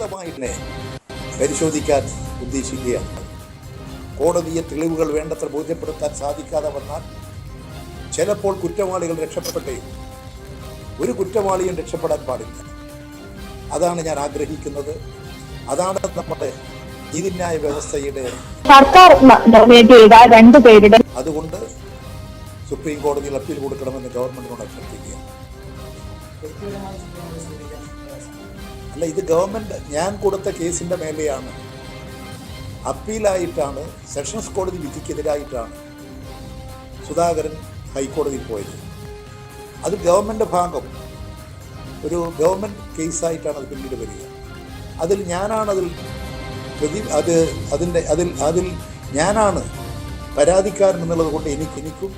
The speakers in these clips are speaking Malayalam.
വിശദമായിട്ട് പരിശോധിക്കാൻ ഉദ്ദേശിക്കുകയാണ്. കോടതിയെ തെളിവുകൾ വേണ്ടത്ര ബോധ്യപ്പെടുത്താൻ സാധിക്കാതെ വന്നാൽ ചിലപ്പോൾ കുറ്റവാളികൾ രക്ഷപ്പെട്ടേയും ഒരു കുറ്റവാളിയും രക്ഷപ്പെടാൻ പാടില്ല. അതാണ് ഞാൻ ആഗ്രഹിക്കുന്നത്. അതാണ് നമ്മുടെ നീതിന്യായ വ്യവസ്ഥയുടെ സർക്കാർ രണ്ടുപേരുടെ. അതുകൊണ്ട് സുപ്രീം കോടതിയിൽ അപ്പീൽ കൊടുക്കണമെന്ന് ഗവൺമെന്റിനോട് അഭ്യർത്ഥിക്കുക. അല്ല, ഇത് ഗവൺമെന്റ് ഞാൻ കൊടുത്ത കേസിന്റെ മേലെയാണ്. അപ്പീലായിട്ടാണ്, സെഷൻസ് കോടതി വിധിക്കെതിരായിട്ടാണ് സുധാകരൻ ഹൈക്കോടതിയിൽ പോയത്. അത് ഗവൺമെന്റ് ഭാഗം ഒരു ഗവൺമെന്റ് കേസായിട്ടാണ് അത് പിന്നീട് വരിക. അതിൽ ഞാനാണ് അതിൽ ഞാനാണ് പരാതിക്കാരൻ എന്നുള്ളത് കൊണ്ട് എനിക്കും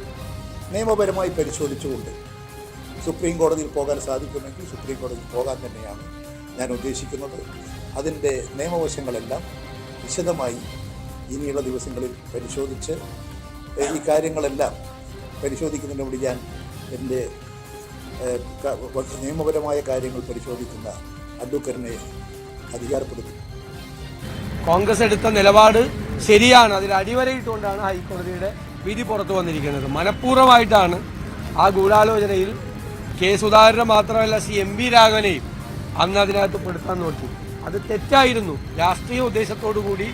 നിയമപരമായി പരിശോധിച്ചുകൊണ്ട് സുപ്രീം കോടതിയിൽ പോകാൻ സാധിക്കുമെങ്കിൽ സുപ്രീം കോടതിയിൽ പോകാൻ തന്നെയാണ് ഞാൻ ഉദ്ദേശിക്കുന്നത്. അതിൻ്റെ നിയമവശങ്ങളെല്ലാം വിശദമായി ഇനിയുള്ള ദിവസങ്ങളിൽ പരിശോധിച്ച് ഈ കാര്യങ്ങളെല്ലാം പരിശോധിക്കുന്നതിന് വേണ്ടി ഞാൻ എൻ്റെ നിയമപരമായ കാര്യങ്ങൾ പരിശോധിക്കുന്ന അഡ്വക്കറ്റിനെ അധികാരപ്പെടുത്തും. കോൺഗ്രസ് എടുത്ത നിലപാട് ശരിയാണ്. അതിൽ അടിവരയിട്ടുകൊണ്ടാണ് ഹൈക്കോടതിയുടെ വിധി പുറത്തു വന്നിരിക്കുന്നത്. മനഃപൂർവ്വമായിട്ടാണ് ആ ഗൂഢാലോചനയിൽ കെ സുധാകരനെ മാത്രമല്ല എം വി രാഘവനെയും അന്ന് അതിനകത്ത് പെടുത്താൻ നോക്കി. അത് തെറ്റായിരുന്നു. രാഷ്ട്രീയ ഉദ്ദേശത്തോടുകൂടി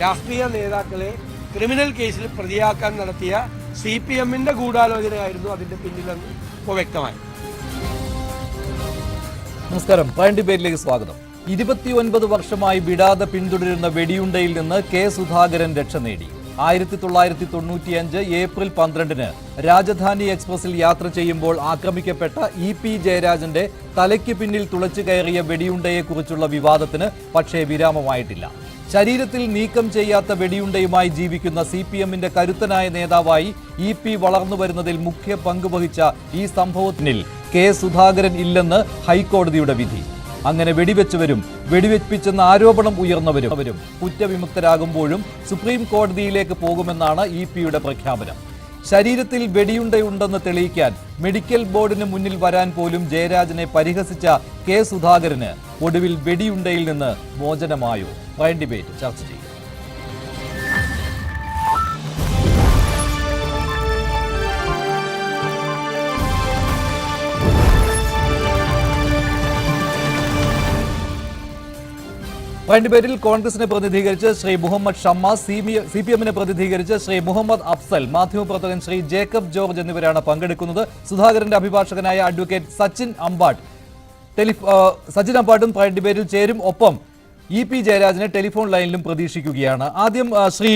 രാഷ്ട്രീയ നേതാക്കളെ ക്രിമിനൽ കേസിൽ പ്രതിയാക്കാൻ നടത്തിയ CPM-ന്റെ ഗൂഢാലോചനയായിരുന്നു അതിന്റെ പിന്നിലെന്ന് ഇപ്പോൾ വ്യക്തമായി. നമസ്കാരം, പ്രൈം ഡിബേറ്റിലേക്ക് സ്വാഗതം. 29 വർഷമായി വിടാതെ പിന്തുടരുന്ന വെടിയുണ്ടയിൽ നിന്ന് കെ സുധാകരൻ രക്ഷ നേടി. 1995 ഏപ്രിൽ 12-ന് രാജധാനി എക്സ്പ്രസിൽ യാത്ര ചെയ്യുമ്പോൾ ആക്രമിക്കപ്പെട്ട EP ജയരാജന്റെ തലയ്ക്ക് പിന്നിൽ തുളച്ചു കയറിയ വെടിയുണ്ടയെക്കുറിച്ചുള്ള വിവാദത്തിന് പക്ഷേ വിരാമമായിട്ടില്ല. ശരീരത്തിൽ നീക്കം ചെയ്യാത്ത വെടിയുണ്ടയുമായി ജീവിക്കുന്ന CPM-ന്റെ കരുത്തനായ നേതാവായി EP വളർന്നു വരുന്നതിൽ മുഖ്യ പങ്കുവഹിച്ച ഈ സംഭവത്തിൽ കെ സുധാകരൻ ഇല്ലെന്ന് ഹൈക്കോടതിയുടെ വിധി. അങ്ങനെ വെടിവെച്ചവരും വെടിവെപ്പിച്ചെന്ന ആരോപണം ഉയർന്നവരും കുറ്റവിമുക്തരാകുമ്പോഴും സുപ്രീം കോടതിയിലേക്ക് പോകുമെന്നാണ് EP-യുടെ പ്രഖ്യാപനം. ശരീരത്തിൽ വെടിയുണ്ടയുണ്ടെന്ന് തെളിയിക്കാൻ മെഡിക്കൽ ബോർഡിന് മുന്നിൽ വരാൻ പോലും ജയരാജനെ പരിഹസിച്ച കെ സുധാകരന് ഒടുവിൽ വെടിയുണ്ടയിൽ നിന്ന് മോചനമായോ? പ്രൈം ഡിബേറ്റ് ചർച്ച ചെയ്യും. പ്രൈം ഡിബേറ്റിൽ കോൺഗ്രസിനെ പ്രതിനിധീകരിച്ച് ശ്രീ മുഹമ്മദ് ഷമ്മാസ്, CPM-നെ പ്രതിനിധീകരിച്ച് ശ്രീ മുഹമ്മദ് അഫ്സൽ, മാധ്യമപ്രവർത്തകൻ ശ്രീ ജേക്കബ് ജോർജ് എന്നിവരാണ് പങ്കെടുക്കുന്നത്. സുധാകരന്റെ അഭിഭാഷകനായ അഡ്വക്കേറ്റ് സച്ചിൻ അമ്പാട്ടും പ്രൈം ഡിബേറ്റിൽ ചേരും. ഒപ്പം EP ജയരാജനെ ടെലിഫോൺ ലൈനിലും പ്രതീക്ഷിക്കുകയാണ്. ആദ്യം ശ്രീ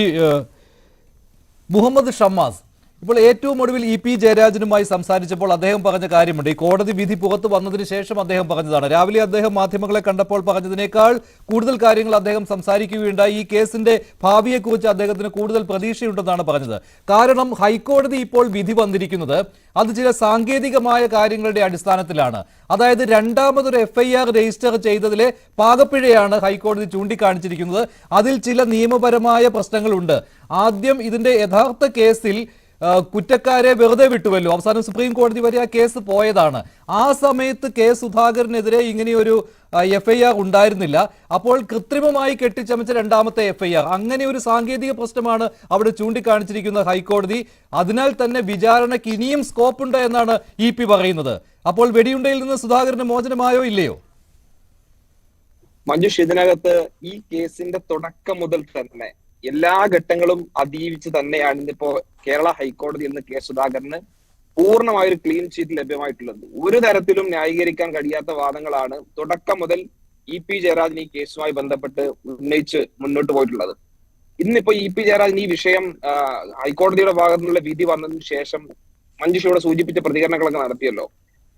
മുഹമ്മദ് ഷമ്മാസ്, ഇപ്പോൾ ഏറ്റവും ഒടുവിൽ EP ജയരാജനുമായി സംസാരിച്ചപ്പോൾ അദ്ദേഹം പറഞ്ഞ കാര്യമുണ്ട്. ഈ കോടതി വിധി പുറത്തു വന്നതിന് ശേഷം അദ്ദേഹം പറഞ്ഞതാണ്. രാവിലെ അദ്ദേഹം മാധ്യമങ്ങളെ കണ്ടപ്പോൾ പറഞ്ഞതിനേക്കാൾ കൂടുതൽ കാര്യങ്ങൾ അദ്ദേഹം സംസാരിക്കുകയുണ്ടായി. ഈ കേസിന്റെ ഭാവിയെക്കുറിച്ച് അദ്ദേഹത്തിന് കൂടുതൽ പ്രതീക്ഷയുണ്ടെന്നാണ് പറഞ്ഞത്. കാരണം ഹൈക്കോടതി ഇപ്പോൾ വിധി വന്നിരിക്കുന്നത് അത് ചില സാങ്കേതികമായ കാര്യങ്ങളുടെ അടിസ്ഥാനത്തിലാണ്. അതായത് രണ്ടാമതൊരു FIR രജിസ്റ്റർ ചെയ്തതിലെ പാകപ്പിഴയാണ് ഹൈക്കോടതി ചൂണ്ടിക്കാണിച്ചിരിക്കുന്നത്. അതിൽ ചില നിയമപരമായ പ്രശ്നങ്ങളുണ്ട്. ആദ്യം ഇതിന്റെ യഥാർത്ഥ കേസിൽ കുറ്റക്കാരെ വെറുതെ വിട്ടുവല്ലോ. അവസാനം സുപ്രീം കോടതി വരെ ആ കേസ് പോയതാണ്. ആ സമയത്ത് കെ സുധാകരനെതിരെ ഇങ്ങനെയൊരു FIR ഉണ്ടായിരുന്നില്ല. അപ്പോൾ കൃത്രിമമായി കെട്ടിച്ചമച്ച രണ്ടാമത്തെ FIR, അങ്ങനെ ഒരു സാങ്കേതിക പ്രശ്നമാണ് അവിടെ ചൂണ്ടിക്കാണിച്ചിരിക്കുന്ന ഹൈക്കോടതി. അതിനാൽ തന്നെ വിചാരണയ്ക്ക് ഇനിയും സ്കോപ്പുണ്ട് എന്നാണ് EP പറയുന്നത്. അപ്പോൾ വെടിയുണ്ടയിൽ നിന്ന് സുധാകരന് മോചനമായോ ഇല്ലയോ? മഞ്ജുഷ്, ഇതിനകത്ത് ഈ കേസിന്റെ തുടക്കം മുതൽ തന്നെ എല്ലാ ഘട്ടങ്ങളും അതിജീവിച്ച് തന്നെയാണ് ഇന്നിപ്പോ കേരള ഹൈക്കോടതിയിൽ നിന്ന് കെ സുധാകരന് പൂർണ്ണമായ ഒരു ക്ലീൻ ചീറ്റ് ലഭ്യമായിട്ടുള്ളത്. ഒരു തരത്തിലും ന്യായീകരിക്കാൻ കഴിയാത്ത വാദങ്ങളാണ് തുടക്കം മുതൽ EP ജയരാജൻ ഈ കേസുമായി ബന്ധപ്പെട്ട് ഉന്നയിച്ച് മുന്നോട്ട് പോയിട്ടുള്ളത്. ഇന്നിപ്പോ EP ജയരാജൻ ഈ വിഷയം ഹൈക്കോടതിയുടെ ഭാഗത്തു നിന്നുള്ള വിധി വന്നതിന് ശേഷം മഞ്ജുഷയോടെ സൂചിപ്പിച്ച പ്രതികരണങ്ങളൊക്കെ നടത്തിയല്ലോ.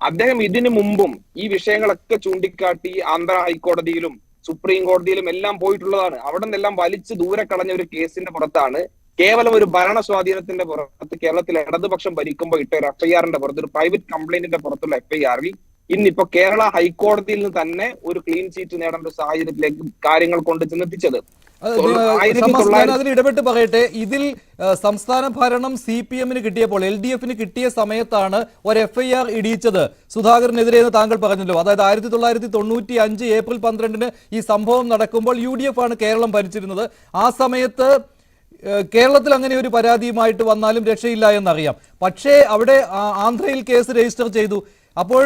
അദ്ദേഹം ഇതിനു മുമ്പും ഈ വിഷയങ്ങളൊക്കെ ചൂണ്ടിക്കാട്ടി ആന്ധ്ര ഹൈക്കോടതിയിലും സുപ്രീം കോടതിയിലും എല്ലാം പോയിട്ടുള്ളതാണ്. അവിടെ നിന്നെല്ലാം വലിച്ചു ദൂരെ കളഞ്ഞ ഒരു കേസിന്റെ പുറത്താണ്, കേവലം ഒരു ഭരണ സ്വാധീനത്തിന്റെ പുറത്ത് കേരളത്തിൽ ഇടതുപക്ഷം ഭരിക്കുമ്പോൾ ഇട്ട ഒരു FIR-ന്റെ പുറത്ത്, ഒരു പ്രൈവറ്റ് കംപ്ലൈന്റിന്റെ പുറത്തുള്ള FIR-ൽ ഇന്നിപ്പോ കേരള ഹൈക്കോടതിയിൽ നിന്ന് തന്നെ ഒരു ക്ലീൻ ചീറ്റ് നേടേണ്ട സാഹചര്യത്തിലേക്ക് കാര്യങ്ങൾ കൊണ്ട് ചെന്നെത്തിച്ചത്. ഞാൻ അതിൽ ഇടപെട്ട് പറയട്ടെ. ഇതിൽ സംസ്ഥാന ഭരണം CPM-ന് കിട്ടിയപ്പോൾ LDF-ന് കിട്ടിയ സമയത്താണ് ഒരു FIR ഇടിയിച്ചത് സുധാകരനെതിരെ എന്ന് താങ്കൾ പറഞ്ഞല്ലോ. അതായത് 1995 ഏപ്രിൽ 12-ന് ഈ സംഭവം നടക്കുമ്പോൾ UDF ആണ് കേരളം ഭരിച്ചിരുന്നത്. ആ സമയത്ത് കേരളത്തിൽ അങ്ങനെ ഒരു പരാതിയുമായിട്ട് വന്നാലും രക്ഷയില്ല എന്നറിയാം. പക്ഷേ അവിടെ ആന്ധ്രയിൽ കേസ് രജിസ്റ്റർ ചെയ്തു. അപ്പോൾ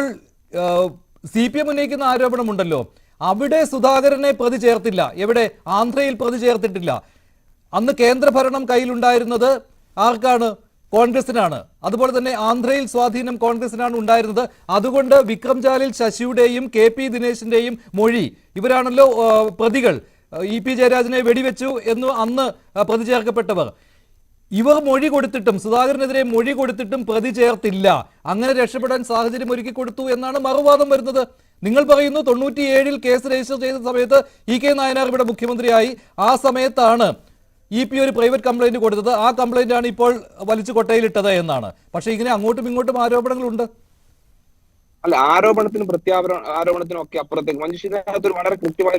CPM ഉന്നയിക്കുന്ന ആരോപണമുണ്ടല്ലോ, അവിടെ സുധാകരനെ പ്രതി ചേർത്തില്ല. എവിടെ? ആന്ധ്രയിൽ പ്രതി ചേർത്തിട്ടില്ല. അന്ന് കേന്ദ്രഭരണം കയ്യിലുണ്ടായിരുന്നത് ആർക്കാണ്? കോൺഗ്രസിനാണ്. അതുപോലെ തന്നെ ആന്ധ്രയിൽ സ്വാധീനം കോൺഗ്രസിനാണ് ഉണ്ടായിരുന്നത്. അതുകൊണ്ട് വിക്രം ജാലിൽ ശശിയുടെയും KP ദിനേശിന്റെയും മൊഴി, ഇവരാണല്ലോ പ്രതികൾ. EP ജയരാജനെ വെടിവെച്ചു എന്ന് അന്ന് പ്രതി ചേർക്കപ്പെട്ടവർ. ഇവർ മൊഴി കൊടുത്തിട്ടും, സുധാകരനെതിരെ മൊഴി കൊടുത്തിട്ടും പ്രതി ചേർത്തില്ല. അങ്ങനെ രക്ഷപ്പെടാൻ സാഹചര്യം ഒരുക്കി കൊടുത്തു എന്നാണ് മറുവാദം വരുന്നത്. നിങ്ങൾ പറയുന്നു 97-ൽ കേസ് രജിസ്റ്റർ ചെയ്ത സമയത്ത് EK നായനാർ ഇവിടെ മുഖ്യമന്ത്രിയായി. ആ സമയത്താണ് EP ഒരു പ്രൈവറ്റ് കംപ്ലൈന്റ് കൊടുത്തത്. ആ കംപ്ലൈന്റ് ആണ് ഇപ്പോൾ വലിച്ചു കൊട്ടയിലിട്ടത് എന്നാണ്. പക്ഷെ ഇങ്ങനെ അങ്ങോട്ടും ഇങ്ങോട്ടും ആരോപണങ്ങളുണ്ട്. അല്ല, ആരോപണത്തിനും ആരോപണത്തിനും ഒക്കെ അപ്പുറത്തേക്ക് മഞ്ജുഷിനകത്ത് ഒരു വളരെ കൃത്യമായ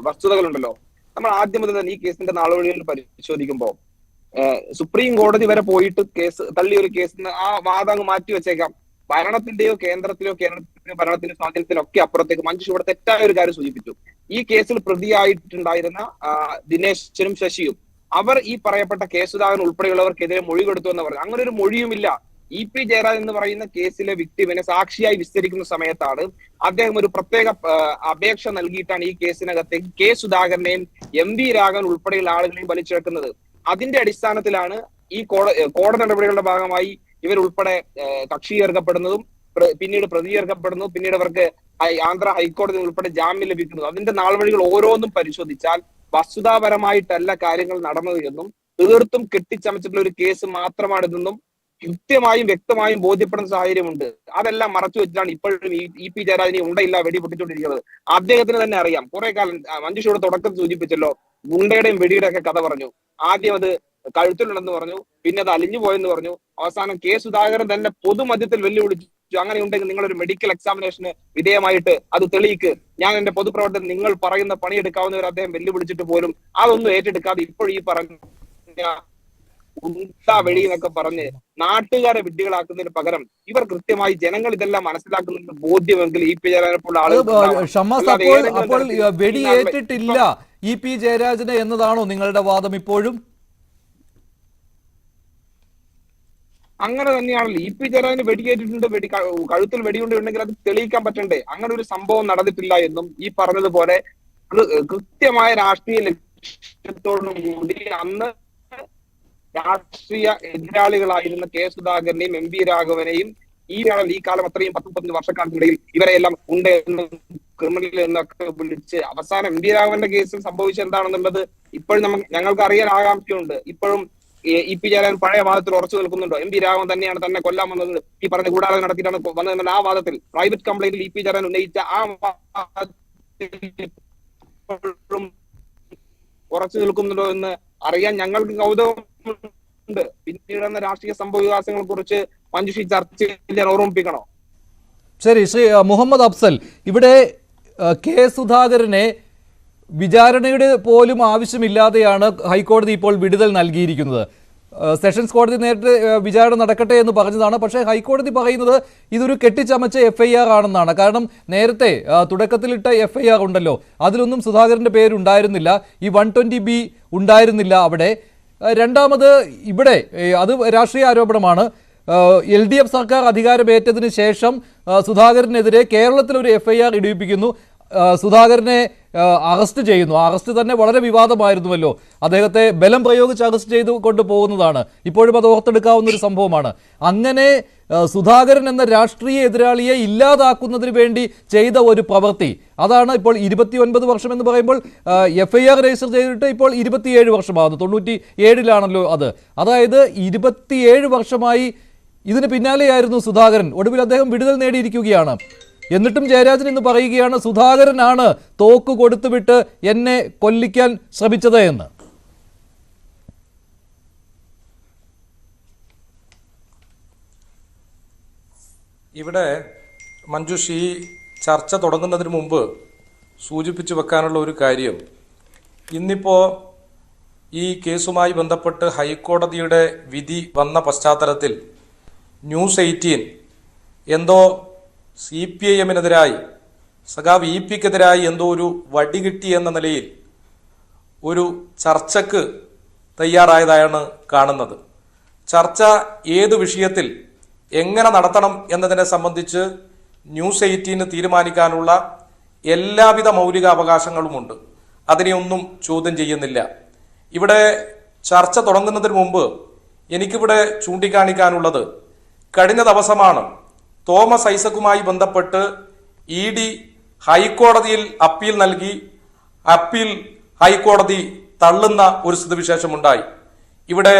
വസ്തുതകളുണ്ടല്ലോ. നമ്മൾ ആദ്യം മുതൽ തന്നെ ഈ കേസിന്റെ നാളുവഴികൾ പരിശോധിക്കുമ്പോൾ സുപ്രീം കോടതി വരെ പോയിട്ട് കേസ് തള്ളിയ ഒരു കേസിന് ആ വാദം അങ്ങ് മാറ്റി വെച്ചേക്കാം. ഭരണത്തിന്റെയോ കേന്ദ്രത്തിലോ ഭരണത്തിന്റെ സ്വാധീനത്തിലൊക്കെ അപ്പുറത്തേക്ക് മഞ്ജുഷ ഇവിടെ തെറ്റായ ഒരു കാര്യം സൂചിപ്പിച്ചു. ഈ കേസിൽ പ്രതിയായിട്ടുണ്ടായിരുന്ന ദിനേശനും ശശിയും അവർ ഈ പറയപ്പെട്ട കേസുദാരൻ ഉൾപ്പെടെയുള്ളവർക്കെതിരെ മൊഴി കൊടുത്തു എന്ന് പറഞ്ഞു. അങ്ങനെ ഒരു മൊഴിയുമില്ല. EP ജയരാജൻ എന്ന് പറയുന്ന കേസിലെ വിക്ടിമിനെ സാക്ഷിയായി വിസ്തരിക്കുന്ന സമയത്താണ് അദ്ദേഹം ഒരു പ്രത്യേക അപേക്ഷ നൽകിയിട്ടാണ് ഈ കേസിനകത്തേക്ക് K സുധാകരനെയും MV രാഘവൻ ഉൾപ്പെടെയുള്ള ആളുകളെയും വലിച്ചെടുക്കുന്നത്. അതിന്റെ അടിസ്ഥാനത്തിലാണ് ഈ കോടതി നടപടികളുടെ ഭാഗമായി ഇവരുൾപ്പെടെ കക്ഷി ചേർക്കപ്പെടുന്നതും പിന്നീട് പ്രതി ചേർക്കപ്പെടുന്നതും പിന്നീട് അവർക്ക് ആന്ധ്ര ഹൈക്കോടതി ഉൾപ്പെടെ ജാമ്യം ലഭിക്കുന്നതും. അതിന്റെ നാൾവഴികൾ ഓരോന്നും പരിശോധിച്ചാൽ വസ്തുതാപരമായിട്ടല്ല കാര്യങ്ങൾ നടന്നത് എന്നും തീർത്തും കെട്ടിച്ചമച്ചിട്ടുള്ള ഒരു കേസ് മാത്രമാണിതെന്നും കൃത്യമായും വ്യക്തമായും ബോധ്യപ്പെടുന്ന സാഹചര്യമുണ്ട്. അതെല്ലാം മറച്ചു വെച്ചിട്ടാണ് ഇപ്പോഴും EP ജയരാജനെ ഉണ്ടയില്ല വെടിപൊട്ടിച്ചുകൊണ്ടിരിക്കുന്നത്. അദ്ദേഹത്തിന് തന്നെ അറിയാം. കുറെ കാലം മഞ്ജുഷയുടെ തുടക്കം സൂചിപ്പിച്ചല്ലോ, ഗുണ്ടയുടെയും വെടിയുടെ ഒക്കെ കഥ പറഞ്ഞു. ആദ്യം അത് കഴുത്തിലുണ്ടെന്ന് പറഞ്ഞു, പിന്നെ അത് അലിഞ്ഞു പോയെന്ന് പറഞ്ഞു. അവസാനം K സുധാകരൻ തന്നെ പൊതുമധ്യത്തിൽ വെല്ലുവിളിച്ചു. അങ്ങനെ ഉണ്ടെങ്കിൽ നിങ്ങളൊരു മെഡിക്കൽ എക്സാമിനേഷന് വിധേയമായിട്ട് അത് തെളിയിക്ക്, ഞാൻ എന്റെ പൊതുപ്രവർത്തനം നിങ്ങൾ പറയുന്ന പണിയെടുക്കാവുന്നവർ അദ്ദേഹം വെല്ലുവിളിച്ചിട്ട് പോലും അതൊന്നും ഏറ്റെടുക്കാതെ ഇപ്പോഴും ഈ പറഞ്ഞ വെടി എന്നൊക്കെ പറഞ്ഞ് നാട്ടുകാരെ വിഡ്ഢികളാക്കുന്നതിന് പകരം ഇവർ കൃത്യമായി ജനങ്ങൾ ഇതെല്ലാം മനസ്സിലാക്കുന്നതിന് ബോധ്യമെങ്കിൽ EP ജയരാജനെ പോലുള്ള അപ്പോൾ വെടിയേറ്റിട്ടില്ല EP ജയരാജന് എന്നതാണോ നിങ്ങളുടെ വാദം ഇപ്പോഴും? അങ്ങനെ തന്നെയാണല്ലോ. EP ജയരാജന് വെടിയേറ്റിട്ടുണ്ട്, കഴുത്തിൽ വെടിയുണ്ടെങ്കിൽ അത് തെളിയിക്കാൻ പറ്റണ്ടേ? അങ്ങനെ ഒരു സംഭവം നടന്നിട്ടില്ല എന്നും ഈ പറഞ്ഞതുപോലെ കൃത്യമായ രാഷ്ട്രീയ ലക്ഷ്യത്തോടു കൂടി അന്ന് രാഷ്ട്രീയ എതിരാളികളായിരുന്ന K സുധാകരനെയും MV രാഘവനെയും ഈ കാലം അത്രയും 10-15 വർഷക്കാലത്തിനിടയിൽ ഇവരെല്ലാം ഉണ്ട് എന്നും ക്രിമിനൽ എന്നൊക്കെ വിളിച്ച് അവസാനം MV രാഘവന്റെ കേസിൽ സംഭവിച്ചത് എന്താണെന്നുള്ളത് ഇപ്പോഴും ഞങ്ങൾക്ക് അറിയാൻ ആകാംക്ഷയുണ്ട്. ഇപ്പോഴും EP ജയരാജൻ പഴയ വാദത്തിൽ ഉറച്ചു നിൽക്കുന്നുണ്ടോ? MV രാഘവൻ തന്നെയാണ് തന്നെ കൊല്ലാൻ വന്നത്, ഈ പറഞ്ഞ കൂടാതെ നടത്തിയിട്ടാണ് വന്നതെന്നുള്ള ആ വാദത്തിൽ പ്രൈവറ്റ് കംപ്ലൈന്റിൽ EP ജയരാജൻ ഉന്നയിച്ച ആ ഉറച്ചു നിൽക്കുന്നുണ്ടോ എന്ന് അറിയാൻ ഞങ്ങൾക്ക് കൗതുകമുണ്ട്. പിന്നീട് രാഷ്ട്രീയ സംഭവ വികാസങ്ങളെ കുറിച്ച് മഞ്ജുഷി ചർച്ച ചെയ്യാൻ ഓർമ്മിപ്പിക്കണോ? ശരി, ശ്രീ മുഹമ്മദ് അഫ്സൽ, ഇവിടെ K സുധാകരനെ വിചാരണയുടെ പോലും ആവശ്യമില്ലാതെയാണ് ഹൈക്കോടതി ഇപ്പോൾ വിടുതൽ നൽകിയിരിക്കുന്നത്. സെഷൻസ് കോടതി നേരിട്ട് വിചാരണ നടക്കട്ടെ എന്ന് പറഞ്ഞതാണ്. പക്ഷേ ഹൈക്കോടതി പറയുന്നത് ഇതൊരു കെട്ടിച്ചമച്ച FIR ആണെന്നാണ്. കാരണം നേരത്തെ തുടക്കത്തിലിട്ട FIR ഉണ്ടല്ലോ, അതിലൊന്നും സുധാകരന്റെ പേരുണ്ടായിരുന്നില്ല. ഈ 120B ഉണ്ടായിരുന്നില്ല അവിടെ. രണ്ടാമത് ഇവിടെ അത് രാഷ്ട്രീയ ആരോപണമാണ്. LDF സർക്കാർ അധികാരമേറ്റതിന് ശേഷം സുധാകരനെതിരെ കേരളത്തിലൊരു FIR ഇടിപ്പിക്കുന്നു, സുധാകരനെ അറസ്റ്റ് ചെയ്യുന്നു. ആ അറസ്റ്റ് തന്നെ വളരെ വിവാദമായിരുന്നുവല്ലോ. അദ്ദേഹത്തെ ബലം പ്രയോഗിച്ച് അറസ്റ്റ് ചെയ്തു കൊണ്ടുപോകുന്നതാണ്. ഇപ്പോഴും അത് ഓർത്തെടുക്കാവുന്ന ഒരു സംഭവമാണ്. അങ്ങനെ സുധാകരൻ എന്ന രാഷ്ട്രീയ എതിരാളിയെ ഇല്ലാതാക്കുന്നതിന് വേണ്ടി ചെയ്ത ഒരു പ്രവൃത്തി, അതാണ് ഇപ്പോൾ 29 വർഷം എന്ന് പറയുമ്പോൾ FIR രജിസ്റ്റർ ചെയ്തിട്ട് ഇപ്പോൾ 27 വർഷമാകുന്നു. 97-ലാണല്ലോ അത്. അതായത് 27 വർഷമായി ഇതിന് പിന്നാലെയായിരുന്നു സുധാകരൻ. ഒടുവിൽ അദ്ദേഹം വിടുതൽ നേടിയിരിക്കുകയാണ്. എന്നിട്ടും ജയരാജൻ ഇന്ന് പറയുകയാണ് സുധാകരനാണ് തോക്ക് കൊടുത്തുവിട്ട് എന്നെ കൊല്ലിക്കാൻ ശ്രമിച്ചത് എന്ന്. ഇവിടെ മഞ്ജുഷ് ഈ ചർച്ച തുടങ്ങുന്നതിന് മുമ്പ് സൂചിപ്പിച്ചു വെക്കാനുള്ള ഒരു കാര്യം, ഇന്നിപ്പോൾ ഈ കേസുമായി ബന്ധപ്പെട്ട് ഹൈക്കോടതിയുടെ വിധി വന്ന പശ്ചാത്തലത്തിൽ ന്യൂസ് 18 എന്തോ CPIM-നെതിരായി സഖാവ് EP-ക്കെതിരായി എന്തോ ഒരു വടികിട്ടി എന്ന നിലയിൽ ഒരു ചർച്ചക്ക് തയ്യാറായതായാണ് കാണുന്നത്. ചർച്ച ഏത് വിഷയത്തിൽ എങ്ങനെ നടത്തണം എന്നതിനെ സംബന്ധിച്ച് ന്യൂസ് 18 തീരുമാനിക്കാനുള്ള എല്ലാവിധ മൗലിക അവകാശങ്ങളുമുണ്ട്. അതിനെയൊന്നും ചോദ്യം ചെയ്യുന്നില്ല. ഇവിടെ ചർച്ച തുടങ്ങുന്നതിന് മുമ്പ് എനിക്കിവിടെ ചൂണ്ടിക്കാണിക്കാനുള്ളത്, കഴിഞ്ഞ ദിവസമാണ് തോമസ് ഐസക്കുമായി ബന്ധപ്പെട്ട് ED ഹൈക്കോടതിയിൽ അപ്പീൽ നൽകി. അപ്പീൽ ഹൈക്കോടതി തള്ളുന്ന ഒരു സ്ഥിതിവിശേഷമുണ്ടായി. ഇവിടെ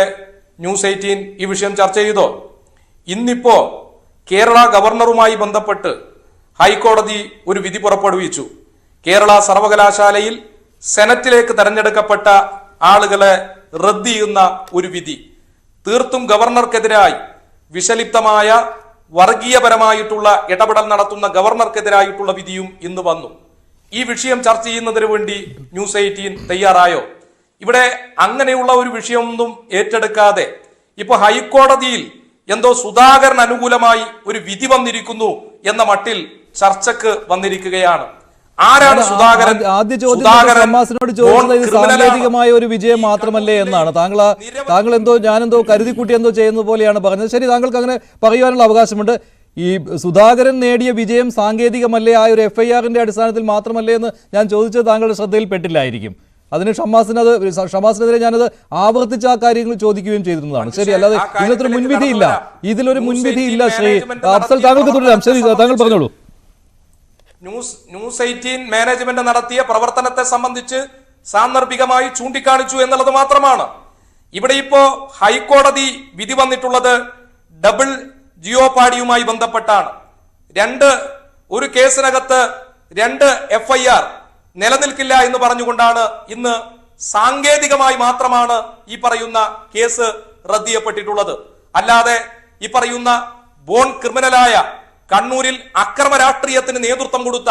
ന്യൂസ് 18 ഈ വിഷയം ചർച്ച ചെയ്തോ? ഇന്നിപ്പോ കേരള ഗവർണറുമായി ബന്ധപ്പെട്ട് ഹൈക്കോടതി ഒരു വിധി പുറപ്പെടുവിച്ചു. കേരള സർവകലാശാലയിൽ സെനറ്റിലേക്ക് തെരഞ്ഞെടുക്കപ്പെട്ട ആളുകളെ റദ്ദ് ചെയ്യുന്ന ഒരു വിധി. തീർത്തും ഗവർണർക്കെതിരായി വിഷലിപ്തമായ വർഗീയപരമായിട്ടുള്ള ഇടപെടൽ നടത്തുന്ന ഗവർണർക്കെതിരായിട്ടുള്ള വിധിയും ഇന്ന് വന്നു. ഈ വിഷയം ചർച്ച ചെയ്യുന്നതിന് വേണ്ടി ന്യൂസ് 18 തയ്യാറായോ? ഇവിടെ അങ്ങനെയുള്ള ഒരു വിഷയമൊന്നും ഏറ്റെടുക്കാതെ ഇപ്പൊ ഹൈക്കോടതിയിൽ എന്തോ സുധാകരൻ അനുകൂലമായി ഒരു വിധി വന്നിരിക്കുന്നു എന്ന മട്ടിൽ ചർച്ചക്ക് വന്നിരിക്കുകയാണ്. ആരാണ് സുധാകരൻ? ആദ്യ ചോദ്യം ഷമ്മാസിനോട് ചോദിച്ചത് ഇത് സാങ്കേതികമായ ഒരു വിജയം മാത്രമല്ലേ എന്നാണ്. താങ്കൾ എന്തോ ഞാനെന്തോ കരുതിക്കുട്ടി എന്തോ ചെയ്യുന്നത് പോലെയാണ് പറഞ്ഞത്. ശരി, താങ്കൾക്ക് അങ്ങനെ പറയുവാനുള്ള അവകാശമുണ്ട്. ഈ സുധാകരൻ നേടിയ വിജയം സാങ്കേതികമല്ലേ, ആ ഒരു FIR-ന്റെ അടിസ്ഥാനത്തിൽ മാത്രമല്ലേ എന്ന് ഞാൻ ചോദിച്ചത് താങ്കളുടെ ശ്രദ്ധയിൽപ്പെട്ടില്ലായിരിക്കും. അതിന് ഷമ്മാസിനെതിരെ ഞാനത് ആവർത്തിച്ച് ആ കാര്യങ്ങൾ ചോദിക്കുകയും ചെയ്തിരുന്നതാണ്. ശരി, അല്ലാതെ ഇതിനൊരു മുൻവിധിയില്ല, ഇതിലൊരു മുൻവിധിയില്ല. ശ്രീ അഫ്സൽ, താങ്കൾക്ക് തുടരാം. ശരി, താങ്കൾ പറഞ്ഞോളൂ. ന്യൂസ് 18 മാനേജ്മെന്റ് നടത്തിയ പ്രവർത്തനത്തെ സംബന്ധിച്ച് സാന്ദർഭികമായി ചൂണ്ടിക്കാണിച്ചു എന്നുള്ളത് മാത്രമാണ്. ഇവിടെ ഇപ്പോ ഹൈക്കോടതി വിധി വന്നിട്ടുള്ളത് ഡബിൾ ജിയോപാഡിയുമായി ബന്ധപ്പെട്ടാണ്. ഒരു കേസിനകത്ത് 2 FIR നിലനിൽക്കില്ല എന്ന് പറഞ്ഞുകൊണ്ടാണ് ഇന്ന് സാങ്കേതികമായി മാത്രമാണ് ഈ പറയുന്ന കേസ് റദ്ദ് ചെയ്യപ്പെട്ടിട്ടുള്ളത്. അല്ലാതെ ഈ പറയുന്ന ബോൺ ക്രിമിനലായ കണ്ണൂരിൽ അക്രമ രാഷ്ട്രീയത്തിന് നേതൃത്വം കൊടുത്ത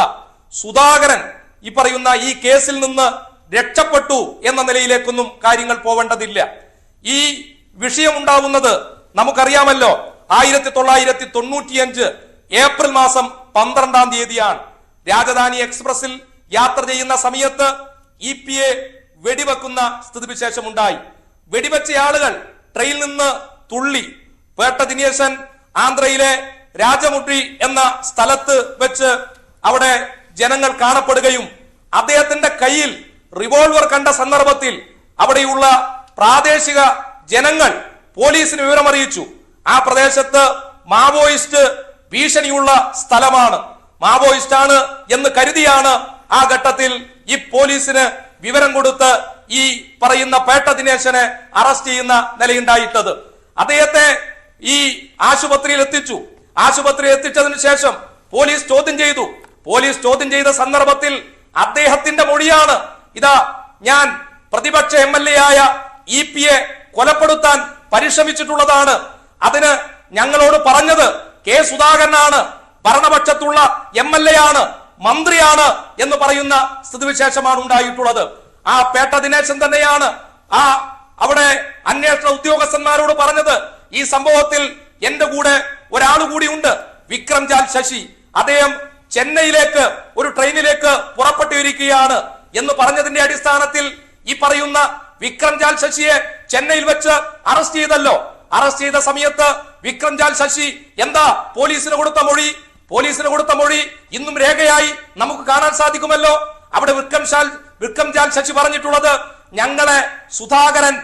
സുധാകരൻ ഈ പറയുന്ന ഈ കേസിൽ നിന്ന് രക്ഷപ്പെട്ടു എന്ന നിലയിലേക്കൊന്നും കാര്യങ്ങൾ പോവേണ്ടതില്ല. ഈ വിഷയം ഉണ്ടാവുന്നത് നമുക്കറിയാമല്ലോ. 1995 ഏപ്രിൽ മാസം 12-ാം തീയതിയാണ്. രാജധാനി എക്സ്പ്രസിൽ യാത്ര ചെയ്യുന്ന സമയത്ത് EPA വെടിവെക്കുന്ന സ്ഥിതിവിശേഷം ഉണ്ടായി. വെടിവെച്ച ആളുകൾ ട്രെയിനിൽ നിന്ന് തുള്ളി. പേട്ട ദിനേശൻ ആന്ധ്രയിലെ രാജമുട്രി എന്ന സ്ഥലത്ത് വെച്ച് അവിടെ ജനങ്ങൾ കാണപ്പെടുകയും അദ്ദേഹത്തിന്റെ കയ്യിൽ റിവോൾവർ കണ്ട സന്ദർഭത്തിൽ അവിടെയുള്ള പ്രാദേശിക ജനങ്ങൾ പോലീസിന് വിവരമറിയിച്ചു. ആ പ്രദേശത്ത് മാവോയിസ്റ്റ് ഭീഷണിയുള്ള സ്ഥലമാണ്, മാവോയിസ്റ്റ് ആണ് എന്ന് കരുതിയാണ് ആ ഘട്ടത്തിൽ ഈ പോലീസിന് വിവരം കൊടുത്ത് ഈ പറയുന്ന പേട്ട ദിനേശനെ അറസ്റ്റ് ചെയ്യുന്ന നിലയുണ്ടായിട്ടത്. അദ്ദേഹത്തെ ഈ ആശുപത്രിയിൽ എത്തിച്ചു. ആശുപത്രിയിൽ എത്തിച്ചതിന് ശേഷം പോലീസ് ചോദ്യം ചെയ്തു. പോലീസ് ചോദ്യം ചെയ്ത സന്ദർഭത്തിൽ അദ്ദേഹത്തിന്റെ മൊഴിയാണ്, ഇതാ ഞാൻ പ്രതിപക്ഷ MLA ആയ EP-യെ കൊലപ്പെടുത്താൻ പരിശ്രമിച്ചിട്ടുള്ളതാണ്. അതിന് ഞങ്ങളോട് പറഞ്ഞത് K. സുധാകരനാണ്, ഭരണപക്ഷത്തുള്ള MLA ആണ്, മന്ത്രിയാണ് എന്ന് പറയുന്ന സ്ഥിതിവിശേഷമാണ് ഉണ്ടായിട്ടുള്ളത്. ആ പേട്ട ദിനേശൻ തന്നെയാണ് അവിടെ അന്വേഷണ ഉദ്യോഗസ്ഥന്മാരോട് പറഞ്ഞത്, ഈ സംഭവത്തിൽ എന്റെ കൂടെ ഒരാൾ കൂടി ഉണ്ട്, വിക്രംജാൽ ശശി. അദ്ദേഹം ചെന്നൈയിലേക്ക് ഒരു ട്രെയിനിലേക്ക് പുറപ്പെട്ടിരിക്കുകയാണ് എന്ന് പറഞ്ഞതിന്റെ അടിസ്ഥാനത്തിൽ ഈ പറയുന്ന വിക്രംജാൽ ശശിയെ ചെന്നൈയിൽ വെച്ച് അറസ്റ്റ് ചെയ്തല്ലോ. അറസ്റ്റ് ചെയ്ത സമയത്ത് വിക്രംജാൽ ശശി എന്താ പോലീസിന് കൊടുത്ത മൊഴി ഇന്നും രേഖയായി നമുക്ക് കാണാൻ സാധിക്കുമല്ലോ. അവിടെ വിക്രംജാൽ ശശി പറഞ്ഞിട്ടുള്ളത്, ഞങ്ങളെ സുധാകരൻ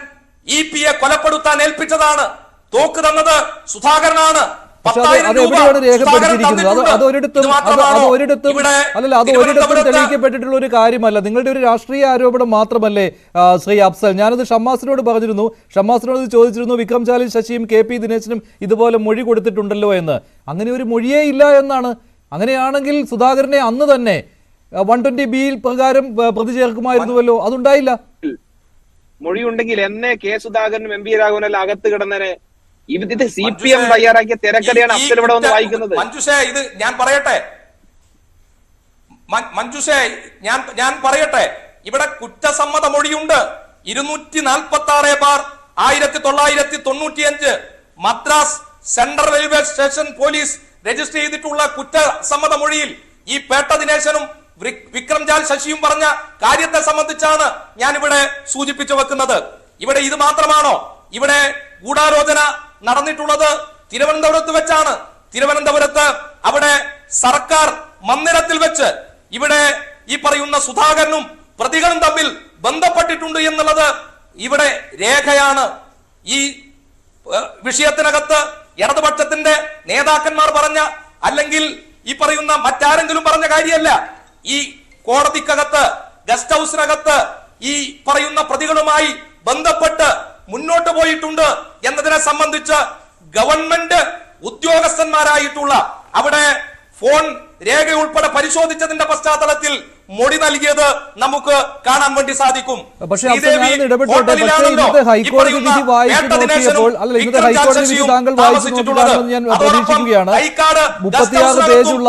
EP-യെ കൊലപ്പെടുത്താൻ ഏൽപ്പിച്ചതാണ്, തോക്ക് തന്നത് സുധാകരനാണ്. അതെവിടെയാണ് രേഖപ്പെടുത്തിയിരിക്കുന്നത്? അത് ഒരിടത്തും തെളിയിക്കപ്പെട്ടിട്ടുള്ള ഒരു കാര്യമല്ല. നിങ്ങളുടെ ഒരു രാഷ്ട്രീയ ആരോപണം മാത്രമല്ലേ ശ്രീ അഫ്സൽ? ഞാനത് ഷമ്മാസിനോട് പറഞ്ഞിരുന്നു, ഷമ്മാസിനോട് ചോദിച്ചിരുന്നു, വിക്രംജാൽ ശശിയും KP ദിനേശനും ഇതുപോലെ മൊഴി കൊടുത്തിട്ടുണ്ടല്ലോ എന്ന്. അങ്ങനെ ഒരു മൊഴിയേ ഇല്ല എന്നാണ്. അങ്ങനെയാണെങ്കിൽ സുധാകരനെ അന്ന് തന്നെ 120B പ്രകാരം പ്രതി ചേർക്കുമായിരുന്നുവല്ലോ, അതുണ്ടായില്ല. മൊഴിയുണ്ടെങ്കിൽ എന്നെ K. സുധാകരനും MP രാഘവനെല്ലാം അകത്ത് കിടന്നേനെ. ഇത് CPM തയ്യാറാക്കിയ തിരക്കഥയാണ് അഫ്സൽ ഇവിടെ വന്ന് വായിക്കുന്നത്. മഞ്ജുഷേ, ഇത് ഞാൻ പറയട്ടെ, മഞ്ജുഷേ ഞാൻ പറയട്ടെ, ഇവിടെ കുറ്റസമ്മത മൊഴിയുണ്ട്. 246/1995 Madras central railway station police register ചെയ്തിട്ടുള്ള കുറ്റസമ്മത മൊഴിയിൽ ഈ പേട്ട ദിനേശനും വിക്രംജാൽ ശശിയും പറഞ്ഞ കാര്യത്തെ സംബന്ധിച്ചാണ് ഞാൻ ഇവിടെ സൂചിപ്പിച്ചു വെക്കുന്നത്. ഇവിടെ ഇത് മാത്രമാണോ? ഇവിടെ ഗൂഢാലോചന നടന്നിട്ടുള്ളത് തിരുവനന്തപുരത്ത് വെച്ചാണ്. തിരുവനന്തപുരത്ത് അവിടെ സർക്കാർ മന്ദിരത്തിൽ വെച്ച് ഇവിടെ ഈ പറയുന്ന സുധാകരനും പ്രതികളും തമ്മിൽ ബന്ധപ്പെട്ടിട്ടുണ്ട് എന്നുള്ളത് ഇവിടെ രേഖയാണ്. ഈ വിഷയത്തിനകത്ത് ഇടതുപക്ഷത്തിന്റെ നേതാക്കന്മാർ പറഞ്ഞ അല്ലെങ്കിൽ ഈ പറയുന്ന മറ്റാരെങ്കിലും പറഞ്ഞ കാര്യമല്ല. ഈ കോടതിക്കകത്ത് ഗസ്റ്റ് ഹൗസിനകത്ത് ഈ പറയുന്ന പ്രതികളുമായി ബന്ധപ്പെട്ട് മുന്നോട്ട് പോയിട്ടുണ്ട് എന്നതിനെ സംബന്ധിച്ച് ഗവൺമെന്റ് ഉദ്യോഗസ്ഥന്മാരായിട്ടുള്ള അവിടെ ഫോൺ രേഖ ഉൾപ്പെടെ പരിശോധിച്ചതിന്റെ പശ്ചാത്തലത്തിൽ മൊഴി നൽകിയത് നമുക്ക് കാണാൻ വേണ്ടി സാധിക്കും. പക്ഷേ ഇന്നത്തെ ഹൈക്കോടതി വിധി വായിച്ചു നോക്കിയപ്പോൾ ഇന്നത്തെ ഹൈക്കോടതി വിധി താങ്കൾ വായിച്ചു നോക്കുകയാണെന്ന് ഞാൻ പ്രതീക്ഷിക്കുകയാണ്. 36 പേജുള്ള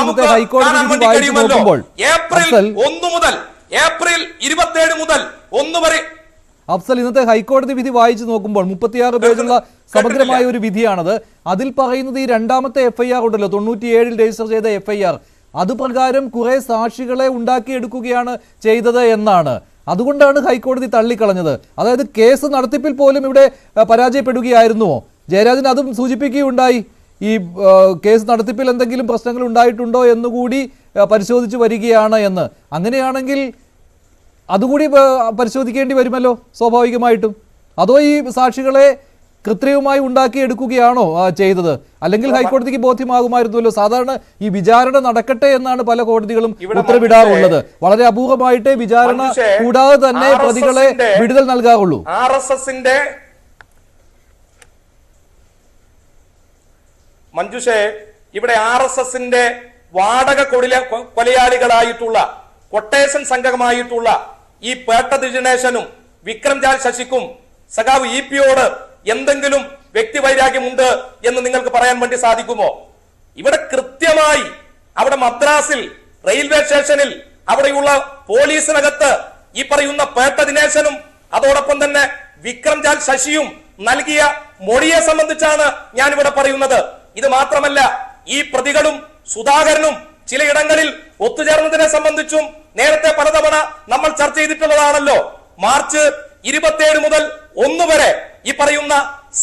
ഇന്നത്തെ ഹൈക്കോടതി വിധി വായിച്ചു നോക്കുമ്പോൾ ഏപ്രിൽ 27 മുതൽ 1 വരെ അഫ്സൽ ഇന്നത്തെ ഹൈക്കോടതി വിധി വായിച്ചു നോക്കുമ്പോൾ 36 പേജുള്ള സമഗ്രമായ ഒരു വിധിയാണത്. അതിൽ പറയുന്നത് ഈ രണ്ടാമത്തെ FIR ഉണ്ടല്ലോ, 97 രജിസ്റ്റർ ചെയ്ത FIR, അതുപ്രകാരം കുറെ സാക്ഷികളെ ഉണ്ടാക്കിയെടുക്കുകയാണ് ചെയ്തത് എന്നാണ്. അതുകൊണ്ടാണ് ഹൈക്കോടതി തള്ളിക്കളഞ്ഞത്. അതായത് കേസ് നടത്തിപ്പിൽ പോലും ഇവിടെ പരാജയപ്പെടുകയായിരുന്നുവോ? ജയരാജൻ അതും സൂചിപ്പിക്കുകയുണ്ടായി. ഈ കേസ് നടത്തിപ്പിൽ എന്തെങ്കിലും പ്രശ്നങ്ങൾ ഉണ്ടായിട്ടുണ്ടോ എന്നുകൂടി പരിശോധിച്ചു വരികയാണ് എന്ന്. അങ്ങനെയാണെങ്കിൽ അതുകൂടി പരിശോധിക്കേണ്ടി വരുമല്ലോ സ്വാഭാവികമായിട്ടും. അതോ ഈ സാക്ഷികളെ കൃത്രിമമായി ഉണ്ടാക്കിയെടുക്കുകയാണോ ചെയ്തത്? അല്ലെങ്കിൽ ഹൈക്കോടതിക്ക് ബോധ്യമാകുമായിരുന്നല്ലോ. സാധാരണ ഈ വിചാരണ നടക്കട്ടെ എന്നാണ് പല കോടതികളും ഉത്തരവിടാറുള്ളത്. വളരെ അപൂർവമായിട്ടേ വിചാരണ കൂടാതെ തന്നെ പ്രതികളെ വിടുതൽ നൽകാറുള്ളൂ. മഞ്ജുഷേ, ഇവിടെ RSSന്റെ വാടക കൊലയാളികളായിട്ടുള്ള കൊട്ടേഷൻ സംഘമായിട്ടുള്ള ഈ പേട്ട ദിനേശനും വിക്രംജാൽ ശശിക്കും സഖാവ് EP-യോട് എന്തെങ്കിലും വ്യക്തിവൈരാഗ്യമുണ്ട് എന്ന് നിങ്ങൾക്ക് പറയാൻ വേണ്ടി സാധിക്കുമോ? ഇവിടെ കൃത്യമായി അവിടെ മദ്രാസിൽ റെയിൽവേ സ്റ്റേഷനിൽ അവിടെയുള്ള പോലീസിനകത്ത് ഈ പറയുന്ന പേട്ട ദിനേശനും അതോടൊപ്പം തന്നെ വിക്രംജാൽ ശശിയും നൽകിയ മൊഴിയെ സംബന്ധിച്ചാണ് ഞാൻ ഇവിടെ പറയുന്നത്. ഇത് മാത്രമല്ല, ഈ പ്രതികളും സുധാകരനും ചിലയിടങ്ങളിൽ ഒത്തുചേർന്നതിനെ സംബന്ധിച്ചും നേരത്തെ പലതവണ നമ്മൾ ചർച്ച ചെയ്തിട്ടുള്ളതാണല്ലോ. മാർച്ച് 27 മുതൽ 1 വരെ ഈ പറയുന്ന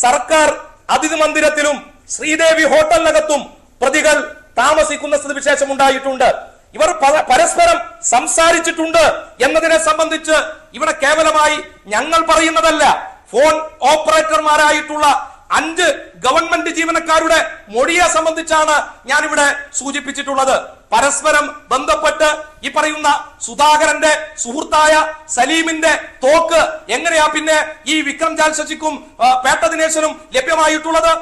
സർക്കാർ അതിഥി മന്ദിരത്തിലും ശ്രീദേവി ഹോട്ടലിനകത്തും പ്രതികൾ താമസിക്കുന്ന സ്ഥിതിവിശേഷം ഉണ്ടായിട്ടുണ്ട്. ഇവർ പരസ്പരം സംസാരിച്ചിട്ടുണ്ട് എന്നതിനെ സംബന്ധിച്ച് ഇവിടെ കേവലമായി ഞങ്ങൾ പറയുന്നതല്ല, ഫോൺ ഓപ്പറേറ്റർമാരായിട്ടുള്ള 5 ഗവൺമെന്റ് ജീവനക്കാരുടെ മൊഴിയെ സംബന്ധിച്ചാണ് ഞാൻ ഇവിടെ സൂചിപ്പിച്ചിട്ടുള്ളത്. പരസ്പരം ബന്ധപ്പെട്ട് ഈ പറയുന്ന സുധാകരന്റെ സുഹൃത്തായ സലീമിന്റെ തോക്ക് എങ്ങനെയാ പിന്നെ ഈ വിക്രംജാൽ ശശിക്കും പേട്ട ദിനേശനും ലഭ്യമായിട്ടുള്ളത്?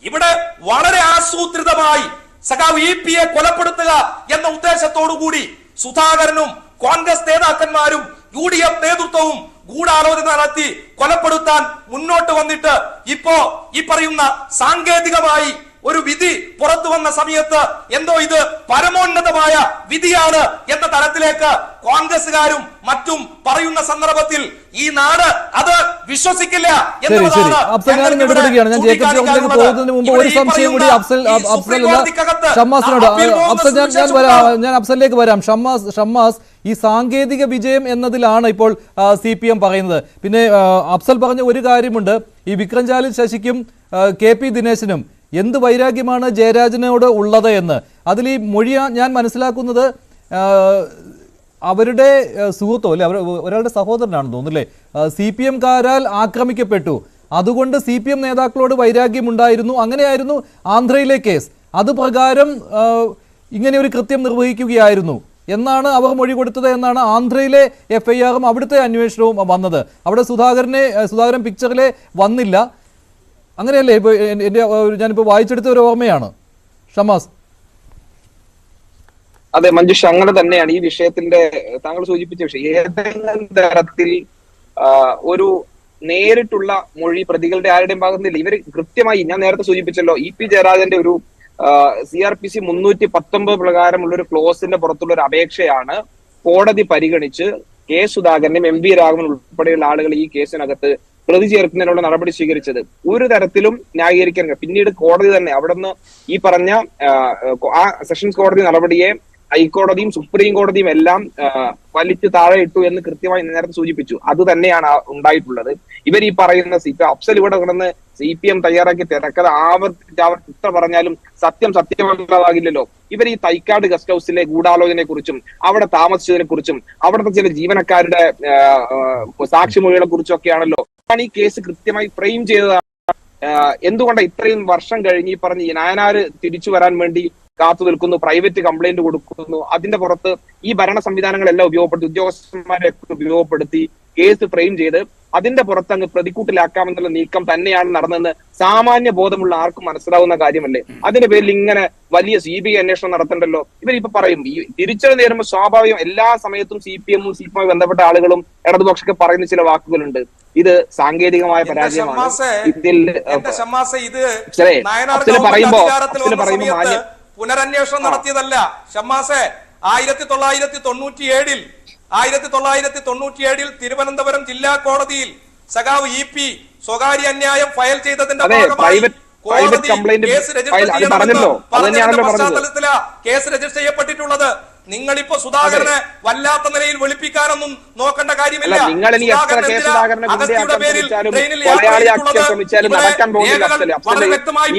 ഇവിടെ വളരെ ആസൂത്രിതമായി സഖാവ് EP-യെ കൊലപ്പെടുത്തുക എന്ന ഉദ്ദേശത്തോടുകൂടി സുധാകരനും കോൺഗ്രസ് നേതാക്കന്മാരും UDF നേതൃത്വവും ഗൂഢാലോചന നടത്തി കൊലപ്പെടുത്താൻ മുന്നോട്ട് വന്നിട്ട് ഇപ്പോ ഈ പറയുന്ന സാങ്കേതികമായി ഒരു വിധി പുറത്തു വന്ന സമയത്ത് എന്തോ ഇത് പരമോന്നതമായ വിധിയാണ് എന്ന തലത്തിലേക്ക് കോൺഗ്രസുകാരും മറ്റും പറയുന്ന സന്ദർഭത്തിൽ ഈ നാട് അത് വിശ്വസിക്കില്ല എന്നുള്ളതാണ്. ഞാൻ അഫ്സലിലേക്ക് വരാം. ഷമ്മാസ്, ഈ സാങ്കേതിക വിജയം എന്നതിലാണ് ഇപ്പോൾ CPM പറയുന്നത്. പിന്നെ അഫ്സൽ പറഞ്ഞ ഒരു കാര്യമുണ്ട്, ഈ വിക്രംജാൽ ശശിക്കും KP ദിനേശനും എന്ത് വൈരാഗ്യമാണ് ജയരാജനോട് ഉള്ളത് എന്ന്. അതിൽ ഈ മൊഴി ഞാൻ മനസ്സിലാക്കുന്നത് അവരുടെ സുഹൃത്തോ അല്ലെ ഒരാളുടെ സഹോദരനാണെന്ന് തോന്നുന്നില്ലേ, CPM-കാരാൽ ആക്രമിക്കപ്പെട്ടു. അതുകൊണ്ട് CPM നേതാക്കളോട് വൈരാഗ്യമുണ്ടായിരുന്നു. അങ്ങനെയായിരുന്നു ആന്ധ്രയിലെ കേസ്. അത് പ്രകാരം ഇങ്ങനെ ഒരു കൃത്യം നിർവഹിക്കുകയായിരുന്നു എന്നാണ് അവർ മൊഴി കൊടുത്തത് എന്നാണ് ആന്ധ്രയിലെ FIR-ഉം അവിടുത്തെ അന്വേഷണവും വന്നത്. അവിടെ സുധാകരൻ പിക്ചറിലെ വന്നില്ല. അങ്ങനെയല്ലേ ഇപ്പോൾ ഞാനിപ്പോൾ വായിച്ചെടുത്ത ഒരു ഓർമ്മയാണ്. ഷമാസ്. അതെ മഞ്ജുഷ, അങ്ങനെ തന്നെയാണ് ഈ വിഷയത്തിന്റെ താങ്കൾ സൂചിപ്പിച്ച വിഷയം. ഏതെങ്കിലും തരത്തിൽ ഒരു നേരിട്ടുള്ള മൊഴി പ്രതികളുടെ ആരുടെയും ഭാഗത്തുനിന്നില്ല. ഇവർ കൃത്യമായി, ഞാൻ നേരത്തെ സൂചിപ്പിച്ചല്ലോ, EP ജയരാജന്റെ ഒരു CRPC 319 പ്രകാരമുള്ള ഒരു ക്ലോസിന്റെ പുറത്തുള്ള ഒരു അപേക്ഷയാണ് കോടതി പരിഗണിച്ച് കെ സുധാകരനും എം വി രാഘവൻ ഉൾപ്പെടെയുള്ള ആളുകൾ ഈ കേസിനകത്ത് പ്രതി ചേർക്കുന്നതിനുള്ള നടപടി സ്വീകരിച്ചത് ഒരു തരത്തിലും ന്യായീകരിക്കാൻ പിന്നീട് കോടതി തന്നെ അവിടുന്ന് ഈ പറഞ്ഞ ആ സെഷൻസ് കോടതി നടപടിയെ ഹൈക്കോടതിയും സുപ്രീം കോടതിയും എല്ലാം വലിച്ചു താഴെ ഇട്ടു എന്ന് കൃത്യമായി നേരത്തെ സൂചിപ്പിച്ചു. അത് തന്നെയാണ് ഉണ്ടായിട്ടുള്ളത്. ഇവർ ഈ പറയുന്ന അഫ്സൽ ഇവിടെ കിടന്ന് CPM തയ്യാറാക്കി തിരക്കഥ ആവർത്തിച്ച് ഇത്ര പറഞ്ഞാലും സത്യമല്ലാതാകില്ലല്ലോ. ഇവർ ഈ തൈക്കാട് ഗസ്റ്റ് ഹൗസിലെ ഗൂഢാലോചനയെ കുറിച്ചും അവിടെ താമസിച്ചതിനെ കുറിച്ചും അവിടുത്തെ ചില ജീവനക്കാരുടെ സാക്ഷിമൊഴികളെ കുറിച്ചും ഒക്കെയാണല്ലോ ഈ കേസ് കൃത്യമായി ഫ്രെയിം ചെയ്തതാണ്. എന്തുകൊണ്ടാണ് ഇത്രയും വർഷം കഴിഞ്ഞ് ഈ പറഞ്ഞ നായനാര് തിരിച്ചു വരാൻ വേണ്ടി കാത്തു നിൽക്കുന്നു, പ്രൈവറ്റ് കംപ്ലൈന്റ് കൊടുക്കുന്നു, അതിന്റെ പുറത്ത് ഈ ഭരണ സംവിധാനങ്ങളെല്ലാം ഉപയോഗപ്പെടുത്തി ഉദ്യോഗസ്ഥന്മാരെ ഉപയോഗപ്പെടുത്തി കേസ് ഫ്രെയിം ചെയ്ത് അതിന്റെ പുറത്ത് അങ്ങ് പ്രതിക്കൂട്ടിലാക്കാമെന്നുള്ള നീക്കം തന്നെയാണ് നടന്നതെന്ന് സാമാന്യ ബോധമുള്ള ആർക്കും മനസ്സിലാവുന്ന കാര്യമല്ലേ? അതിന്റെ പേരിൽ ഇങ്ങനെ വലിയ CBI അന്വേഷണം നടത്തണ്ടല്ലോ. ഇവരിപ്പോ പറയും ഈ തിരിച്ചടി നേരുമ്പോൾ സ്വാഭാവികം എല്ലാ സമയത്തും CPM CPI ബന്ധപ്പെട്ട ആളുകളും ഇടതുപക്ഷമൊക്കെ പറയുന്ന ചില വാക്കുകളുണ്ട്. ഇത് സാങ്കേതികമായ പരാജയമാണ്. ഇതിൽ പറയുമ്പോൾ പുനരന്വേഷണം നടത്തിയതല്ല ഷമ്മാസെ. 1997 തിരുവനന്തപുരം ജില്ലാ കോടതിയിൽ സഖാവ് EP സ്വകാര്യ അന്യായം ഫയൽ ചെയ്തതിന്റെ ഭാഗമായി കോടതി കേസ് കേസ് രജിസ്റ്റർ ചെയ്യപ്പെട്ടിട്ടുള്ളത്. നിങ്ങളിപ്പോ സുധാകരനെ വല്ലാത്ത നിലയിൽ വെളുപ്പിക്കാനൊന്നും നോക്കേണ്ട കാര്യമില്ല. വളരെ വ്യക്തമായി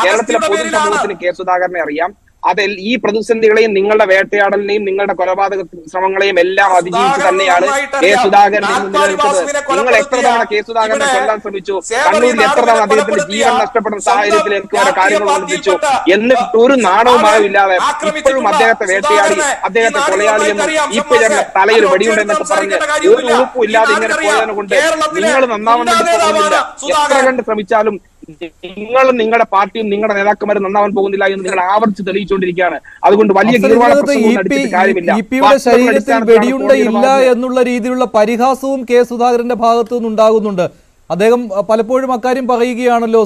കേരളത്തിലെ പൊതുസമൂഹത്തിന് കെ സുധാകരനെ അറിയാം. അതിൽ ഈ പ്രതിസന്ധികളെയും നിങ്ങളുടെ വേട്ടയാടലിനെയും നിങ്ങളുടെ കൊലപാതക ശ്രമങ്ങളെയും എല്ലാം അതിജീവിച്ച് തന്നെയാണ് കെ സുധാകരൻ നിലനിൽക്കുന്നത്. നിങ്ങൾ എത്ര തവണ കെ സുധാകരനെ കൊല്ലാൻ ശ്രമിച്ചു, കണ്ണൂരിൽ എത്ര തവണ അദ്ദേഹത്തിന്റെ ജീവൻ നഷ്ടപ്പെടുന്ന സാഹചര്യത്തിലേക്ക് ഓരോ കാര്യങ്ങൾ അവതരിപ്പിച്ചു, എന്നിട്ട് ഒരു നാണവുമായും ഇല്ലാതെ ഇപ്പോഴും അദ്ദേഹത്തെ വേട്ടയാടി അദ്ദേഹത്തെ കൊലയാളിയെന്നും ഈ പേരുടെ തലയിൽ വെടിയുണ്ടെന്നൊക്കെ പറഞ്ഞ് ഒരു ഉറപ്പും ഇല്ലാതെ ഇങ്ങനെ പോയതിനെ കൊണ്ട് നിങ്ങൾ നന്നാവാൻ വേണ്ടി പോകുന്നില്ല. എത്ര കണ്ട് ശ്രമിച്ചാലും നിങ്ങളും നിങ്ങളുടെ പാർട്ടിയും നിങ്ങളുടെ നേതാക്കന്മാരും നന്നാവാൻ പോകുന്നില്ല എന്ന് നിങ്ങൾ ആവർത്തിച്ച് തെളിയിച്ചുകൊണ്ടിരിക്കുകയാണ്. അതുകൊണ്ട് വലിയ ശരീരത്തിൽ വെടിയുണ്ടയില്ല എന്നുള്ള രീതിയിലുള്ള പരിഹാസവും കെ സുധാകരന്റെ ഭാഗത്തു നിന്നുണ്ടാകുന്നുണ്ട്. അദ്ദേഹം പലപ്പോഴും അക്കാര്യം പറയുകയാണല്ലോ.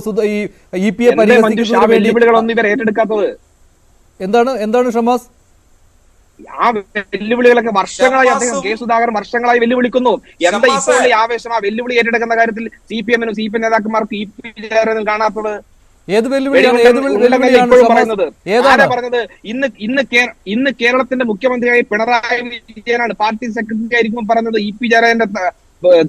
വെല്ലുവിളികളൊന്നും ഇവർ ഏറ്റെടുക്കാത്തത് എന്താണ് ഷമാസ്? ആ വെല്ലുവിളികളൊക്കെ വർഷങ്ങളായി അദ്ദേഹം കെ സുധാകരൻ വർഷങ്ങളായി വെല്ലുവിളിക്കുന്നു. എന്താ ഇപ്പോൾ ഈ ആവേശം ആ വെല്ലുവിളി ഏറ്റെടുക്കുന്ന കാര്യത്തിൽ CPM-നും CPM നേതാക്കന്മാർക്ക് EP ജയരാജനും കാണാത്തത്? ഏത് വെല്ലുവിളിയാണ് പറയുന്നത്? ആരാ പറഞ്ഞത്? ഇന്ന് കേരളത്തിന്റെ മുഖ്യമന്ത്രിയായി പിണറായി വിജയനാണ് പാർട്ടി സെക്രട്ടറി ആയിരിക്കും പറഞ്ഞത് EP ജയരാജന്റെ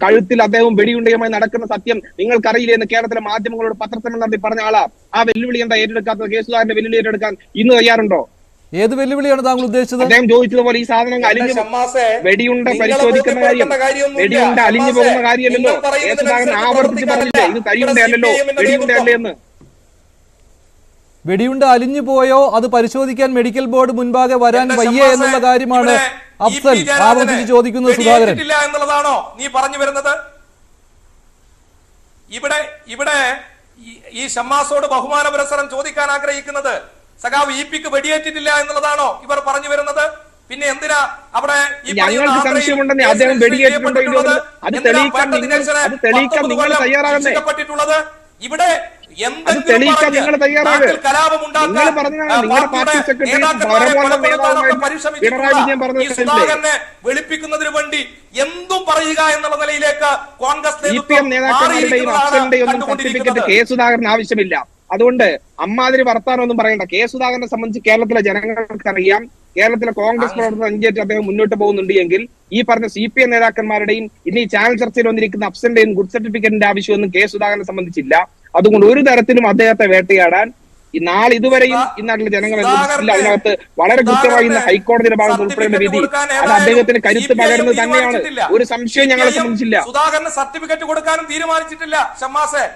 കഴുത്തിൽ അദ്ദേഹം വെടിയുണ്ടയുമായി നടക്കുന്ന സത്യം നിങ്ങൾക്കറിയില്ല എന്ന് കേരളത്തിലെ മാധ്യമങ്ങളോട് പത്രസമ്മേളനം നടത്തി പറഞ്ഞ ആളാ. ആ വെല്ലുവിളി എന്താ ഏറ്റെടുക്കാത്തത്? കെ സുധാകരന്റെ വെല്ലുവിളി ഏറ്റെടുക്കാൻ ഇന്ന് തയ്യാറുണ്ടോ? ഏത് വെല്ലുവിളിയാണ് താങ്കൾ ഉദ്ദേശിച്ചത്? അദ്ദേഹം ചോദിച്ചതുപോലെ ഈ സാധനം വെടിയുണ്ട പരിശോധിക്കുന്ന കാര്യം, വെടിയുണ്ട അലിഞ്ഞു പോകുന്ന കാര്യമല്ലല്ലോ. ആവർത്തിച്ച് പറഞ്ഞില്ലേ ഇത് കഴിയുണ്ടല്ലോ, വെടിയുണ്ടല്ലേ എന്ന്. വെടിയുണ്ട അലിഞ്ഞു പോയോ അത് പരിശോധിക്കാൻ മെഡിക്കൽ ബോർഡ് മുൻപാകെ വരാൻ വയ്യ എന്നുള്ള കാര്യമാണ് അഫ്സൽ ആവർത്തിച്ച് ചോദിക്കുന്നത്. സുധാകരൻ എന്നുള്ളതാണോ നീ പറഞ്ഞു വരുന്നത്? ഇവിടെ ഈ ഷമ്മാസോട് ബഹുമാന പുരസ്സരം ചോദിക്കാൻ ആഗ്രഹിക്കുന്നത് സഖാവ് EP-ക്ക് വെടിയേറ്റിട്ടില്ല എന്നുള്ളതാണോ ഇവർ പറഞ്ഞു വരുന്നത്? പിന്നെ എന്തിനാ അവിടെ ഞങ്ങൾക്ക് സംശയമുണ്ടെന്നേ അദ്ദേഹം വെടിയേറ്റിട്ടുണ്ടോ അത് തെളിയിക്കാൻ നിങ്ങൾ തയ്യാറാകണ്ടേ? ഇവിടെ വെളുപ്പിക്കുന്നതിന് വേണ്ടി എന്തും പറയുക എന്നുള്ള നിലയിലേക്ക് കോൺഗ്രസ് നേതാക്കളുടെയും അഫ്സലിന്റെയും ഒന്നും സർട്ടിഫിക്കറ്റ് കെ സുധാകരൻ ആവശ്യമില്ല. അതുകൊണ്ട് അമ്മാതിരി വർത്താനൊന്നും പറയണ്ട. കെ സുധാകരനെ സംബന്ധിച്ച് കേരളത്തിലെ ജനങ്ങൾക്കറിയാം. കേരളത്തിലെ കോൺഗ്രസ് പ്രവർത്തകർ അഞ്ചേറ്റ് അദ്ദേഹം മുന്നോട്ട് പോകുന്നുണ്ട് എങ്കിൽ ഈ പറഞ്ഞ CPM നേതാക്കന്മാരുടെയും ഇനി ചാനൽ ചർച്ചയിൽ വന്നിരിക്കുന്ന അഫ്സലിന്റെയും ഗുഡ് സർട്ടിഫിക്കറ്റിന്റെ ആവശ്യമൊന്നും കെ സുധാകരനെ സംബന്ധിച്ചില്ല. അതുകൊണ്ട് ഒരു തരത്തിലും അദ്ദേഹത്തെ വേട്ടയാടാൻ ഈ നാളെ ഇതുവരെയും ഈ നാട്ടിലെ ജനങ്ങൾ അനുവദിച്ചില്ല. അതിനകത്ത് വളരെ കൃത്യമായി ഇന്ന് ഹൈക്കോടതിയുടെ ഭാഗത്ത് ഉൾപ്പെടേണ്ട വിധി അത് അദ്ദേഹത്തിന് കരുത്ത് പകരുന്നത് തന്നെയാണ്. ഒരു സംശയം ഞങ്ങളെ സംബന്ധിച്ചില്ല. സുധാകരന് സർട്ടിഫിക്കറ്റ് കൊടുക്കാനും തീരുമാനിച്ചിട്ടില്ല ഷമ്മാസെ.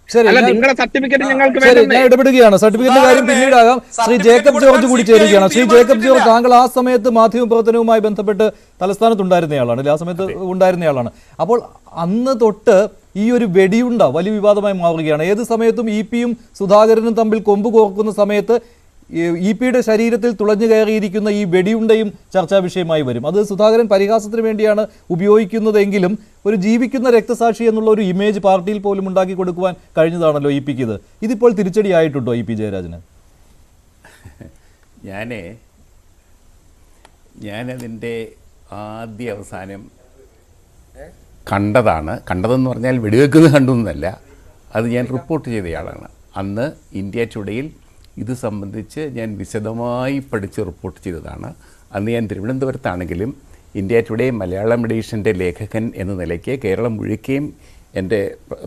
നിങ്ങളുടെ സർട്ടിഫിക്കറ്റ് ഞങ്ങൾക്ക് ഞാൻ ഇടപെടുകയാണ്. സർട്ടിഫിക്കറ്റിന്റെ കാര്യം പിന്നീടാകാം. ശ്രീ ജേക്കബ് ജോർജ് കൂടി ചേരുകയാണ്. ശ്രീ ജേക്കബ് ജോർജ്, താങ്കൾ ആ സമയത്ത് മാധ്യമപ്രവർത്തനവുമായി ബന്ധപ്പെട്ട് തലസ്ഥാനത്തുണ്ടായിരുന്നയാളാണ്, ആ സമയത്ത് ഉണ്ടായിരുന്നയാളാണ്. അപ്പോൾ അന്ന് തൊട്ട് ഈ ഒരു വെടിയുണ്ട വലിയ വിവാദമായി മാറുകയാണ്. ഏത് സമയത്തും EP-യും സുധാകരനും തമ്മിൽ കൊമ്പ് കോർക്കുന്ന സമയത്ത് EP-യുടെ ശരീരത്തിൽ തുളഞ്ഞു കയറിയിരിക്കുന്ന ഈ വെടിയുണ്ടയും ചർച്ചാ വിഷയമായി വരും. അത് സുധാകരൻ പരിഹാസത്തിന് വേണ്ടിയാണ് ഉപയോഗിക്കുന്നതെങ്കിലും ഒരു ജീവിക്കുന്ന രക്തസാക്ഷി എന്നുള്ള ഒരു ഇമേജ് പാർട്ടിയിൽ പോലും ഉണ്ടാക്കി കൊടുക്കുവാൻ കഴിഞ്ഞതാണല്ലോ EP-ക്ക്. ഇതിപ്പോൾ തിരിച്ചടിയായിട്ടുണ്ടോ EP ജയരാജന്? ഞാനതിൻ്റെ ആദ്യ അവസാനം കണ്ടതെന്ന് പറഞ്ഞാൽ വെടിവെക്കുന്നത് കണ്ടൊന്നുമല്ല, അത് ഞാൻ റിപ്പോർട്ട് ചെയ്തയാളാണ്. അന്ന് ഇന്ത്യ ടുഡേയിൽ ഇത് സംബന്ധിച്ച് ഞാൻ വിശദമായി പഠിച്ച് റിപ്പോർട്ട് ചെയ്തതാണ്. അന്ന് ഞാൻ തിരുവനന്തപുരത്താണെങ്കിലും ഇന്ത്യ ടുഡേ മലയാളം എഡിഷൻ്റെ ലേഖകൻ എന്ന നിലയ്ക്ക് കേരളം മുഴുക്കുകയും എൻ്റെ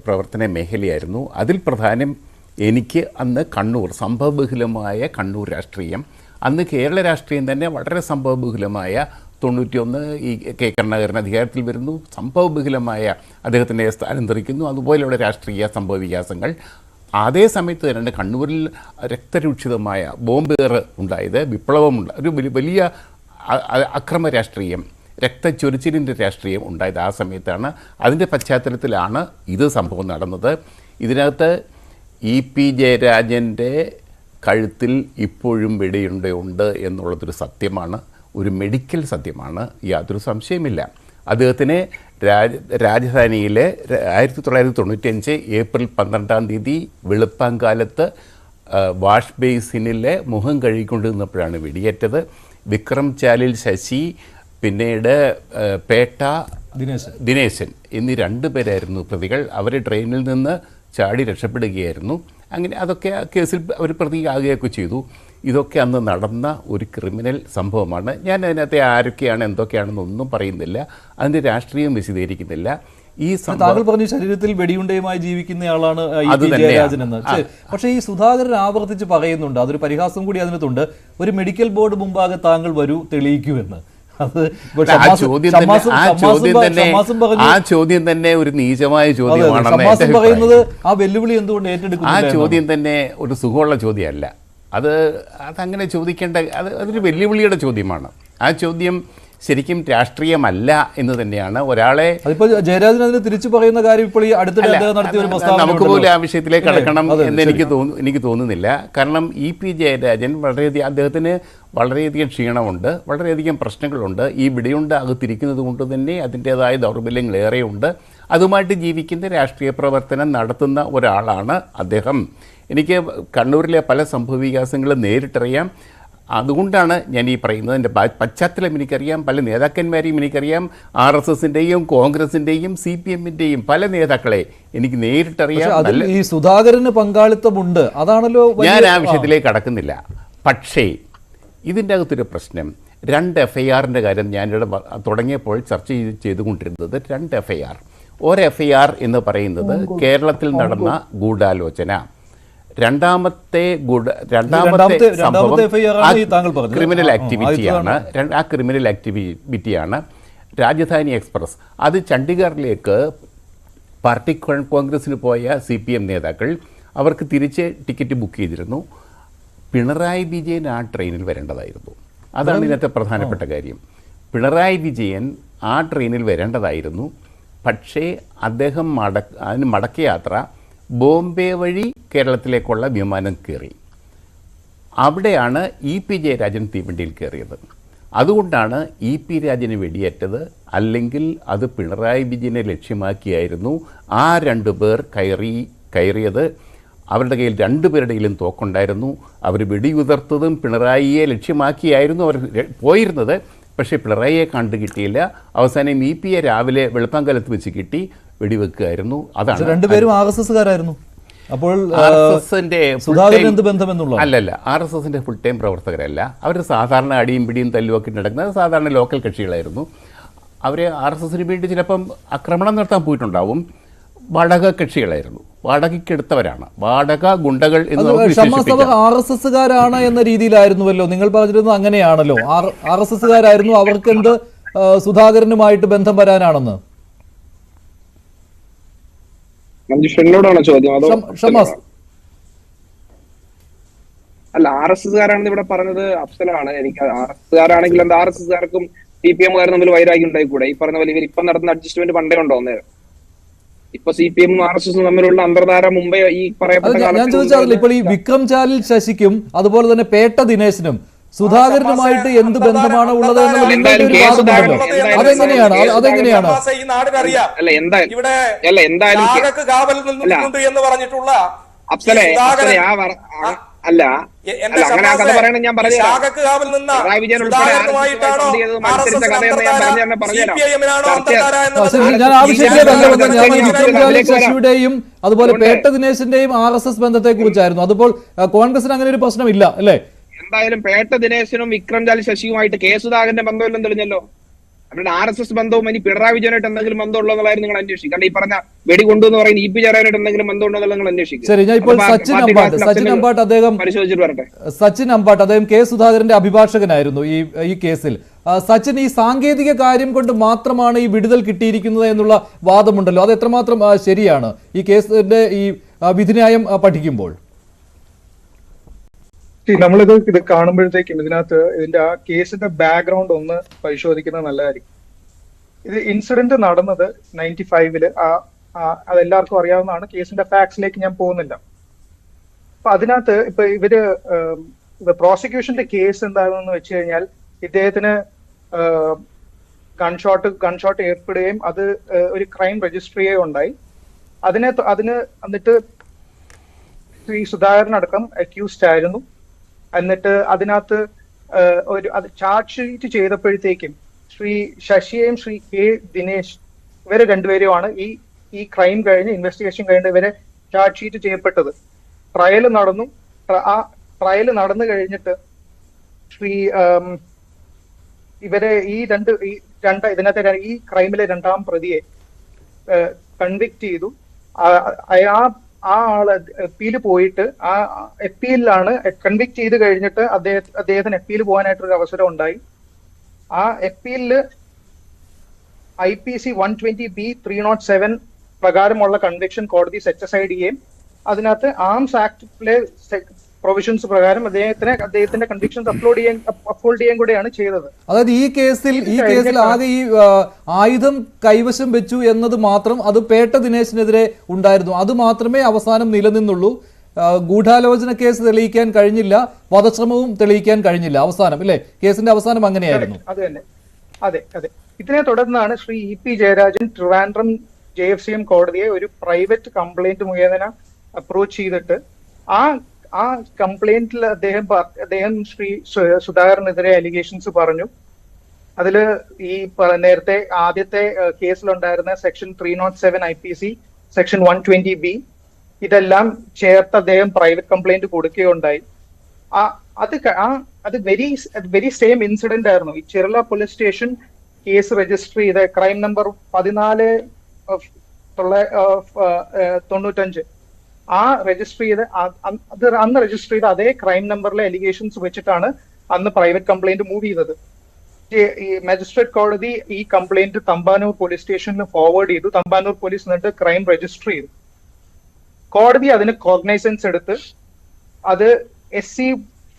പ്രവർത്തന മേഖലയായിരുന്നു. അതിൽ പ്രധാനം എനിക്ക് അന്ന് കണ്ണൂർ, സംഭവബഹുലമായ കണ്ണൂർ രാഷ്ട്രീയം, അന്ന് കേരള രാഷ്ട്രീയം തന്നെ വളരെ സംഭവബഹുലമായ 91 ഈ കെ കരുണാകരൻ അധികാരത്തിൽ വരുന്നു, സംഭവബഹുലമായ അദ്ദേഹത്തിൻ്റെ സ്ഥാനം തെറിക്കുന്നു, അതുപോലെയുള്ള രാഷ്ട്രീയ സംഭവ വികാസങ്ങൾ. അതേ സമയത്ത് തന്നെ കണ്ണൂരിൽ രക്തരൂക്ഷിതമായ ബോംബേർ ഉണ്ടായത്, വിപ്ലവമുണ്ട്, ഒരു വലിയ അക്രമ രാഷ്ട്രീയം, രക്തച്ചൊരിച്ചിലിൻ്റെ രാഷ്ട്രീയം ഉണ്ടായത് ആ സമയത്താണ്. അതിൻ്റെ പശ്ചാത്തലത്തിലാണ് ഇത് സംഭവം നടന്നത്. ഇതിനകത്ത് EP ജയരാജൻ്റെ കഴുത്തിൽ ഇപ്പോഴും വെടിയുണ്ടയുണ്ട് എന്നുള്ളതൊരു സത്യമാണ്, ഒരു മെഡിക്കൽ സത്യമാണ്, യാതൊരു സംശയമില്ല. അദ്ദേഹത്തിന് രാജധാനിയിലെ 1995 ഏപ്രിൽ 12 വെളുപ്പാങ്കാലത്ത് വാഷ് ബേസിനിലെ മുഖം കഴുകിക്കൊണ്ടിരുന്നപ്പോഴാണ് വെടിയേറ്റത്. വിക്രം ചാലിൽ ശശി, പിന്നീട് പേട്ട ദിനേശൻ എന്നീ 2 പേരായിരുന്നു പ്രതികൾ. അവർ ട്രെയിനിൽ നിന്ന് ചാടി രക്ഷപ്പെടുകയായിരുന്നു. അങ്ങനെ അതൊക്കെ കേസിൽ അവർ പ്രതിയാകുകയൊക്കെ ചെയ്തു. ഇതൊക്കെ അന്ന് നടന്ന ഒരു ക്രിമിനൽ സംഭവമാണ്. ഞാൻ അതിനകത്തെ ആരൊക്കെയാണ് എന്തൊക്കെയാണെന്നൊന്നും പറയുന്നില്ല, അതിൻ്റെ രാഷ്ട്രീയം വിശദീകരിക്കുന്നില്ല. ഈ താങ്കൾ പറഞ്ഞു ശരീരത്തിൽ വെടിയുണ്ടയുമായി ജീവിക്കുന്നയാളാണ് ജയരാജൻ എന്ന്. പക്ഷേ ഈ സുധാകരൻ ആവർത്തിച്ച് പറയുന്നുണ്ട്, അതൊരു പരിഹാസം കൂടി അതിനകത്തുണ്ട്, ഒരു മെഡിക്കൽ ബോർഡ് മുമ്പാകെ താങ്കൾ വരൂ തെളിയിക്കൂ എന്ന്. ആ ചോദ്യം തന്നെ ഒരു നീചമായ ചോദ്യമാണ് പറയുന്നത്. ആ വെല്ലുവിളി എന്തുകൊണ്ട് ഏറ്റെടുക്കും? ആ ചോദ്യം തന്നെ ഒരു സുഖമുള്ള ചോദ്യമല്ല. അതങ്ങനെ ചോദിക്കേണ്ട, അതൊരു വെല്ലുവിളിയുടെ ചോദ്യമാണ്. ആ ചോദ്യം ശരിക്കും രാഷ്ട്രീയമല്ല എന്ന് തന്നെയാണ്. ഒരാളെ ജയരാജൻ അതിന് തിരിച്ചു പറയുന്ന കാര്യം ഇപ്പോൾ ഈ അടുത്തിടെ നടത്തിയ ഒരു പ്രസ്താവന, നമുക്ക് പോലും ആ വിഷയത്തിലേക്ക് കടക്കണം എന്ന് എനിക്ക് തോന്നുന്നില്ല. കാരണം EP ജയരാജൻ അദ്ദേഹത്തിന് വളരെയധികം ക്ഷീണമുണ്ട്, വളരെയധികം പ്രശ്നങ്ങളുണ്ട്. ഈ വെടിയുണ്ട അകത്തിരിക്കുന്നത് കൊണ്ട് തന്നെ അതിൻ്റേതായ ദൗർബല്യങ്ങൾ ഏറെയുണ്ട്. അതുമായിട്ട് ജീവിക്കുന്ന രാഷ്ട്രീയ പ്രവർത്തനം നടത്തുന്ന ഒരാളാണ് അദ്ദേഹം. എനിക്ക് കണ്ണൂരിലെ പല സംഭവവികാസങ്ങളും നേരിട്ടറിയാം. അതുകൊണ്ടാണ് ഞാൻ ഈ പറയുന്നത്. എൻ്റെ പശ്ചാത്തലം എനിക്കറിയാം, പല നേതാക്കന്മാരെയും എനിക്കറിയാം, RSSൻ്റെയും കോൺഗ്രസിൻ്റെയും CPMൻ്റെയും പല നേതാക്കളെ എനിക്ക് നേരിട്ടറിയാം. ഈ സുധാകരന് പങ്കാളിത്തമുണ്ട്, അതാണല്ലോ. ഞാൻ ആ വിഷയത്തിലേക്ക് കടക്കുന്നില്ല. പക്ഷേ ഇതിൻ്റെ അകത്തൊരു പ്രശ്നം, 2 FIRൻ്റെ കാര്യം ഞാനിവിടെ തുടങ്ങിയപ്പോൾ ചർച്ച ചെയ്തുകൊണ്ടിരുന്നത്. 2 FIR, ഒരു FIR എന്ന് പറയുന്നത് കേരളത്തിൽ നടന്ന ഗൂഢാലോചന, രണ്ടാമത്തെ സംഭവം ക്രിമിനൽ ആക്ടിവിറ്റിയാണ്. ആ ക്രിമിനൽ ആക്ടിവിറ്റിയാണ് രാജധാനി എക്സ്പ്രസ്. അത് ചണ്ഡീഗഡിലേക്ക് പാർട്ടി കോൺഗ്രസിന് പോയ CPM നേതാക്കൾ അവർക്ക് തിരിച്ച് ടിക്കറ്റ് ബുക്ക് ചെയ്തിരുന്നു. പിണറായി വിജയൻ ആ ട്രെയിനിൽ വരേണ്ടതായിരുന്നു. അതാണ് ഇതിനകത്തെ പ്രധാനപ്പെട്ട കാര്യം. പിണറായി വിജയൻ ആ ട്രെയിനിൽ വരേണ്ടതായിരുന്നു. പക്ഷേ അദ്ദേഹം അതിന് മടക്കയാത്ര ബോംബെ വഴി കേരളത്തിലേക്കുള്ള വിമാനം കയറി. അവിടെയാണ് EP ജയരാജൻ തീവണ്ടിയിൽ കയറിയത്. അതുകൊണ്ടാണ് EP രാജന് വെടിയേറ്റത്. അല്ലെങ്കിൽ അത് പിണറായി വിജയനെ ലക്ഷ്യമാക്കിയായിരുന്നു ആ 2 പേർ കയറിയത്. അവരുടെ കയ്യിൽ 2 പേരുടെ കയ്യിലും തോക്കുണ്ടായിരുന്നു. അവർ വെടിയുതിർത്തതും പിണറായിയെ ലക്ഷ്യമാക്കിയായിരുന്നു അവർ പോയിരുന്നത്. പക്ഷേ പിണറായിയെ കണ്ടു കിട്ടിയില്ല. അവസാനം EP രാവിലെ വെളുപ്പാങ്കാലത്ത് വെച്ച് കിട്ടി, വെടിവെക്കുകയായിരുന്നു. അതാണ്. 2 പേരും RSSകാരായിരുന്നു. അപ്പോൾ അല്ലല്ല, RSSന്റെ ഫുൾ ടൈം പ്രവർത്തകരല്ല. അവർ സാധാരണ അടിയും പിടിയും തല്ലുമൊക്കെ നടക്കുന്നത് സാധാരണ ലോക്കൽ കക്ഷികളായിരുന്നു. അവർ RSSന് വേണ്ടി ചിലപ്പം ആക്രമണം നടത്താൻ പോയിട്ടുണ്ടാവും. വാടക കക്ഷികളായിരുന്നു, വാടകയ്ക്കെടുത്തവരാണ്, വാടക ഗുണ്ടകൾ എന്ന് RSSകാരാണ് എന്ന രീതിയിലായിരുന്നുവല്ലോ നിങ്ങൾ പറഞ്ഞിരുന്നത്. അങ്ങനെയാണല്ലോ, RSSകാരായിരുന്നു. അവർക്കെന്ത് സുധാകരനുമായിട്ട് ബന്ധം വരാനാണെന്ന് മഞ്ജുഷനോടാണോ ചോദ്യം? അതോ അല്ല, RSSകാരാണെന്ന് ഇവിടെ പറഞ്ഞത് അഫ്സലാണ്. എനിക്ക് RSSകാരാണെങ്കിൽ എന്താ RSSകാർക്കും CPMകാരും തമ്മിൽ വൈരാഗ്യം ഉണ്ടായിക്കൂടെ? ഈ പറഞ്ഞ പോലെ ഇവർ ഇപ്പം നടത്തുന്ന അഡ്ജസ്റ്റ്മെന്റ് പണ്ടേ ഉണ്ടോ? അന്നേരം ഇപ്പൊ CPM RSS തമ്മിലുള്ള അന്തർധാര മുമ്പേ ഈ പറയപ്പെട്ട ഞാൻ ചോദിച്ചാൽ ഇപ്പോൾ ഈ വിക്രം ചാലിൽ ശശിക്കും അതുപോലെ തന്നെ പേട്ട ദിനേശനും സുധാകരനുമായിട്ട് എന്ത് ബന്ധമാണ് ഉള്ളത് അതെങ്ങനെയാണ് അല്ല എന്റെ അങ്ങനെ ആ കഥ പറയണ ഞാൻ പറഞ്ഞുതരാം. ശാഖക്ക് കാവൽ നിന്ന പിണറായി വിജയൻ ഉൾപ്പെടെ സുധാകരനുമായിട്ടാണോ മത്സരിച്ച കഥയെന്ന് ഞാൻ പറഞ്ഞുതരാം. ഞാൻ ആ വിഷയത്തിലേക്കല്ല വന്നത്. ഞാൻ വിക്രം ശശിയുടെയും അതുപോലെ പേട്ട ദിനേശിന്റെയും RSS ബന്ധത്തെ കുറിച്ചായിരുന്നു. അതുപോലെ കോൺഗ്രസിന് അങ്ങനെ ഒരു പ്രശ്നമില്ല അല്ലേ? എന്തായാലും പേട്ട ദിനേശനും വിക്രം ജാലി ശശിയുമായിട്ട് കെ സുധാകരന്റെ ബന്ധമില്ലെന്ന് തെളിഞ്ഞല്ലോ. അവരുടെ RSS ബന്ധവും ഇനി പിണറായി വിജയനായിട്ട് എന്തെങ്കിലും ബന്ധമുള്ളോ എന്നുള്ളതായിരുന്നു നിങ്ങൾ അന്വേഷിക്കും. കാരണം ഈ പറഞ്ഞ വെടികൊണ്ടു എന്ന് പറയുന്ന EP ജയരാജനായിട്ട് എന്തെങ്കിലും ബന്ധമുണ്ടോ എന്നുള്ളത് നിങ്ങൾ അന്വേഷിക്കും. ശരി, ഞാൻ ഇപ്പോൾ സച്ചിൻ അമ്പാട്ട് അദ്ദേഹം പരിശോധിച്ചിട്ട് വരട്ടെ. സച്ചിൻ അമ്പാട്ട് അദ്ദേഹം കെ സുധാകരന്റെ അഭിഭാഷകനായിരുന്നു ഈ കേസിൽ. സച്ചിൻ, ഈ സാങ്കേതിക കാര്യം കൊണ്ട് മാത്രമാണ് ഈ വിടുതൽ കിട്ടിയിരിക്കുന്നത് എന്നുള്ള വാദമുണ്ടല്ലോ, അത് എത്രമാത്രം ശരിയാണ് ഈ കേസിന്റെ ഈ വിധിന്യായം പഠിക്കുമ്പോൾ? നമ്മളിത് കാണുമ്പോഴത്തേക്കും ഇതിന്റെ ആ കേസിന്റെ ബാക്ക്ഗ്രൗണ്ട് ഒന്ന് പരിശോധിക്കുന്നത് നല്ലതായിരിക്കും. ഇത് ഇൻസിഡന്റ് നടന്നത് 95-ല്. അതെല്ലാവർക്കും അറിയാവുന്നതാണ്. കേസിന്റെ ഫാക്ട്സിലേക്ക് ഞാൻ പോകുന്നില്ല. അപ്പൊ അതിനകത്ത് ഇവര് പ്രോസിക്യൂഷന്റെ കേസ് എന്താണെന്ന് വെച്ച് കഴിഞ്ഞാൽ ഇദ്ദേഹത്തിന് ഗൺഷോട്ട് ഏർപ്പെടുകയും അത് ഒരു ക്രൈം രജിസ്റ്റർ ചെയ്യുകയും ഉണ്ടായി. അതിന് എന്നിട്ട് ശ്രീ സുധാകരൻ അടക്കം അക്യൂസ്ഡ് ആയിരുന്നു. എന്നിട്ട് അതിനകത്ത് ചാർജ് ഷീറ്റ് ചെയ്തപ്പോഴത്തേക്കും ശ്രീ ശശിയെയും ശ്രീ കെ ദിനേശ് ഇവരെ രണ്ടുപേരുമാണ് ഈ ക്രൈം കഴിഞ്ഞ് ഇൻവെസ്റ്റിഗേഷൻ കഴിഞ്ഞ് ഇവരെ ചാർജ് ഷീറ്റ് ചെയ്യപ്പെട്ടത്. ട്രയൽ നടന്നു. ആ ട്രയൽ നടന്നു കഴിഞ്ഞിട്ട് ഇവരെ ഇതിനകത്തെ ഈ ക്രൈമിലെ രണ്ടാം പ്രതിയെ കൺവിക്ട് ചെയ്തു. ആ ആള് അപ്പീല് പോയിട്ട് ആ അപ്പീലിലാണ് കൺവിക്ട് ചെയ്ത് കഴിഞ്ഞിട്ട് അദ്ദേഹത്തിന് അപ്പീൽ പോകാനായിട്ടൊരു അവസരം ഉണ്ടായി. ആ അപ്പീലില് IPC 120B 307 പ്രകാരമുള്ള കൺവിക്ഷൻ കോടതി സെറ്റ് അസൈഡ് ചെയ്യുകയും അതിനകത്ത് ആംസ് ആക്ടിലെ പ്രൊവിഷൻസ് പ്രകാരം അദ്ദേഹത്തിന്റെ കൺവിക്ഷൻസ് അപ്ഹോൾഡ് ചെയ്യാൻ കൂടെയാണ് ചെയ്തത്. അതായത് ഈ കേസിൽ ആകെ ഈ ആയുധം കൈവശം വെച്ചു എന്നത് മാത്രം, അത് പേട്ട ദിനേശിനെതിരെ ഉണ്ടായിരുന്നു, അത് മാത്രമേ അവസാനം നിലനിന്നുള്ളൂ. ഗൂഢാലോചന കേസ് തെളിയിക്കാൻ കഴിഞ്ഞില്ല, വധശ്രമവും തെളിയിക്കാൻ കഴിഞ്ഞില്ല അവസാനം, അല്ലേ? കേസിന്റെ അവസാനം അങ്ങനെയായിരുന്നു. അതെ. ഇതിനെ തുടർന്നാണ് ശ്രീ EP ജയരാജൻ ട്രിവാൻഡ്രം JFCM കോടതിയെ ഒരു പ്രൈവറ്റ് കംപ്ലൈന്റ് മുഖേന അപ്രോച്ച് ചെയ്തിട്ട് ആ കംപ്ലൈന്റിൽ അദ്ദേഹം ശ്രീ സുധാകരനെതിരെ അലിഗേഷൻസ് പറഞ്ഞു. അതില് ഈ നേരത്തെ ആദ്യത്തെ കേസിലുണ്ടായിരുന്ന സെക്ഷൻ 307 IPC, സെക്ഷൻ 120B ഇതെല്ലാം ചേർത്ത് അദ്ദേഹം പ്രൈവറ്റ് കംപ്ലൈന്റ് കൊടുക്കുകയുണ്ടായി. അത് വെരി സെയിം ഇൻസിഡന്റ് ആയിരുന്നു. ഈ ചെറുള പോലീസ് സ്റ്റേഷൻ കേസ് രജിസ്റ്റർ ചെയ്ത ക്രൈം നമ്പർ 14/95 രജിസ്റ്റർ ചെയ്ത് അന്ന് രജിസ്റ്റർ ചെയ്ത അതേ ക്രൈം നമ്പറിലെ അലിഗേഷൻസ് വെച്ചിട്ടാണ് അന്ന് പ്രൈവറ്റ് കംപ്ലൈന്റ് മൂവ് ചെയ്തത്. ഈ മജിസ്ട്രേറ്റ് കോടതി ഈ കംപ്ലൈന്റ് തമ്പാനൂർ പോലീസ് സ്റ്റേഷനിൽ ഫോർവേഡ് ചെയ്തു. തമ്പാനൂർ പോലീസ് എന്നിട്ട് ക്രൈം രജിസ്റ്റർ ചെയ്തു. കോടതി അതിന് കോഗ്നൈസൻസ് എടുത്ത് അത് SC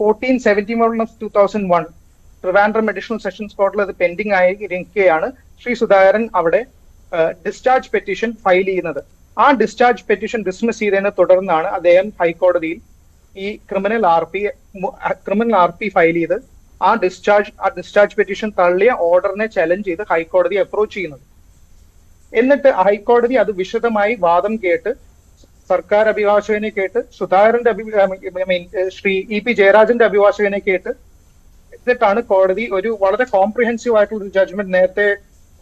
1471/2001 ട്രിവാൻഡ്രം അഡീഷണൽ സെഷൻസ് കോർട്ടിൽ അത് പെൻഡിംഗ് ആയിരിക്കുകയാണ്. ശ്രീ സുധാകരൻ അവിടെ ഡിസ്ചാർജ് പെറ്റീഷൻ ഫയൽ ചെയ്യുന്നത്. ആ ഡിസ്ചാർജ് പെറ്റീഷൻ ഡിസ്മിസ് ചെയ്തതിനെ തുടർന്നാണ് അദ്ദേഹം ഹൈക്കോടതിയിൽ ഈ ക്രിമിനൽ RP ഫയൽ ചെയ്ത് ആ ഡിസ്ചാർജ് പെറ്റീഷൻ തള്ളിയ ഓർഡറിനെ ചലഞ്ച് ചെയ്ത് ഹൈക്കോടതി അപ്രോച്ച് ചെയ്യുന്നത്. എന്നിട്ട് ഹൈക്കോടതി അത് വിശദമായി വാദം കേട്ട് സർക്കാർ അഭിഭാഷകനെ കേട്ട് സുധാകരന്റെ ശ്രീ EP ജയരാജന്റെ അഭിഭാഷകനെ കേട്ട് എന്നിട്ടാണ് കോടതി ഒരു വളരെ കോംപ്രിഹെൻസീവ് ആയിട്ടുള്ള ഒരു ജഡ്ജ്മെന്റ്, നേരത്തെ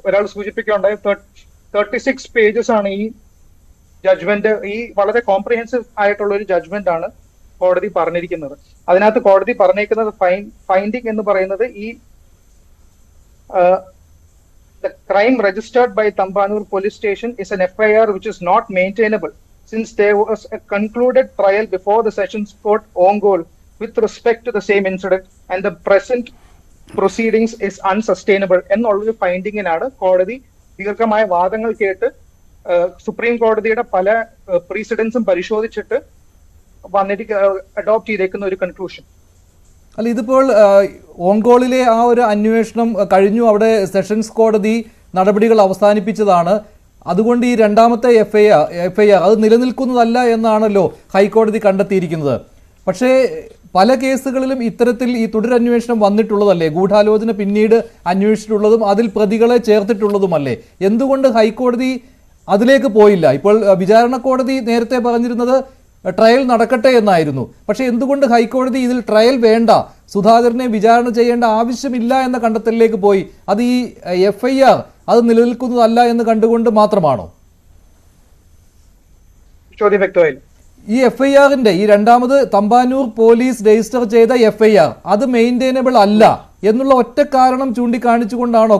ഒരാൾ സൂചിപ്പിക്കുകയുണ്ടായി, 36 പേജസ് ആണ് ഈ ജഡ്ജ്മെന്റ്. ഈ വളരെ കോംപ്രിഹെൻസീവ് ആയിട്ടുള്ള ഒരു ജഡ്ജ്മെന്റ് ആണ് കോടതി പറഞ്ഞിരിക്കുന്നത്. അതിനകത്ത് കോടതി പറഞ്ഞിരിക്കുന്നത് ഫൈൻഡിങ് എന്ന് പറയുന്നത് ഈ the crime registered by Tambanur police station is an FIR which is not maintainable since there was a concluded trial before the Sessions Court Ongole with respect to the same incident and the present proceedings is unsustainable എന്നുള്ളൊരു ഫൈൻഡിങ്ങിനാണ് കോടതി ദീർഘമായ വാദങ്ങൾ കേട്ട് സുപ്രീം കോടതിയുടെ പല പ്രീസിഡൻസും പരിശോധിച്ചിട്ട് അഡോപ്റ്റ് ചെയ്തേക്കുന്ന ഒരു കൺക്ലൂഷൻ. അല്ല, ഇതിപ്പോൾ ഓൺകോളിലെ ആ ഒരു അന്വേഷണം കഴിഞ്ഞു, അവിടെ സെഷൻസ് കോടതി നടപടികൾ അവസാനിപ്പിച്ചതാണ്. അതുകൊണ്ട് ഈ രണ്ടാമത്തെ എഫ്ഐആർ അത് നിലനിൽക്കുന്നതല്ല എന്നാണല്ലോ ഹൈക്കോടതി കണ്ടെത്തിയിരിക്കുന്നത്. പക്ഷേ പല കേസുകളിലും ഇത്തരത്തിൽ ഈ തുടരന്വേഷണം വന്നിട്ടുള്ളതല്ലേ? ഗൂഢാലോചന പിന്നീട് അന്വേഷിച്ചിട്ടുള്ളതും അതിൽ പ്രതികളെ ചേർത്തിട്ടുള്ളതുമല്ലേ? എന്തുകൊണ്ട് ഹൈക്കോടതി അതിലേക്ക് പോയില്ല? ഇപ്പോൾ വിചാരണ കോടതി നേരത്തെ പറഞ്ഞിരുന്നത് ട്രയൽ നടക്കട്ടെ എന്നായിരുന്നു. പക്ഷേ എന്തുകൊണ്ട് ഹൈക്കോടതി ഇതിൽ ട്രയൽ വേണ്ട, സുധാകരനെ വിചാരണ ചെയ്യേണ്ട ആവശ്യമില്ല എന്ന കണ്ടെത്തലിലേക്ക് പോയി? അത് ഈ FIR അത് നിലനിൽക്കുന്നതല്ല എന്ന് കണ്ടുകൊണ്ട് മാത്രമാണോ? ചോദ്യം വ്യക്തമായില്ല. ഈ FIR-ന്റെ ഈ രണ്ടാമത് തമ്പാനൂർ പോലീസ് രജിസ്റ്റർ ചെയ്ത FIR അത് മെയിൻറ്റെയിനബിൾ അല്ല എന്നുള്ള ഒറ്റ കാരണം ചൂണ്ടിക്കാണിച്ചുകൊണ്ടാണോ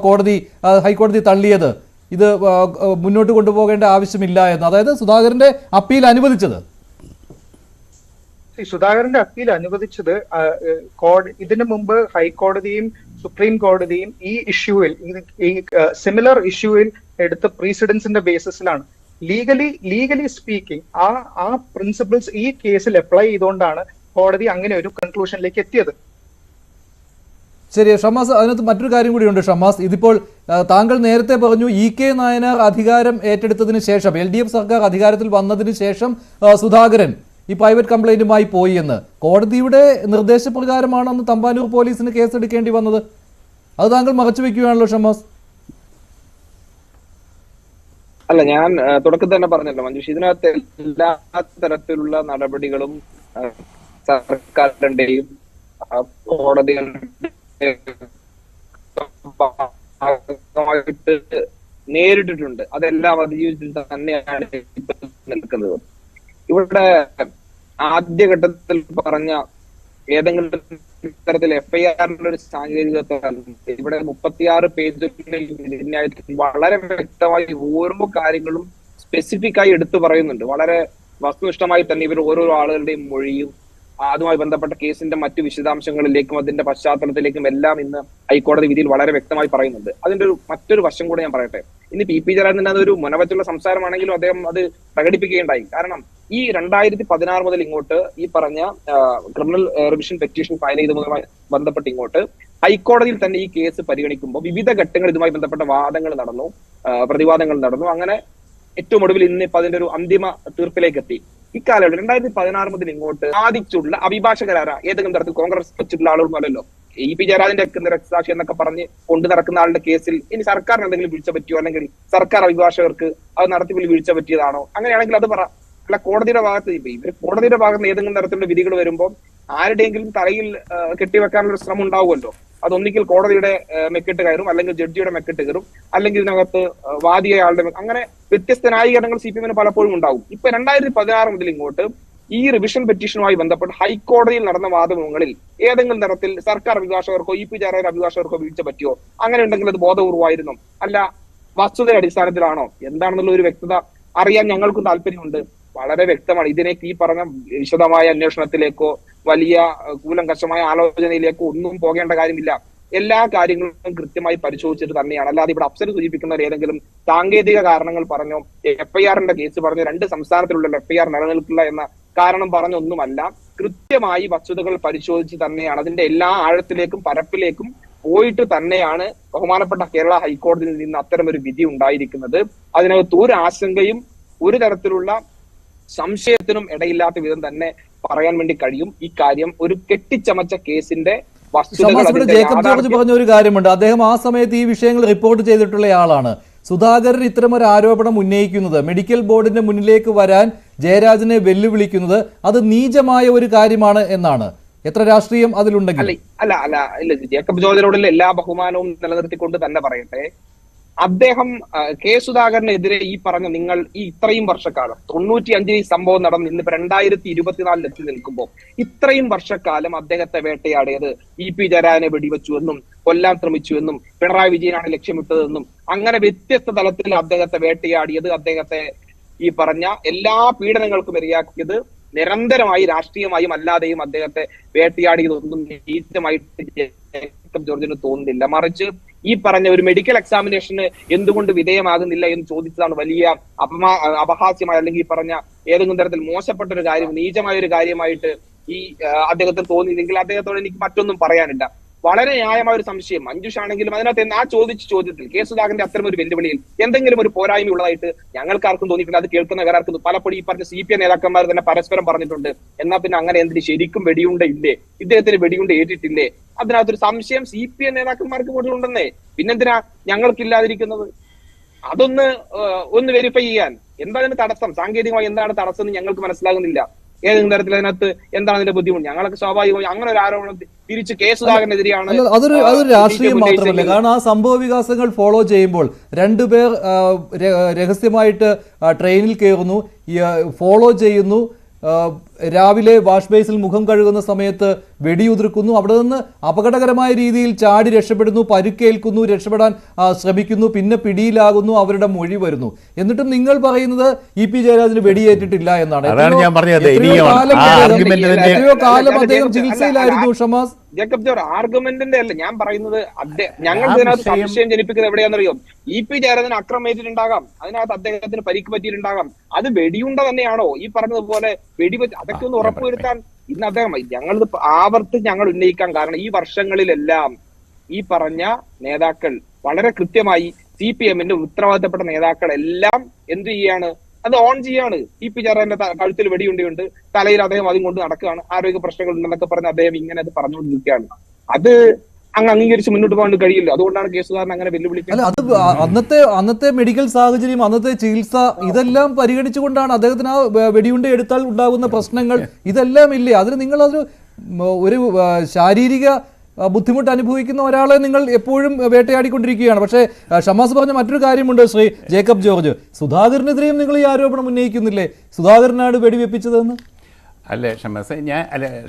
ഹൈക്കോടതി തള്ളിയത്, ഇത് മുന്നോട്ട് കൊണ്ടുപോകേണ്ട ആവശ്യമില്ല എന്ന്? അതായത് സുധാകരന്റെ അപ്പീൽ അനുവദിച്ചത്. സുധാകരന്റെ അപ്പീൽ അനുവദിച്ചത് ഇതിനു മുമ്പ് ഹൈക്കോടതിയും സുപ്രീം കോടതിയും ഈ ഇഷ്യൂവിൽ ഈ സിമിലർ ഇഷ്യൂവിൽ എടുത്ത പ്രീസിഡൻസിന്റെ ബേസിസിലാണ്. ലീഗലി സ്പീക്കിംഗ് ആ പ്രിൻസിപ്പിൾസ് ഈ കേസിൽ അപ്ലൈ ചെയ്തുകൊണ്ടാണ് കോടതി അങ്ങനെ ഒരു കൺക്ലൂഷനിലേക്ക് എത്തിയത്. ശരി ഷമാസ്, അതിനകത്ത് മറ്റൊരു കാര്യം കൂടിയുണ്ട് ഷമാസ്. ഇതിപ്പോൾ താങ്കൾ നേരത്തെ പറഞ്ഞു EK നായനാർ അധികാരം ഏറ്റെടുത്തതിന് ശേഷം, LDF സർക്കാർ അധികാരത്തിൽ വന്നതിന് ശേഷം സുധാകരൻ ഈ പ്രൈവറ്റ് കംപ്ലൈന്റുമായി പോയി എന്ന്. കോടതിയുടെ നിർദ്ദേശപ്രകാരമാണ് അന്ന് തമ്പാനൂർ പോലീസിന് കേസെടുക്കേണ്ടി വന്നത്. അത് താങ്കൾ മറച്ചു വെക്കുകയാണല്ലോ ഷമാസ്. അല്ല, ഞാൻ തുടക്കത്തിൽ തന്നെ പറഞ്ഞല്ലോ മഞ്ജുഷ്, ഇതിനകത്ത് എല്ലാ തരത്തിലുള്ള നടപടികളും സർക്കാരിന്റെയും കോടതികളുടെ ഭാഗമായിട്ട് നേരിട്ടിട്ടുണ്ട്. അതെല്ലാം അതിജീവിച്ചിട്ട് തന്നെയാണ് നിൽക്കുന്നത്. ഇവിടെ ആദ്യഘട്ടത്തിൽ പറഞ്ഞ ഏതെങ്കിലും തരത്തിൽ FIR-ന്റെ ഒരു സാങ്കേതികത്വം ഇവിടെ 36 പേജുകളിൽ വളരെ വ്യക്തമായി ഓരോ കാര്യങ്ങളും സ്പെസിഫിക് ആയി എടുത്തു പറയുന്നുണ്ട്. വളരെ വസ്തുനിഷ്ഠമായി തന്നെ ഇവർ ഓരോ ആളുകളുടെയും മൊഴിയും അതുമായി ബന്ധപ്പെട്ട കേസിന്റെ മറ്റു വിശദാംശങ്ങളിലേക്കും അതിന്റെ പശ്ചാത്തലത്തിലേക്കും എല്ലാം ഇന്ന് ഹൈക്കോടതി വിധിയിൽ വളരെ വ്യക്തമായി പറയുന്നുണ്ട്. അതിന്റെ മറ്റൊരു വശം കൂടെ ഞാൻ പറയട്ടെ. ഇന്ന് PP ജയരാജന്റെ അതൊരു മുനവച്ചുള്ള സംസാരമാണെങ്കിലും അദ്ദേഹം അത് പ്രകടിപ്പിക്കുകയുണ്ടായി. കാരണം ഈ 2016 മുതൽ ഇങ്ങോട്ട് ഈ പറഞ്ഞ ക്രിമിനൽ റിവിഷൻ പെറ്റീഷൻ ഫയൽ ചെയ്തതുമായി ബന്ധപ്പെട്ട് ഇങ്ങോട്ട് ഹൈക്കോടതിയിൽ തന്നെ ഈ കേസ് പരിഗണിക്കുമ്പോൾ വിവിധ ഘട്ടങ്ങൾ ഇതുമായി ബന്ധപ്പെട്ട വാദങ്ങൾ നടന്നു, പ്രതിവാദങ്ങൾ നടന്നു. അങ്ങനെ ഏറ്റവും ഒടുവിൽ ഇന്നിപ്പോ അതിന്റെ ഒരു അന്തിമ തീർപ്പിലേക്ക് എത്തി. ഇക്കാലയളവിൽ 2016 മുതൽ ഇങ്ങോട്ട് ബാധിച്ചുള്ള അഭിഭാഷകരാര ഏതെങ്കിലും തരത്തിൽ കോൺഗ്രസ് വെച്ചിട്ടുള്ള ആളുകളൊന്നും അല്ലല്ലോ. EP ജയരാജന്റെ രക്തസാക്ഷി എന്നൊക്കെ പറഞ്ഞ് കൊണ്ടു നടക്കുന്ന ആളുടെ കേസിൽ ഇനി സർക്കാരിന് എന്തെങ്കിലും വീഴ്ച പറ്റിയോ, അല്ലെങ്കിൽ സർക്കാർ അഭിഭാഷകർക്ക് അത് നടത്തിപ്പിൽ വീഴ്ച പറ്റിയതാണോ? അങ്ങനെയാണെങ്കിൽ അത് പറ. അല്ല, കോടതിയുടെ ഭാഗത്ത് ഇവർ കോടതിയുടെ ഭാഗത്ത് ഏതെങ്കിലും തരത്തിലുള്ള വിധികൾ വരുമ്പോൾ ആരുടെയെങ്കിലും തലയിൽ കെട്ടിവെക്കാനുള്ള ഒരു ശ്രമം ഉണ്ടാവുമല്ലോ. അതൊന്നിക്കൽ കോടതിയുടെ മെക്കെട്ട് കയറും, അല്ലെങ്കിൽ ജഡ്ജിയുടെ മെക്കെട്ട് കയറും, അല്ലെങ്കിൽ ഇതിനകത്ത് വാദിയാളുടെ അങ്ങനെ വ്യത്യസ്ത ന്യായീകരണങ്ങൾ CPM-ന് പലപ്പോഴും ഉണ്ടാവും. ഇപ്പൊ 2016 മുതൽ ഇങ്ങോട്ട് ഈ റിവിഷൻ പെറ്റീഷനുമായി ബന്ധപ്പെട്ട് ഹൈക്കോടതിയിൽ നടന്ന വാദങ്ങളിൽ ഏതെങ്കിലും തരത്തിൽ സർക്കാർ അഭിഭാഷകർക്കോ EP ജയരാജൻ അഭിഭാഷകർക്കോ വീഴ്ച പറ്റിയോ? അങ്ങനെ ഉണ്ടെങ്കിൽ അത് ബോധപൂർവമായിരുന്നോ, അല്ല വസ്തുതയുടെ അടിസ്ഥാനത്തിലാണോ എന്താണെന്നുള്ള ഒരു വ്യക്തത അറിയാൻ ഞങ്ങൾക്കും താല്പര്യമുണ്ട്. വളരെ വ്യക്തമാണ്. ഇതിലേക്ക് ഈ പറഞ്ഞ വിശദമായ അന്വേഷണത്തിലേക്കോ വലിയ കൂലങ്കഷമായ ആലോചനയിലേക്കോ ഒന്നും പോകേണ്ട കാര്യമില്ല. എല്ലാ കാര്യങ്ങളും കൃത്യമായി പരിശോധിച്ചിട്ട് തന്നെയാണ്. അല്ലാതെ ഇവിടെ അപ്സര സൂചിപ്പിക്കുന്ന ഏതെങ്കിലും സാങ്കേതിക കാരണങ്ങൾ പറഞ്ഞോ, FIR-ന്റെ കേസ് പറഞ്ഞോ, 2 സംസ്ഥാനത്തിലുള്ള FIR നിലനിൽക്കില്ല എന്ന കാരണം പറഞ്ഞൊന്നുമല്ല. കൃത്യമായി വസ്തുതകൾ പരിശോധിച്ച് തന്നെയാണ്, അതിന്റെ എല്ലാ ആഴത്തിലേക്കും പരപ്പിലേക്കും പോയിട്ട് തന്നെയാണ് ബഹുമാനപ്പെട്ട കേരള ഹൈക്കോടതിയിൽ നിന്ന് അത്തരമൊരു വിധി ഉണ്ടായിരിക്കുന്നത്. അതിനകത്ത് ഒരു ആശങ്കയും ഒരു തരത്തിലുള്ള സംശയത്തിനും ഇടയില്ലാത്ത വിധം തന്നെ പറയാൻ വേണ്ടി കഴിയും. ഈ കാര്യം ഒരു കെട്ടിച്ചമച്ച കേസിന്റെ ജേക്കബ് ജോർജ് പറഞ്ഞ ഒരു കാര്യമുണ്ട്. അദ്ദേഹം ആ സമയത്ത് ഈ വിഷയങ്ങൾ റിപ്പോർട്ട് ചെയ്തിട്ടുള്ള ആളാണ്. സുധാകരൻ ഇത്തരമൊരു ആരോപണം ഉന്നയിക്കുന്നത്, മെഡിക്കൽ ബോർഡിന്റെ മുന്നിലേക്ക് വരാൻ ജയരാജനെ വെല്ലുവിളിക്കുന്നത് അത് നീചമായ ഒരു കാര്യമാണ് എന്നാണ്. എത്ര രാഷ്ട്രീയം അതിലുണ്ടെങ്കിൽ അല്ല ജേക്കബ് ജോർജിനോടുള്ള എല്ലാ ബഹുമാനവും നിലനിർത്തിക്കൊണ്ട് തന്നെ പറയട്ടെ, അദ്ദേഹം സുധാകരനെതിരെ ഈ പറഞ്ഞ നിങ്ങൾ ഈ ഇത്രയും വർഷക്കാലം 95 ഈ സംഭവം നടന്ന് ഇന്നിപ്പോ 2024 എത്തി നിൽക്കുമ്പോൾ ഇത്രയും വർഷക്കാലം അദ്ദേഹത്തെ വേട്ടയാടിയത് EP ജയരാജനെ വെടിവെച്ചുവെന്നും കൊല്ലാൻ ശ്രമിച്ചുവെന്നും പിണറായി വിജയനാണ് ലക്ഷ്യമിട്ടതെന്നും അങ്ങനെ വ്യത്യസ്ത തലത്തിൽ അദ്ദേഹത്തെ വേട്ടയാടിയത്, അദ്ദേഹത്തെ ഈ പറഞ്ഞ എല്ലാ പീഡനങ്ങൾക്കും ഇരയാക്കിയത് നിരന്തരമായി രാഷ്ട്രീയമായും അല്ലാതെയും അദ്ദേഹത്തെ വേട്ടയാടിയതൊന്നും നീചമായിട്ട് ജേക്കബ് ജോർജിന് തോന്നുന്നില്ല. മറിച്ച് ഈ പറഞ്ഞ ഒരു മെഡിക്കൽ എക്സാമിനേഷന് എന്തുകൊണ്ട് വിധേയമാകുന്നില്ല എന്ന് ചോദിച്ചതാണ് വലിയ അപഹാസ്യമായ അല്ലെങ്കിൽ ഈ പറഞ്ഞ ഏതെങ്കിലും തരത്തിൽ മോശപ്പെട്ട ഒരു കാര്യം, നീചമായ ഒരു കാര്യമായിട്ട് ഈ അദ്ദേഹത്തിന് തോന്നിയില്ലെങ്കിൽ അദ്ദേഹത്തോട് എനിക്ക് മറ്റൊന്നും പറയാനില്ല. വളരെ ന്യായമായ ഒരു സംശയം മഞ്ജുഷാണെങ്കിലും അതിനകത്ത് ആ ചോദ്യത്തിൽ സുധാകരന്റെ അത്തരം ഒരു വെല്ലുവിളിയിൽ എന്തെങ്കിലും ഒരു പോരായ്മ ഉള്ളതായിട്ട് ഞങ്ങൾക്കാർക്കും തോന്നിയിട്ടില്ല. അത് കേൾക്കുന്ന വേറെ ആർക്കും പലപ്പോഴും ഈ പറഞ്ഞ CPM നേതാക്കന്മാർ തന്നെ പരസ്പരം പറഞ്ഞിട്ടുണ്ട്, എന്നാ പിന്നെ അങ്ങനെ എന്തിന് ശരിക്കും വെടിയുണ്ട ഇല്ലേ, ഇദ്ദേഹത്തിന് വെടിയുണ്ട ഏറ്റിട്ടില്ലേ? അതിനകത്തൊരു സംശയം CPM നേതാക്കന്മാർക്ക് പോലും ഉണ്ടെന്നേ, പിന്നെന്തിനാ ഞങ്ങൾക്കില്ലാതിരിക്കുന്നത്? അതൊന്ന് വെരിഫൈ ചെയ്യാൻ എന്താണ് തടസ്സം, സാങ്കേതികമായി എന്താണ് തടസ്സം എന്ന് ഞങ്ങൾക്ക് മനസ്സിലാകുന്നില്ല. ഏതെങ്കിലും തരത്തിൽ അതിനകത്ത് എന്താണ് അതിന്റെ ബുദ്ധിമുട്ട്? ഞങ്ങളൊക്കെ സ്വാഭാവികമായി അങ്ങനെ ഒരു ആരോപണം തിരിച്ച് കെ സുധാകരനെതിരെയാണ്. അതൊരു രാഷ്ട്രീയം മാത്രമല്ല. കാരണം ആ സംഭവ വികാസങ്ങൾ ഫോളോ ചെയ്യുമ്പോൾ രണ്ടുപേർ രഹസ്യമായിട്ട് ട്രെയിനിൽ കയറുന്നു, ഫോളോ ചെയ്യുന്നു, രാവിലെ വാഷ് ബേസിൽ മുഖം കഴുകുന്ന സമയത്ത് വെടിയുതിർക്കുന്നു, അവിടെ നിന്ന് അപകടകരമായ രീതിയിൽ ചാടി രക്ഷപ്പെടുന്നു, പരുക്കേൽക്കുന്നു, രക്ഷപ്പെടാൻ ശ്രമിക്കുന്നു, പിന്നെ പിടിയിലാകുന്നു, അവരുടെ മൊഴി വരുന്നു. എന്നിട്ടും നിങ്ങൾ പറയുന്നത് ഇ പി ജയരാജന് വെടിയേറ്റിട്ടില്ല എന്നാണ്. എത്രയോ കാലം അദ്ദേഹം ചികിത്സയിലായിരുന്നു. ഷമാസ്, ജേക്കബ് ജോർ ആർഗ്യുമെന്റിന്റെ അല്ല ഞാൻ പറയുന്നത്. ഞങ്ങൾ ഇതിനകത്ത് സംശയം ജനിപ്പിക്കുന്നത് എവിടെയാണെന്നറിയോ? ഇ പി ജയരാജന് ആക്രമേറ്റിട്ടുണ്ടാകാം, അതിനകത്ത് അദ്ദേഹത്തിന് പരിക്ക് പറ്റിയിട്ടുണ്ടാകാം. അത് വെടിയുണ്ട തന്നെയാണോ ഈ പറഞ്ഞതുപോലെ വെടിവെച്ച്? അതൊക്കെ ഒന്ന് ഉറപ്പുവരുത്താൻ ഇന്ന് അദ്ദേഹം ഞങ്ങളിത് ആവർത്തിച്ച് ഞങ്ങൾ ഉന്നയിക്കാൻ കാരണം ഈ വർഷങ്ങളിലെല്ലാം ഈ പറഞ്ഞ നേതാക്കൾ വളരെ കൃത്യമായി CPM-ന്റെ ഉത്തരവാദിത്തപ്പെട്ട നേതാക്കൾ എല്ലാം എന്ത് ചെയ്യാണ്? അത് ഓൺ ചെയ്യാണ്. ഇ പി ജയരാജന്റെ കഴുത്തിൽ വെടിയുണ്ടുണ്ട്, തലയിൽ അദ്ദേഹം അതും കൊണ്ട് നടക്കുകയാണ്, ആരോഗ്യ പ്രശ്നങ്ങൾ ഉണ്ടെന്നൊക്കെ പറഞ്ഞ് അദ്ദേഹം ഇങ്ങനെ അത് പറഞ്ഞുകൊണ്ടിരിക്കുകയാണ്. അത് അങ്ങ് അംഗീകരിച്ച് മുന്നോട്ട് പോകാൻ കഴിയില്ല. അതുകൊണ്ടാണ് കെ സുധാകരൻ അങ്ങനെ വെല്ലുവിളിക്കുന്നത്. അത് അന്നത്തെ മെഡിക്കൽ സാഹചര്യം, അന്നത്തെ ചികിത്സ, ഇതെല്ലാം പരിഗണിച്ചുകൊണ്ടാണ് അദ്ദേഹത്തിന് ആ വെടിയുണ്ട എടുത്താൽ ഉണ്ടാകുന്ന പ്രശ്നങ്ങൾ ഇതെല്ലാം ഇല്ലേ? അതിന് നിങ്ങൾ ഒരു ശാരീരിക ബുദ്ധിമുട്ട് അനുഭവിക്കുന്ന ഒരാളെ നിങ്ങൾ എപ്പോഴും വേട്ടയാടിക്കൊണ്ടിരിക്കുകയാണ്. പക്ഷേ ഷമാസ് പറഞ്ഞ മറ്റൊരു കാര്യമുണ്ട്, ശ്രീ ജേക്കബ് ജോർജ്, സുധാകരനെതിരെയും നിങ്ങൾ ഈ ആരോപണം ഉന്നയിക്കുന്നില്ലേ? സുധാകരനാണ് വെടിവെപ്പിച്ചതെന്ന്.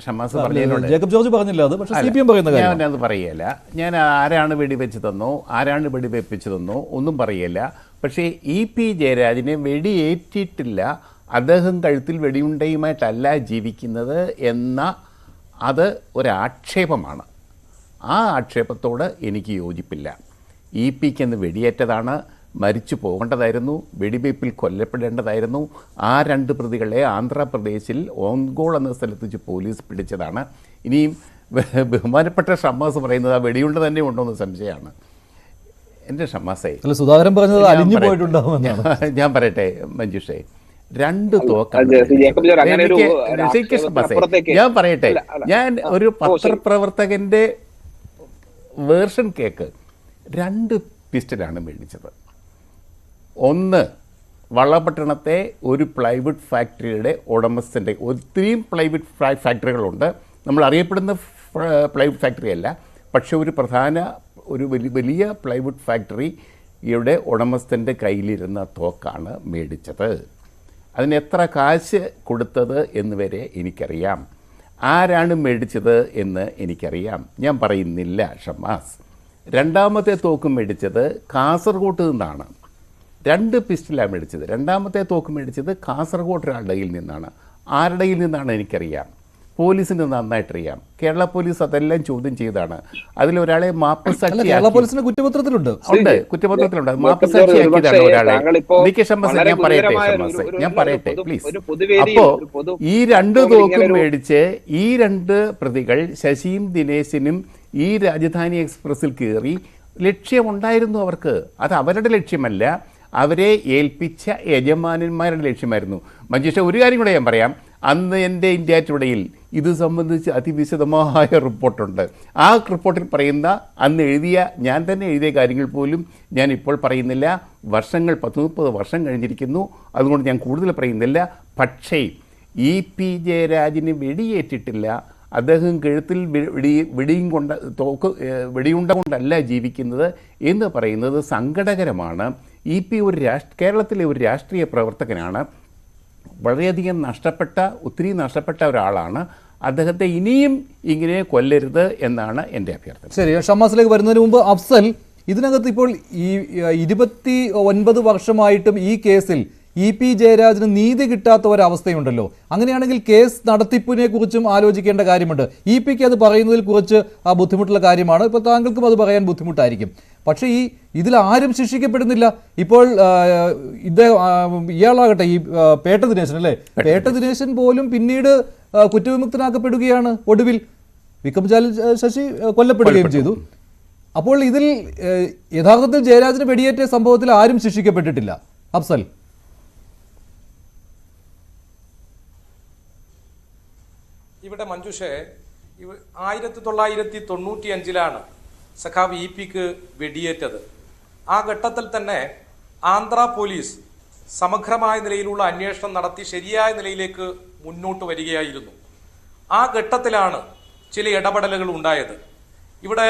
ഷമാസ് പറഞ്ഞതിനോട് ജേക്കബ് ജോർജ് പറഞ്ഞില്ല, അത് പക്ഷേ CPM പറയുന്ന കാര്യം ഞാനത് പറയല്ല. ഞാൻ ആരാണ് വെടിവെച്ചതെന്നോ ആരാണ് വെടിവെപ്പിച്ചതെന്നോ ഒന്നും പറയല്ല. പക്ഷേ ഇ പി ജയരാജനെ വെടിയേറ്റിട്ടില്ല, അദ്ദേഹം കഴുത്തിൽ വെടിയുണ്ടയുമായിട്ടല്ല ജീവിക്കുന്നത് എന്ന അത് ഒരാക്ഷേപമാണ്. ആ ആക്ഷേപത്തോട് എനിക്ക് യോജിപ്പില്ല. ഇ പിക്കെന്ന് വെടിയേറ്റതാണ്, മരിച്ചു പോകേണ്ടതായിരുന്നു, വെടിവയ്പ്പിൽ കൊല്ലപ്പെടേണ്ടതായിരുന്നു. ആ 2 പ്രതികളെ ആന്ധ്രാപ്രദേശിൽ ഓങ്കോൾ എന്ന സ്ഥലത്ത് വെച്ച് പോലീസ് പിടിച്ചതാണ്. ഇനിയും ബഹുമാനപ്പെട്ട ഷമാസ് പറയുന്നത് ആ വെടിയുണ്ട തന്നെ ഉണ്ടോയെന്ന് സംശയമാണ്. എൻ്റെ ഷമാസേ, സുധാകരൻ പറഞ്ഞത് അലിഞ്ഞു പോയിട്ടുണ്ടാവുമെന്നാണ്. ഞാൻ പറയട്ടെ മഞ്ജുഷേ, 2 തോക്കാണ്. ഞാൻ പറയട്ടെ, ഞാൻ ഒരു പത്രപ്രവർത്തകന്റെ വേർഷൻ കേക്ക്. 2 പിസ്റ്റലാണ് മേടിച്ചത്. ഒന്ന് വളപട്ടണത്തെ ഒരു പ്ലൈവുഡ് ഫാക്ടറിയുടെ ഉടമസ്ഥൻ്റെ, ഒത്തിരിയും പ്ലൈവുഡ് ഫാക്ടറികളുണ്ട്, നമ്മൾ അറിയപ്പെടുന്ന പ്ലൈവുഡ് ഫാക്ടറി അല്ല, പക്ഷെ ഒരു വലിയ പ്ലൈവുഡ് ഫാക്ടറിയുടെ ഉടമസ്ഥൻ്റെ കയ്യിലിരുന്ന തോക്കാണ് മേടിച്ചത്. അതിന് എത്ര കാശ് കൊടുത്തത് എന്ന് വരെ എനിക്കറിയാം. ആരാണ് മേടിച്ചത് എന്ന് എനിക്കറിയാം. ഞാൻ പറയുന്നില്ല ഷമാസ്. 2ാമത്തെ തോക്ക് മേടിച്ചത് കാസർഗോഡ് നിന്നാണ്. 2 പിസ്റ്റലാണ് മേടിച്ചത്. 2ാമത്തെ തോക്ക് മേടിച്ചത് കാസർഗോഡ് ഒരാളുടെ കയ്യിൽ നിന്നാണ്. ആരുടെ കയ്യിൽ നിന്നാണ് എനിക്കറിയാം. പോലീസിന് നന്നായിട്ടറിയാം. കേരള പോലീസ് അതെല്ലാം ചോദ്യം ചെയ്താണ്. അതിലൊരാളെ മാപ്പുസാക്ഷിയാക്കി കുറ്റപത്രത്തിലുണ്ട്. കുറ്റപത്രത്തിലുണ്ട്. മാപ്പുസാക്ഷിയാക്കിയതാണ് ഒരാളെ. ഞാൻ പറയട്ടെ പ്ലീസ്. അപ്പോ ഈ 2 തോക്കും മേടിച്ച് ഈ 2 പ്രതികൾ ശശിയും ദിനേശിനും ഈ രാജധാനി എക്സ്പ്രസിൽ കയറി. ലക്ഷ്യമുണ്ടായിരുന്നു അവർക്ക്. അത് അവരുടെ ലക്ഷ്യമല്ല, അവരെ ഏൽപ്പിച്ച യജമാനന്മാരുടെ ലക്ഷ്യമായിരുന്നു. മഞ്ജുഷ, ഒരു കാര്യം കൂടെ ഞാൻ പറയാം. അന്ന് എൻ്റെ ഇന്ത്യ ടുഡേയിൽ ഇത് സംബന്ധിച്ച് അതിവിശദമായ റിപ്പോർട്ടുണ്ട്. ആ റിപ്പോർട്ടിൽ പറയുന്ന അന്ന് ഞാൻ തന്നെ എഴുതിയ കാര്യങ്ങൾ പോലും ഞാൻ ഇപ്പോൾ പറയുന്നില്ല. വർഷങ്ങൾ 10-30 വർഷം കഴിഞ്ഞിരിക്കുന്നു. അതുകൊണ്ട് ഞാൻ കൂടുതൽ പറയുന്നില്ല. പക്ഷേ ഇ പി ജയരാജന് വെടിയേറ്റിട്ടില്ല. അദ്ദേഹം കഴുത്തിൽ വെടിയുണ്ട കൊണ്ടല്ല ജീവിക്കുന്നത് എന്ന് പറയുന്നത് സങ്കടകരമാണ്. ഇ പി കേരളത്തിലെ ഒരു രാഷ്ട്രീയ പ്രവർത്തകനാണ്. വളരെയധികം ഒത്തിരി നഷ്ടപ്പെട്ട ഒരാളാണ്. അദ്ദേഹത്തെ ഇനിയും ഇങ്ങനെ കൊല്ലരുത് എന്നാണ് എൻ്റെ അഭ്യർത്ഥന. ശരി, ഷമാസിലേക്ക് വരുന്നതിന് മുമ്പ് അഫ്സൽ, ഇതിനകത്ത് ഇപ്പോൾ ഈ 29 വർഷമായിട്ടും ഈ കേസിൽ ഇ പി ജയരാജന് നീതി കിട്ടാത്ത ഒരവസ്ഥയുണ്ടല്ലോ. അങ്ങനെയാണെങ്കിൽ കേസ് നടത്തിപ്പിനെ കുറിച്ചും ആലോചിക്കേണ്ട കാര്യമുണ്ട്. ഇ പിക്ക് അത് പറയുന്നതിൽ കുറച്ച് ബുദ്ധിമുട്ടുള്ള കാര്യമാണ്. ഇപ്പോൾ താങ്കൾക്കും അത് പറയാൻ ബുദ്ധിമുട്ടായിരിക്കും. പക്ഷേ ഇതിൽ ആരും ശിക്ഷിക്കപ്പെടുന്നില്ല. ഇപ്പോൾ ഇയാളാകട്ടെ, ഈ പേട്ട ദിനേശൻ അല്ലേ, പേട്ട ദിനേശൻ പോലും പിന്നീട് കുറ്റവിമുക്തനാക്കപ്പെടുകയാണ്. ഒടുവിൽ വിക്രംചാൽ ശശി കൊല്ലപ്പെടുകയും ചെയ്തു. അപ്പോൾ ഇതിൽ യഥാർത്ഥത്തിൽ ജയരാജന് വെടിയേറ്റ സംഭവത്തിൽ ആരും ശിക്ഷിക്കപ്പെട്ടിട്ടില്ല. അഫ്സൽ, ഇവിടെ മഞ്ജുഷേ, 1995 സഖാവ് ഇ പിക്ക് വെടിയേറ്റത്. ആ ഘട്ടത്തിൽ തന്നെ ആന്ധ്ര പോലീസ് സമഗ്രമായ നിലയിലുള്ള അന്വേഷണം നടത്തി ശരിയായ നിലയിലേക്ക് മുന്നോട്ട് വരികയായിരുന്നു. ആ ഘട്ടത്തിലാണ് ചില ഇടപെടലുകൾ ഉണ്ടായത്. ഇവിടെ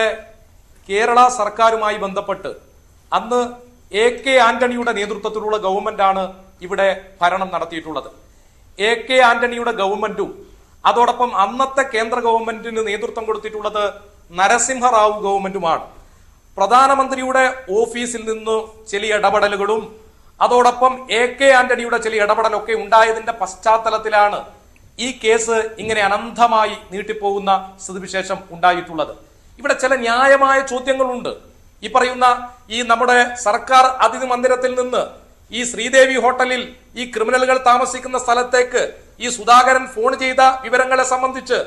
കേരള സർക്കാരുമായി ബന്ധപ്പെട്ട് അന്ന് AK ആന്റണിയുടെ നേതൃത്വത്തിലുള്ള ഗവൺമെന്റാണ് ഇവിടെ ഭരണം നടത്തിയിട്ടുള്ളത്. AK ആന്റണിയുടെ ഗവൺമെന്റും അതോടൊപ്പം അന്നത്തെ കേന്ദ്ര ഗവൺമെന്റിന് നേതൃത്വം കൊടുത്തിട്ടുള്ളത് നരസിംഹറാവു ഗവൺമെന്റുമാണ്. പ്രധാനമന്ത്രിയുടെ ഓഫീസിൽ നിന്ന് ചില ഇടപെടലുകളും അതോടൊപ്പം AK ആന്റണിയുടെ ചില ഇടപെടലൊക്കെ ഉണ്ടായതിന്റെ പശ്ചാത്തലത്തിലാണ് ഈ കേസ് ഇങ്ങനെ അനന്തമായി നീട്ടിപ്പോകുന്ന സ്ഥിതിവിശേഷം ഉണ്ടായിട്ടുള്ളത്. ഇവിടെ ചില ന്യായമായ ചോദ്യങ്ങളുണ്ട്. ഈ പറയുന്ന ഈ നമ്മുടെ സർക്കാർ അതിഥി മന്ദിരത്തിൽ നിന്ന് ഈ ശ്രീദേവി ഹോട്ടലിൽ ഈ ക്രിമിനലുകൾ താമസിക്കുന്ന സ്ഥലത്തേക്ക് ഈ സുധാകരൻ ഫോൺ ചെയ്ത വിവരങ്ങളെ സംബന്ധിച്ച്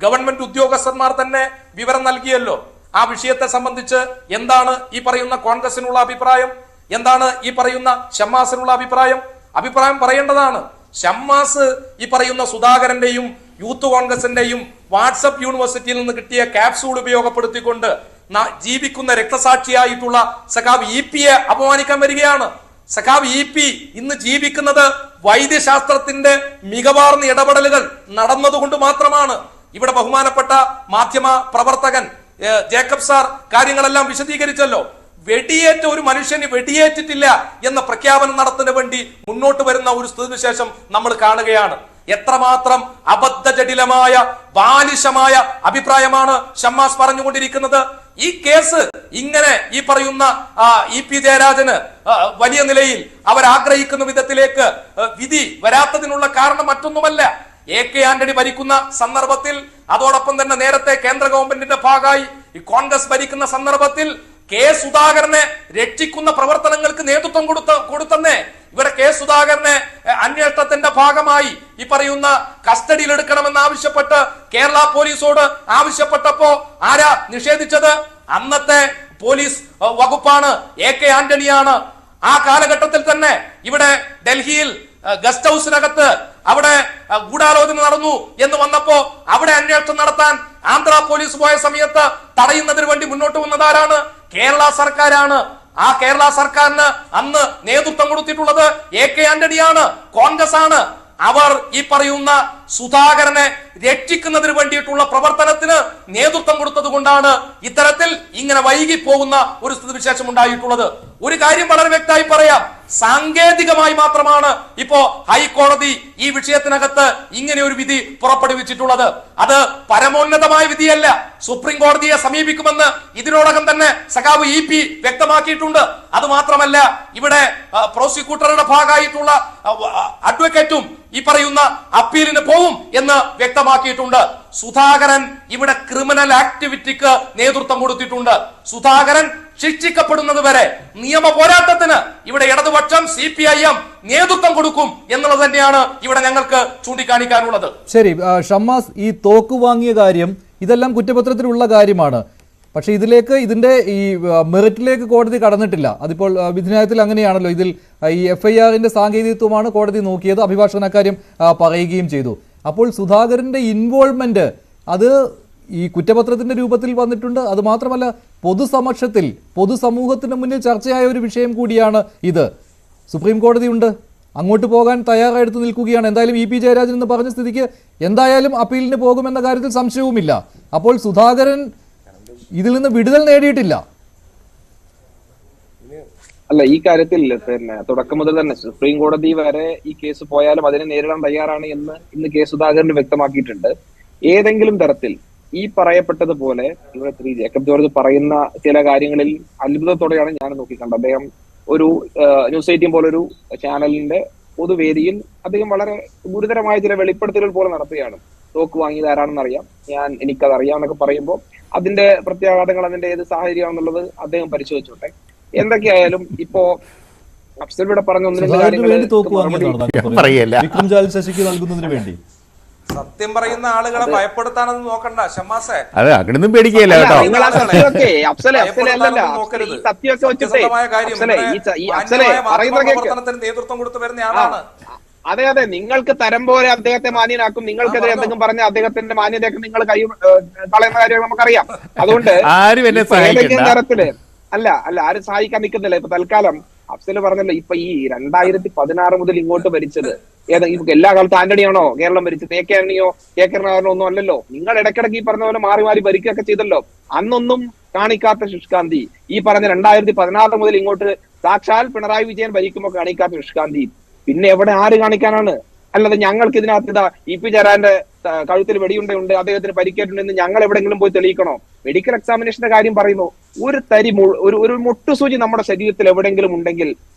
ഗവൺമെന്റ് ഉദ്യോഗസ്ഥന്മാർ തന്നെ വിവരം നൽകിയല്ലോ. ആ വിഷയത്തെ സംബന്ധിച്ച് എന്താണ് ഈ പറയുന്ന കോൺഗ്രസിനുള്ള അഭിപ്രായം, എന്താണ് ഈ പറയുന്ന ഷമ്മാസിനുള്ള അഭിപ്രായം പറയേണ്ടതാണ്. ഷമ്മാസ് ഈ പറയുന്ന സുധാകരന്റെയും യൂത്ത് കോൺഗ്രസിന്റെയും വാട്സപ്പ് യൂണിവേഴ്സിറ്റിയിൽ നിന്ന് കിട്ടിയ ക്യാപ്സൂൾ ഉപയോഗപ്പെടുത്തിക്കൊണ്ട് ജീവിക്കുന്ന രക്തസാക്ഷിയായിട്ടുള്ള സഖാവ് EP-യെ അപമാനിക്കാൻ വരികയാണ്. സഖാവ് EP ഇന്ന് ജീവിക്കുന്നത് വൈദ്യശാസ്ത്രത്തിന്റെ മികവാർന്ന ഇടപെടലുകൾ നടന്നതുകൊണ്ട് മാത്രമാണ്. ഇവിടെ ബഹുമാനപ്പെട്ട മാധ്യമ പ്രവർത്തകൻ ജേക്കബ് സാർ കാര്യങ്ങളെല്ലാം വിശദീകരിച്ചല്ലോ. വെടിയേറ്റ ഒരു മനുഷ്യന് വെടിയേറ്റിട്ടില്ല എന്ന പ്രഖ്യാപനം നടത്തുന്നതിന് വേണ്ടി മുന്നോട്ട് വരുന്ന ഒരു സ്ഥിതിവിശേഷം നമ്മൾ കാണുകയാണ്. എത്രമാത്രം അബദ്ധജടിലമായ ബാലിശമായ അഭിപ്രായമാണ് ഷമ്മാസ് പറഞ്ഞുകൊണ്ടിരിക്കുന്നത്. ഈ കേസ് ഇങ്ങനെ ഈ പറയുന്ന EP ജയരാജന് വലിയ നിലയിൽ അവരാഗ്രഹിക്കുന്ന വിധത്തിലേക്ക് വിധി വരാത്തതിനുള്ള കാരണം മറ്റൊന്നുമല്ല. AK ആന്റണി ഭരിക്കുന്ന സന്ദർഭത്തിൽ അതോടൊപ്പം തന്നെ നേരത്തെ കേന്ദ്ര ഗവൺമെന്റിന്റെ ഭാഗമായി ഈ കോൺഗ്രസ് ഭരിക്കുന്ന സന്ദർഭത്തിൽ K സുധാകരനെ രക്ഷിക്കുന്ന പ്രവർത്തനങ്ങൾക്ക് നേതൃത്വം കൊടുത്തന്നെ. ഇവിടെ K സുധാകരനെ അന്വേഷണത്തിന്റെ ഭാഗമായി ഈ പറയുന്ന കസ്റ്റഡിയിൽ എടുക്കണമെന്ന് ആവശ്യപ്പെട്ട് കേരള പോലീസോട് ആവശ്യപ്പെട്ടപ്പോ ആരാ നിഷേധിച്ചത്? അന്നത്തെ പോലീസ് വകുപ്പാണ്, AK ആന്റണിയാണ്. ആ കാലഘട്ടത്തിൽ തന്നെ ഇവിടെ ഡൽഹിയിൽ ഗസ്റ്റ് ഹൗസിനകത്ത് അവിടെ ഗൂഢാലോചന നടന്നു എന്ന് വന്നപ്പോ അവിടെ അന്വേഷണം നടത്താൻ ആന്ധ്ര പോലീസ് പോയ സമയത്ത് തടയുന്നതിന് വേണ്ടി മുന്നോട്ട് വന്നതാരാണ്? കേരള സർക്കാരാണ്. ആ കേരള സർക്കാരിന് അന്ന് നേതൃത്വം കൊടുത്തിട്ടുള്ളത് AK ആന്റണിയാണ്, കോൺഗ്രസ് ആണ്. അവർ ഈ പറയുന്ന സുധാകരനെ രക്ഷിക്കുന്നതിന് വേണ്ടിയിട്ടുള്ള പ്രവർത്തനത്തിന് നേതൃത്വം കൊടുത്തത് കൊണ്ടാണ് ഇത്തരത്തിൽ ഇങ്ങനെ വൈകി പോകുന്ന ഒരു സ്ഥിതിവിശേഷം ഉണ്ടായിട്ടുള്ളത്. ഒരു കാര്യം വളരെ വ്യക്തമായി പറയാം, സാങ്കേതികമായി മാത്രമാണ് ഇപ്പോ ഹൈക്കോടതി ഈ വിഷയത്തിനകത്ത് ഇങ്ങനെ ഒരു വിധി പുറപ്പെടുവിച്ചിട്ടുള്ളത്. അത് പരമോന്നതമായ വിധിയല്ല. സുപ്രീം കോടതിയെ സമീപിക്കുമെന്ന് ഇതിനോടകം തന്നെ സഖാവ് EP വ്യക്തമാക്കിയിട്ടുണ്ട്. അത് മാത്രമല്ല, ഇവിടെ പ്രോസിക്യൂട്ടറുടെ ഭാഗമായിട്ടുള്ള അഡ്വക്കേറ്റും ഈ പറയുന്ന അപ്പീലിന് പോവും എന്ന് വ്യക്തമാക്കിയിട്ടുണ്ട്. സുധാകരൻ ഇവിടെ ക്രിമിനൽ ആക്ടിവിറ്റിക്ക് നേതൃത്വം കൊടുത്തിട്ടുണ്ട്. സുധാകരൻ ശിക്ഷിക്കപ്പെടുന്നത് വരെ നിയമ പോരാട്ടത്തിന് ഇവിടെ ഇടതുപക്ഷം CPIM നേതൃത്വം കൊടുക്കും എന്നുള്ളത് തന്നെയാണ് ഇവിടെ ഞങ്ങൾക്ക് ചൂണ്ടിക്കാണിക്കാനുള്ളത്. ശരി ഷമ്മാസ്, ഈ തോക്ക് വാങ്ങിയ കാര്യം ഇതെല്ലാം കുറ്റപത്രത്തിലുള്ള കാര്യമാണ്. പക്ഷെ ഇതിന്റെ ഈ മെറിറ്റിലേക്ക് കോടതി കടന്നിട്ടില്ല. അതിപ്പോൾ വിധിന്യായത്തിൽ അങ്ങനെയാണല്ലോ. ഇതിൽ ഈ FIR-ന്റെ സാങ്കേതികത്വമാണ് കോടതി നോക്കിയത്. അഭിഭാഷകൻ അക്കാര്യം പറയുകയും ചെയ്തു. അപ്പോൾ സുധാകരന്റെ ഇൻവോൾവ്മെന്റ് അത് ഈ കുറ്റപത്രത്തിന്റെ രൂപത്തിൽ വന്നിട്ടുണ്ട്. അത് മാത്രമല്ല, പൊതുസമക്ഷത്തിൽ പൊതുസമൂഹത്തിന് മുന്നിൽ ചർച്ചയായ ഒരു വിഷയം കൂടിയാണ് ഇത്. സുപ്രീം കോടതിയുണ്ട്, അങ്ങോട്ട് പോകാൻ തയ്യാറെടുത്ത് നിൽക്കുകയാണ്. എന്തായാലും EP ജയരാജൻ എന്ന് പറഞ്ഞ സ്ഥിതിക്ക് എന്തായാലും അപ്പീലിന് പോകുമെന്ന കാര്യത്തിൽ സംശയവുമില്ല. അപ്പോൾ സുധാകരൻ ഇതിൽ നിന്ന് വിടുതൽ നേടിയിട്ടില്ല. അല്ല, ഈ കാര്യത്തിൽ പിന്നെ തുടക്കം മുതൽ തന്നെ സുപ്രീം കോടതി വരെ ഈ കേസ് പോയാലും അതിനെ നേരിടാൻ തയ്യാറാണ് എന്ന് ഇന്ന് K സുധാകരൻ വ്യക്തമാക്കിയിട്ടുണ്ട്. ഏതെങ്കിലും തരത്തിൽ ഈ പറയപ്പെട്ടതുപോലെ ഇവിടെ ശ്രീ ജേക്കബ് ജോർജ് പറയുന്ന ചില കാര്യങ്ങളിൽ അത്ഭുതത്തോടെയാണ് ഞാൻ നോക്കിക്കണ്ടത്. അദ്ദേഹം ഒരു ന്യൂസ് 18 പോലൊരു ചാനലിന്റെ പൊതുവേദിയിൽ അദ്ദേഹം വളരെ ഗുരുതരമായ ചില വെളിപ്പെടുത്തലുകൾ പോലെ നടത്തുകയാണ്. തോക്ക് വാങ്ങിയത് ആരാണെന്ന് അറിയാം, എനിക്കത് അറിയാമെന്നൊക്കെ പറയുമ്പോൾ അതിന്റെ പ്രത്യാഘാതങ്ങൾ അതിന്റെ ഏത് സാഹചര്യമാണെന്നുള്ളത് അദ്ദേഹം പരിശോധിച്ചോട്ടെ. എന്തൊക്കെയായാലും ഇപ്പോ അഫ്സൽ ഇവിടെ പറഞ്ഞ ഒന്ന് രണ്ട് കാര്യങ്ങൾ നൽകുന്നതിന് വേണ്ടി സത്യം പറയുന്ന ആളുകളെ ഭയപ്പെടുത്താനൊന്നും നോക്കണ്ട ഷമ്മാസെ. അതെ, അങ്ങനൊന്നും പേടിക്കുകയല്ല കേട്ടോ. പ്രവർത്തനത്തിന് നേതൃത്വം കൊടുത്തു വരുന്ന ആളാണ്. അതെ അതെ, നിങ്ങൾക്ക് തരം പോലെ അദ്ദേഹത്തെ മാന്യനാക്കും. നിങ്ങൾക്കെതിരെ എന്തെങ്കിലും പറഞ്ഞ അദ്ദേഹത്തിന്റെ മാന്യതയൊക്കെ നിങ്ങൾ കൈ കളയുന്ന കാര്യം നമുക്കറിയാം. അതുകൊണ്ട് ഏതെങ്കിലും തരത്തില് അല്ല ആരും സഹായിക്കാൻ നിൽക്കുന്നില്ല. ഇപ്പൊ തൽക്കാലം അഫ്സൽ പറഞ്ഞല്ലോ, ഇപ്പൊ ഈ 2016 മുതൽ ഇങ്ങോട്ട് ഭരിച്ചത് എല്ലാ കാലത്തും ആന്റണിയാണോ കേരളം ഭരിച്ചത്? കെ ആന്റണിയോ കരുണാകരനോ ഒന്നും അല്ലല്ലോ. നിങ്ങൾ ഇടയ്ക്കിടയ്ക്ക് ഈ പറഞ്ഞ പോലെ മാറി മാറി ഭരിക്കുകയൊക്കെ ചെയ്തല്ലോ. അന്നൊന്നും കാണിക്കാത്ത ശുഷ്കാന്തി ഈ പറഞ്ഞ 2016 മുതൽ ഇങ്ങോട്ട് സാക്ഷാൽ പിണറായി വിജയൻ ഭരിക്കുമ്പോൾ കാണിക്കാത്ത ശുഷ്കാന്തി പിന്നെ എവിടെ ആര് കാണിക്കാനാണ്? അല്ലാതെ ഞങ്ങൾക്ക് ഇതിനകത്ത് ഇതാ ഇ പി ജയരാജന്റെ കഴുത്തിൽ വെടിയുണ്ടുണ്ട്, അദ്ദേഹത്തിന് പരിക്കേറ്റുണ്ടെന്ന് ഞങ്ങൾ എവിടെയെങ്കിലും പോയി തെളിയിക്കണോ? മെഡിക്കൽ എക്സാമിനേഷന്റെ കാര്യം പറയുന്നു. ഒരു തരി ഒരു മുട്ടുസൂചി നമ്മുടെ ശരീരത്തിൽ എവിടെയെങ്കിലും ഉണ്ടെങ്കിൽ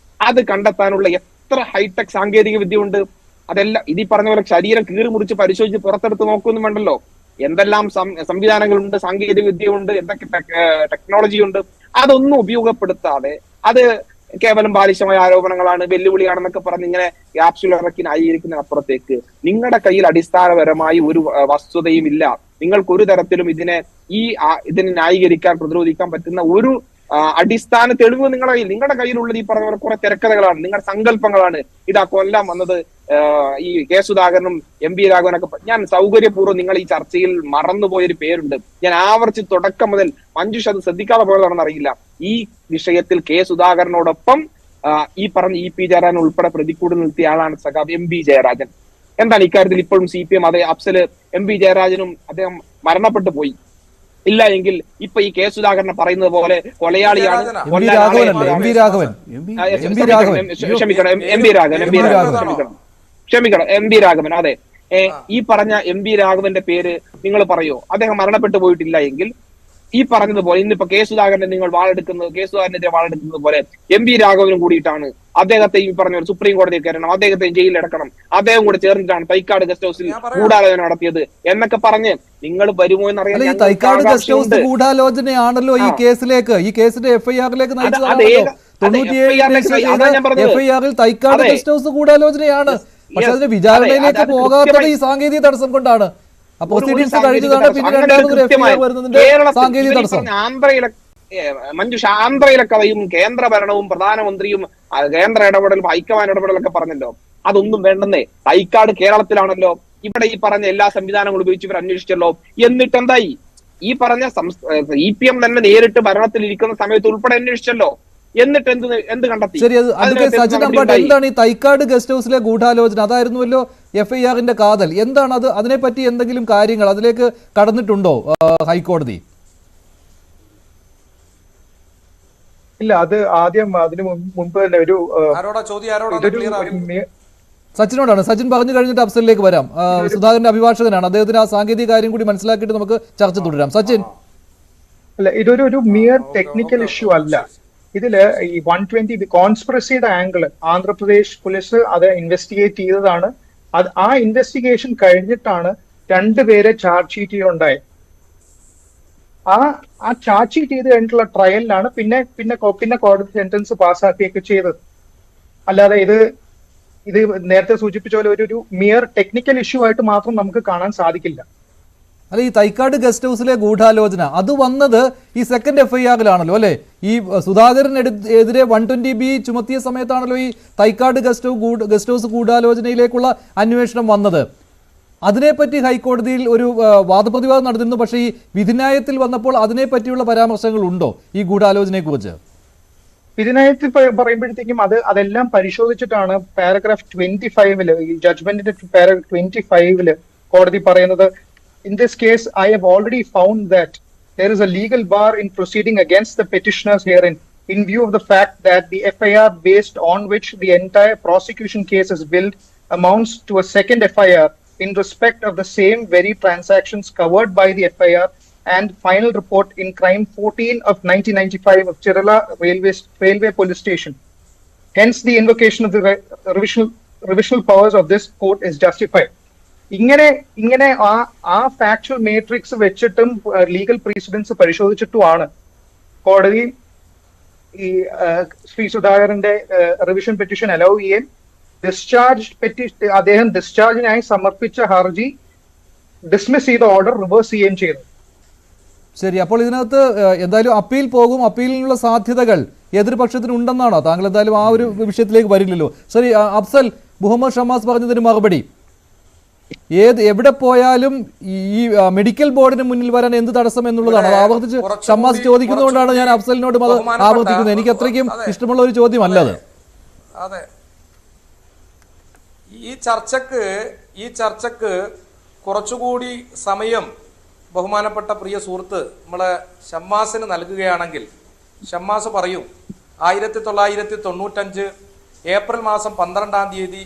അത് കണ്ടെത്താനുള്ള എത്ര ഹൈടെക് സാങ്കേതിക വിദ്യ ഉണ്ട്. അതെല്ലാം ഇതീ പറഞ്ഞ പോലെ ശരീരം കീറി മുറിച്ച് പരിശോധിച്ച് പുറത്തെടുത്ത് നോക്കൊന്നും വേണ്ടല്ലോ. എന്തെല്ലാം സംവിധാനങ്ങളുണ്ട്, സാങ്കേതിക വിദ്യയുണ്ട്, എന്തൊക്കെ ടെക്നോളജി ഉണ്ട്. അതൊന്നും ഉപയോഗപ്പെടുത്താതെ അത് കേവലം ബാലിശമായ ആരോപണങ്ങളാണ്, വെല്ലുവിളിയാണെന്നൊക്കെ പറഞ്ഞ് ഇങ്ങനെ ക്യാപ്സ്യൂൾ ഇറക്കി ന്യായീകരിക്കുന്നതിനപ്പുറത്തേക്ക് നിങ്ങളുടെ കയ്യിൽ അടിസ്ഥാനപരമായി ഒരു വസ്തുതയും ഇല്ല. നിങ്ങൾക്ക് ഒരു തരത്തിലും ഇതിനെ ന്യായീകരിക്കാൻ പ്രതിരോധിക്കാൻ പറ്റുന്ന ഒരു അടിസ്ഥാന തെളിവ് നിങ്ങളുടെ കയ്യിലുള്ളത് ഈ പറഞ്ഞ പോലെ കുറെ തിരക്കഥകളാണ്, നിങ്ങളുടെ സങ്കല്പങ്ങളാണ്. ഇതാ കൊല്ലാൻ വന്നത് ഈ കെ സുധാകരനും എം പി രാഘവനൊക്കെ. ഞാൻ സൗകര്യപൂർവ്വം നിങ്ങൾ ഈ ചർച്ചയിൽ മറന്നുപോയൊരു പേരുണ്ട്. ഞാൻ ആവർത്തിച്ച് തുടക്കം മുതൽ മഞ്ജുഷ അത് ശ്രദ്ധിക്കാതെ പോയതാണെന്ന് അറിയില്ല. ഈ വിഷയത്തിൽ കെ സുധാകരനോടൊപ്പം ഈ പറഞ്ഞ ഇ പി ജയരാജൻ ഉൾപ്പെടെ പ്രതിക്കൂട് നിർത്തിയ ആളാണ് സഖാവ് എം പി ജയരാജൻ. എന്താണ് ഇക്കാര്യത്തിൽ ഇപ്പോഴും CPM അതേ അഫ്സല് എം പി ജയരാജനും അദ്ദേഹം മരണപ്പെട്ടു പോയി ഇല്ല എങ്കിൽ ഇപ്പൊ ഈ കെ സുധാകരനെ പറയുന്നത് പോലെ കൊലയാളിയാണ്. ക്ഷമിക്കണം, എം പി രാഘവൻ. അതെ, ഈ പറഞ്ഞ എം പി രാഘവന്റെ പേര് നിങ്ങൾ പറയോ? അദ്ദേഹം മരണപ്പെട്ടു പോയിട്ടില്ല എങ്കിൽ ഈ പറഞ്ഞതുപോലെ ഇന്നിപ്പോ കെ സുധാകരനെ നിങ്ങൾ കെ സുധാകരനെതിരെ വാളെടുക്കുന്നത് പോലെ എം പി രാഘവനും കൂടിയിട്ടാണ് അദ്ദേഹത്തെ ഈ പറഞ്ഞ ഒരു സുപ്രീം കോടതിയിൽ കയറണം, അദ്ദേഹത്തെ ജയിലിൽ അടക്കണം, അദ്ദേഹം കൂടെ ചേർന്നിട്ടാണ് തൈക്കാട് ഗസ്റ്റ് ഹൗസിൽ ഗൂഢാലോചന നടത്തിയത് എന്നൊക്കെ പറഞ്ഞ് നിങ്ങൾ വരുമോ എന്നറിയാം. തൈക്കാട് ഗസ്റ്റ് ഹൗസ് ഗൂഢാലോചനയാണല്ലോ ഈ കേസിലേക്ക്, ഈ കേസിന്റെ FIR-ലേക്ക് നയിച്ചതാണല്ലോ. 97 FIR-ൽ തൈക്കാട് ഗസ്റ്റ് ഹൗസ് ഗൂഢാലോചനയാണ്. പക്ഷെ അതിന്റെ വിചാരണയിലേക്ക് പോകാത്തത് ഈ സാങ്കേതിക തടസ്സം കൊണ്ടാണ്. മഞ്ജുഷ ആന്ധ്രയിലെ കഥയും കേന്ദ്ര ഭരണവും പ്രധാനമന്ത്രിയും കേന്ദ്ര ഇടപെടലും ഹൈക്കമാൻഡ് ഇടപെടലൊക്കെ പറഞ്ഞല്ലോ. അതൊന്നും വേണ്ടെന്നേ. തൈക്കാട് കേരളത്തിലാണല്ലോ. ഇവിടെ ഈ പറഞ്ഞ എല്ലാ സംവിധാനങ്ങളും ഉപയോഗിച്ച് ഇവർ അന്വേഷിച്ചല്ലോ. എന്നിട്ട് എന്തായി? ഈ പറഞ്ഞ CPM തന്നെ നേരിട്ട് ഭരണത്തിലിരിക്കുന്ന സമയത്ത് ഉൾപ്പെടെ അന്വേഷിച്ചല്ലോ. എന്നിട്ട് എന്ത് കണ്ടെത്തി? ശരി, സച്ചിൻ അമ്പാട്ട്, എന്താണ് ഈ തൈക്കാട് ഗസ്റ്റ് ഹൗസിലെ ഗൂഢാലോചന? അതായിരുന്നുവല്ലോ FIR-ന്റെ കാതൽ. എന്താണ് അത്? അതിനെപ്പറ്റി എന്തെങ്കിലും കാര്യങ്ങൾ അതിലേക്ക് കടന്നിട്ടുണ്ടോ ഹൈക്കോടതി? ഇല്ല, അത് ആദ്യം അതിനു മുൻപ് തന്നെ ഒരു സച്ചിനോടാണ്. സച്ചിൻ പറഞ്ഞു കഴിഞ്ഞിട്ട് അഫ്സലിലേക്ക് വരാം. സുധാകരന്റെ അഭിഭാഷകനാണ്, അദ്ദേഹത്തിന് ആ സാങ്കേതിക കാര്യം കൂടി മനസ്സിലാക്കിയിട്ട് നമുക്ക് ചർച്ച തുടരാം. സച്ചിൻ, അല്ല, ഇതൊരു മിയർ ടെക്നിക്കൽ ഇഷ്യൂ അല്ല. ഇതില് ഈ 120 കോൺസ്പിറസിയുടെ ആംഗിള് ആന്ധ്രാപ്രദേശ് പോലീസ് അത് ഇൻവെസ്റ്റിഗേറ്റ് ചെയ്തതാണ്. ആ ഇൻവെസ്റ്റിഗേഷൻ കഴിഞ്ഞിട്ടാണ് രണ്ടുപേരെ ചാർജ് ഷീറ്റ് ചെയ്യുണ്ടായത്. ആ ചാർജ് ഷീറ്റ് ചെയ്ത് കഴിഞ്ഞിട്ടുള്ള ട്രയലിലാണ് പിന്നെ കോടതി സെന്റൻസ് പാസ്സാക്കുകയൊക്കെ ചെയ്തത്. അല്ലാതെ ഇത് നേരത്തെ സൂചിപ്പിച്ച പോലെ ഒരു മിയർ ടെക്നിക്കൽ ഇഷ്യൂ ആയിട്ട് മാത്രം നമുക്ക് കാണാൻ സാധിക്കില്ല. അല്ല, ഈ തൈക്കാട് ഗസ്റ്റ് ഹൗസിലെ ഗൂഢാലോചന അത് വന്നത് ഈ സെക്കൻഡ് FIR-ലാണല്ലോ അല്ലെ? ഈ സുധാകരനെതിരെ 120B ചുമത്തിയ സമയത്താണല്ലോ ഈ തൈക്കാട് ഗസ്റ്റ് ഹൗസ് ഗൂഢാലോചനയിലേക്കുള്ള അന്വേഷണം വന്നത്. അതിനെപ്പറ്റി ഹൈക്കോടതിയിൽ ഒരു വാദപ്രതിവാദം നടന്നിരുന്നു. പക്ഷേ ഈ വിധിന്യായത്തിൽ വന്നപ്പോൾ അതിനെപ്പറ്റിയുള്ള പരാമർശങ്ങൾ ഉണ്ടോ ഈ ഗൂഢാലോചനയെ കുറിച്ച്? വിധിന്യായത്തിൽ പറയുമ്പോഴത്തേക്കും അതെല്ലാം പരിശോധിച്ചിട്ടാണ് പാരഗ്രാഫ് 25 ഈ ജഡ്ജ്മെന്റിന്റെ പാരഗ്രാഫ് 25 കോടതി പറയുന്നത്, in this case, I have already found that there is a legal bar in proceeding against the petitioners herein, in view of the fact that the FIR based on which the entire prosecution case is built amounts to a second FIR in respect of the same very transactions covered by the FIR and final report in crime 14 of 1995 of Chirala Railway Police Station. Hence, the invocation of the revisional powers of this court is justified. ഇങ്ങനെ ആ ഫാക്ച്വൽ മേട്രിക്സ് വെച്ചിട്ടും ലീഗൽ പ്രീസിഡൻസ് പരിശോധിച്ചിട്ടുമാണ് കോടതി ഈ ശ്രീ സുധാകരന്റെ റിവിഷൻ പെറ്റീഷൻ അലൗ ചെയ്യുകയും അദ്ദേഹം ഡിസ്ചാർജിനായി സമർപ്പിച്ച ഹർജി ഡിസ്മിസ് ചെയ്ത ഓർഡർ റിവേഴ്സ് ചെയ്യുകയും ചെയ്തു. ശരി, അപ്പോൾ ഇതിനകത്ത് എന്തായാലും അപ്പീൽ പോകും. അപ്പീലിനുള്ള സാധ്യതകൾ എതിർപക്ഷത്തിന് ഉണ്ടെന്നാണോ? താങ്കൾ എന്തായാലും ആ ഒരു വിഷയത്തിലേക്ക് വരില്ലല്ലോ. ശരി, അഫ്സൽ, മുഹമ്മദ് ഷമാസ് പറഞ്ഞതിന് മറുപടി. എവിടെ പോയാലും ഈ മെഡിക്കൽ ബോർഡിന് മുന്നിൽ വരാൻ എന്ത് തടസ്സം എന്നുള്ളതാണ്. അത് ആവർത്തിച്ച് ഷമ്മാസ് ചോദിക്കുന്നതുകൊണ്ടാണ് ഞാൻ അഫ്സലിനോടും അത് ആവർത്തിക്കുന്നത്. എനിക്ക് അത്രയ്ക്കും ഇഷ്ടമുള്ള ഒരു ചോദ്യമല്ല അത്. അതെ, ഈ ചർച്ചക്ക് കുറച്ചുകൂടി സമയം ബഹുമാനപ്പെട്ട പ്രിയ സുഹൃത്ത് നമ്മളെ ഷമ്മാസിന് നൽകുകയാണെങ്കിൽ ഷമ്മാസ് പറയും 1995 ഏപ്രിൽ മാസം 12-ാം തീയതി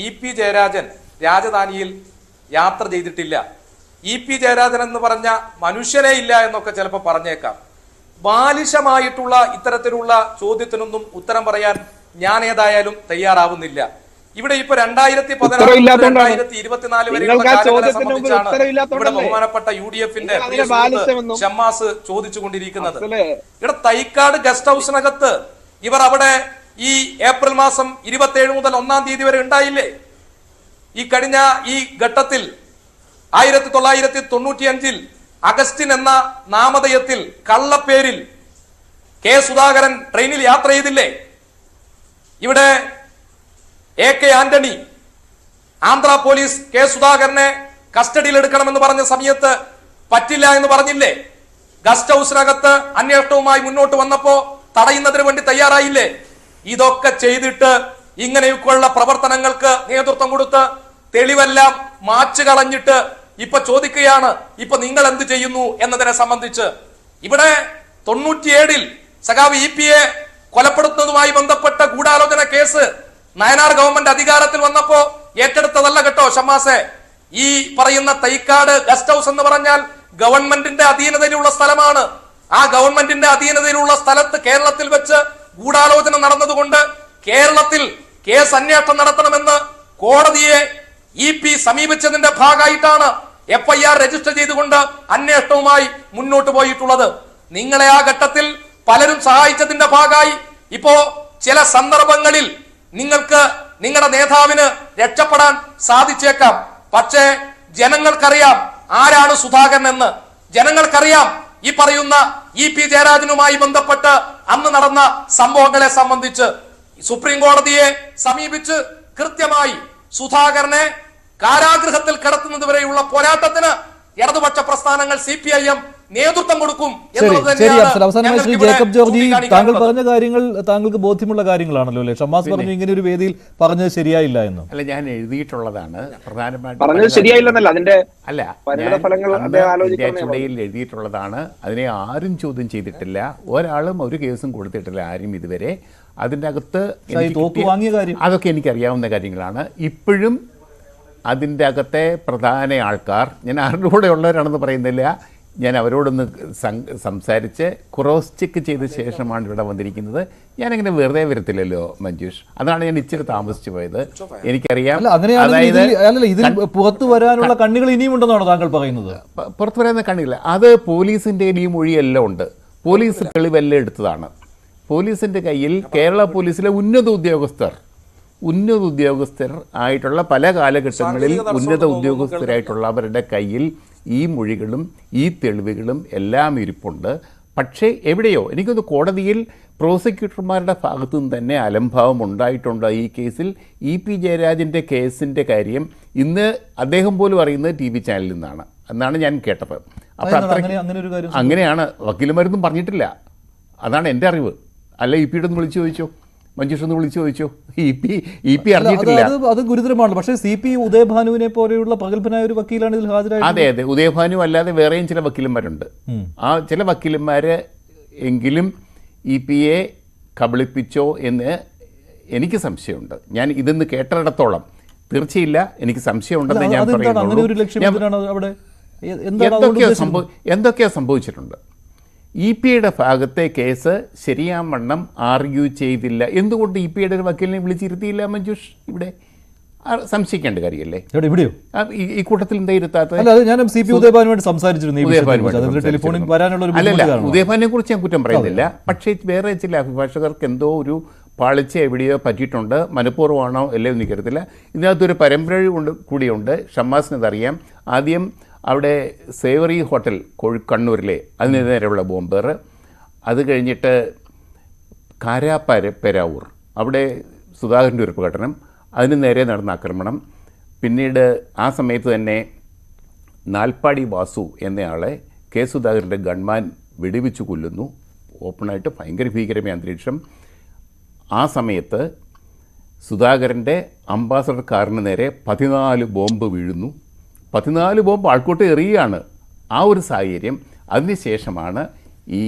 EP ജയരാജൻ രാജധാനിയിൽ യാത്ര ചെയ്തിട്ടില്ല. EP ജയരാജൻ എന്ന് പറഞ്ഞ മനുഷ്യനേ ഇല്ല എന്നൊക്കെ ചിലപ്പോൾ പറഞ്ഞേക്കാം. ബാലിശമായിട്ടുള്ള ഇത്തരത്തിലുള്ള ചോദ്യത്തിനൊന്നും ഉത്തരം പറയാൻ ഞാൻ ഏതായാലും തയ്യാറാവുന്നില്ല. ഇവിടെ ഇപ്പൊ 2016-2024 വരെയുള്ള കാലങ്ങളെ സംബന്ധിച്ചാണ് ഇവിടെ ബഹുമാനപ്പെട്ട UDF-ന്റെ ഷമ്മാസ് ചോദിച്ചുകൊണ്ടിരിക്കുന്നത്. ഇവിടെ തൈക്കാട് ഗസ്റ്റ് ഹൗസിനകത്ത് ഇവർ അവിടെ ഈ ഏപ്രിൽ മാസം 27 മുതൽ 1-ാം തീയതി വരെ ഉണ്ടായില്ലേ? ഈ കഴിഞ്ഞ ഈ ഘട്ടത്തിൽ 1995 അഗസ്റ്റിൻ എന്ന നാമധേയത്തിൽ കള്ളപ്പേരിൽ കെ സുധാകരൻ ട്രെയിനിൽ യാത്ര ചെയ്തില്ലേ? ഇവിടെ AK Antony Andhra police K സുധാകരനെ കസ്റ്റഡിയിൽ എടുക്കണമെന്ന് പറഞ്ഞ സമയത്ത് പറ്റില്ല എന്ന് പറഞ്ഞില്ലേ? ഗസ്റ്റ് ഹൗസിനകത്ത് അന്വേഷണവുമായി മുന്നോട്ട് വന്നപ്പോ തടയുന്നതിന് വേണ്ടി തയ്യാറായില്ലേ? ഇതൊക്കെ ചെയ്തിട്ട് ഇങ്ങനെയൊക്കെയുള്ള പ്രവർത്തനങ്ങൾക്ക് നേതൃത്വം കൊടുത്ത് തെളിവെല്ലാം മാച്ചു കളഞ്ഞിട്ട് ഇപ്പൊ ചോദിക്കുകയാണ് ഇപ്പൊ നിങ്ങൾ എന്ത് ചെയ്യുന്നു എന്നതിനെ സംബന്ധിച്ച്. ഇവിടെ 97-ൽ സഖാവ് EP-യെ കൊലപ്പെടുത്തുന്നതുമായി ബന്ധപ്പെട്ട ഗൂഢാലോചന കേസ് നയനാർ ഗവൺമെന്റ് അധികാരത്തിൽ വന്നപ്പോ ഏറ്റെടുത്തതല്ല കേട്ടോ ഷമ്മാസെ. ഈ പറയുന്ന തൈക്കാട് ഗസ്റ്റ് ഹൗസ് എന്ന് പറഞ്ഞാൽ ഗവൺമെന്റിന്റെ അധീനതയിലുള്ള സ്ഥലമാണ്. ആ ഗവൺമെന്റിന്റെ അധീനതയിലുള്ള സ്ഥലത്ത് കേരളത്തിൽ വെച്ച് ഗൂഢാലോചന നടന്നതുകൊണ്ട് കേരളത്തിൽ കേസ് അന്വേഷണം നടത്തണമെന്ന് കോടതിയെ EP സമീപിച്ചതിന്റെ ഭാഗമായിട്ടാണ് FIR രജിസ്റ്റർ ചെയ്തുകൊണ്ട് അന്വേഷണവുമായി മുന്നോട്ട് പോയിട്ടുള്ളത്. നിങ്ങളെ ആ ഘട്ടത്തിൽ പലരും സഹായിച്ചതിന്റെ ഭാഗമായി ഇപ്പോ ചില സന്ദർഭങ്ങളിൽ നിങ്ങൾക്ക് നിങ്ങളുടെ നേതാവിന് രക്ഷപ്പെടാൻ സാധിച്ചേക്കാം. പക്ഷേ ജനങ്ങൾക്കറിയാം ആരാണ് സുധാകരൻ എന്ന്. ജനങ്ങൾക്കറിയാം ഈ പറയുന്ന EP ജയരാജനുമായി ബന്ധപ്പെട്ട് അന്ന് നടന്ന സംഭവങ്ങളെ സംബന്ധിച്ച്. സുപ്രീം കോടതിയെ സമീപിച്ച് കൃത്യമായി സുധാകരനെ കാരാഗൃഹത്തിൽ കിടത്തുന്നത് വരെയുള്ള പോരാട്ടത്തിന് ഇടതുപക്ഷ പ്രസ്ഥാനങ്ങൾ CPIM നേതൃത്വം കൊടുക്കും. അവസാനമായി ശ്രീ ജേക്കബ് ജോർജ്, താങ്കൾ പറഞ്ഞ കാര്യങ്ങൾ താങ്കൾക്ക് ബോധ്യമുള്ള കാര്യങ്ങളാണല്ലോ അല്ലെ? ഷമ്മാസ് പറഞ്ഞു ഇങ്ങനെ ഒരു വേദിയിൽ പറഞ്ഞത് ശരിയായില്ല എന്ന്. അല്ല, ഞാൻ എഴുതിയിട്ടുള്ളതാണ് പ്രധാനമായിട്ടും. പറഞ്ഞത് ശരിയായില്ലെന്നല്ല, അതിന്റെ അല്ല, ഇന്ത്യയിൽ എഴുതിയിട്ടുള്ളതാണ്. അതിനെ ആരും ചോദ്യം ചെയ്തിട്ടില്ല, ഒരാളും ഒരു കേസും കൊടുത്തിട്ടില്ല ആരും ഇതുവരെ. അതിൻ്റെ അകത്ത് വാങ്ങിയ കാര്യം അതൊക്കെ എനിക്കറിയാവുന്ന കാര്യങ്ങളാണ്. ഇപ്പോഴും അതിൻ്റെ അകത്തെ പ്രധാന ആൾക്കാർ, ഞാൻ ആരുടെ കൂടെ ഉള്ളവരാണെന്ന് പറയുന്നില്ല, ഞാൻ അവരോടൊന്ന് സംസാരിച്ച് ക്രോസ് ചെക്ക് ചെയ്ത ശേഷമാണ് ഇവിടെ വന്നിരിക്കുന്നത്. ഞാനങ്ങനെ വെറുതെ വരത്തില്ലല്ലോ മഞ്ജുഷ്, അതാണ് ഞാൻ ഇച്ചിരി താമസിച്ചു പോയത്. എനിക്കറിയാം. ഇതിൽ പുറത്തു വരാനുള്ള കണ്ണികൾ ഇനിയും ഉണ്ടെന്നാണ് താങ്കൾ പറയുന്നത്? പുറത്തു വരാവുന്ന കണ്ണികൾ അത് പോലീസിൻ്റെ ഈ മൊഴിയെല്ലാം ഉണ്ട്. പോലീസ് തെളിവെല്ലാം എടുത്തതാണ്. പോലീസിൻ്റെ കയ്യിൽ കേരള പോലീസിലെ ഉന്നത ഉദ്യോഗസ്ഥർ ആയിട്ടുള്ള പല കാലഘട്ടങ്ങളിൽ ഉന്നത ഉദ്യോഗസ്ഥരായിട്ടുള്ളവരുടെ കയ്യിൽ ഈ മൊഴികളും ഈ തെളിവുകളും എല്ലാം ഇരിപ്പുണ്ട്. പക്ഷേ എവിടെയോ എനിക്കൊന്ന് കോടതിയിൽ പ്രോസിക്യൂട്ടർമാരുടെ ഭാഗത്തു നിന്ന് തന്നെ അലംഭാവം ഉണ്ടായിട്ടുണ്ട് ഈ കേസിൽ. EP ജയരാജൻ്റെ കേസിൻ്റെ കാര്യം ഇന്ന് അദ്ദേഹം പോലും അറിയുന്നത് TV ചാനലിൽ നിന്നാണ് എന്നാണ് ഞാൻ കേട്ടത്. അപ്പോൾ അങ്ങനെയാണ്. വക്കീലന്മാരൊന്നും പറഞ്ഞിട്ടില്ല, അതാണ് എൻ്റെ അറിവ്. അല്ല, EP-യുടെ ഒന്ന് വിളിച്ചു ചോദിച്ചോ, മഞ്ജുഷ് ഒന്ന് വിളിച്ചു ചോദിച്ചോ. EP അറിഞ്ഞിട്ടില്ല. അത് ഗുരുതരമാണ്. പക്ഷേ CP ഉദയഭാനുവിനെ പോലെയുള്ള പ്രഗത്ഭനായ ഒരു വക്കീലാണ് ഇതിൽ ഹാജരായത്. അതെ, ഉദയഭാനു അല്ലാതെ വേറെയും ചില വക്കീലന്മാരുണ്ട്. ആ ചില വക്കീലന്മാര് എങ്കിലും EP-യെ കബളിപ്പിച്ചോ എന്ന് എനിക്ക് സംശയമുണ്ട്. ഞാൻ ഇതെന്ന് കേട്ടിടത്തോളം തീർച്ചയില്ല, എനിക്ക് സംശയമുണ്ടെന്ന് ഞാൻ പറയുന്നുള്ളൂ. എന്തൊക്കെയോ സംഭവിച്ചിട്ടുണ്ട്. EP-യുടെ ഭാഗത്തെ കേസ് ശരിയാവണ്ണം ആർഗ്യൂ ചെയ്തില്ല. എന്തുകൊണ്ട് EP-യുടെ ഒരു വക്കീലിനെ വിളിച്ചിരുത്തിയില്ല മഞ്ജുഷ്? ഇവിടെ സംശയിക്കേണ്ട കാര്യമല്ലേ? ഈ കൂട്ടത്തിൽ എന്താ ഇരുത്താത്തത്? ഉദയഭാനെ കുറിച്ച് ഞാൻ കുറ്റം പറയുന്നില്ല. പക്ഷേ വേറെ ചില അഭിഭാഷകർക്ക് എന്തോ ഒരു പാളിച്ച എവിടെയോ പറ്റിയിട്ടുണ്ട്. മനഃപൂർവ്വമാണോ അല്ലയോ എന്ന് എനിക്കറിയത്തില്ല. ഇതിനകത്തൊരു പരമ്പര കൂടിയുണ്ട്. ഷമ്മാസിനതറിയാം. ആദ്യം അവിടെ സേവറി ഹോട്ടൽ കണ്ണൂരിലെ അതിന് നേരെയുള്ള ബോംബേർ, അത് കഴിഞ്ഞിട്ട് കാരാപ്പേരാവൂർ അവിടെ സുധാകരൻ്റെ ഒരു പ്രകടനം, അതിന് നേരെ നടന്ന ആക്രമണം, പിന്നീട് ആ സമയത്ത് തന്നെ നാൽപ്പാടി വാസു എന്നയാളെ കെ സുധാകരൻ്റെ ഗൺമാൻ വെടിവെച്ച് കൊല്ലുന്നു. ഓപ്പണായിട്ട് ഭയങ്കര ഭീകരമായ അന്തരീക്ഷം. ആ സമയത്ത് സുധാകരൻ്റെ അംബാസഡർ കാറിന് നേരെ 14 ബോംബ് വീഴുന്നു. 14 ബോംബ് ആൾക്കോട്ട് എറിയുകയാണ്. ആ ഒരു സാഹചര്യം, അതിനുശേഷമാണ് ഈ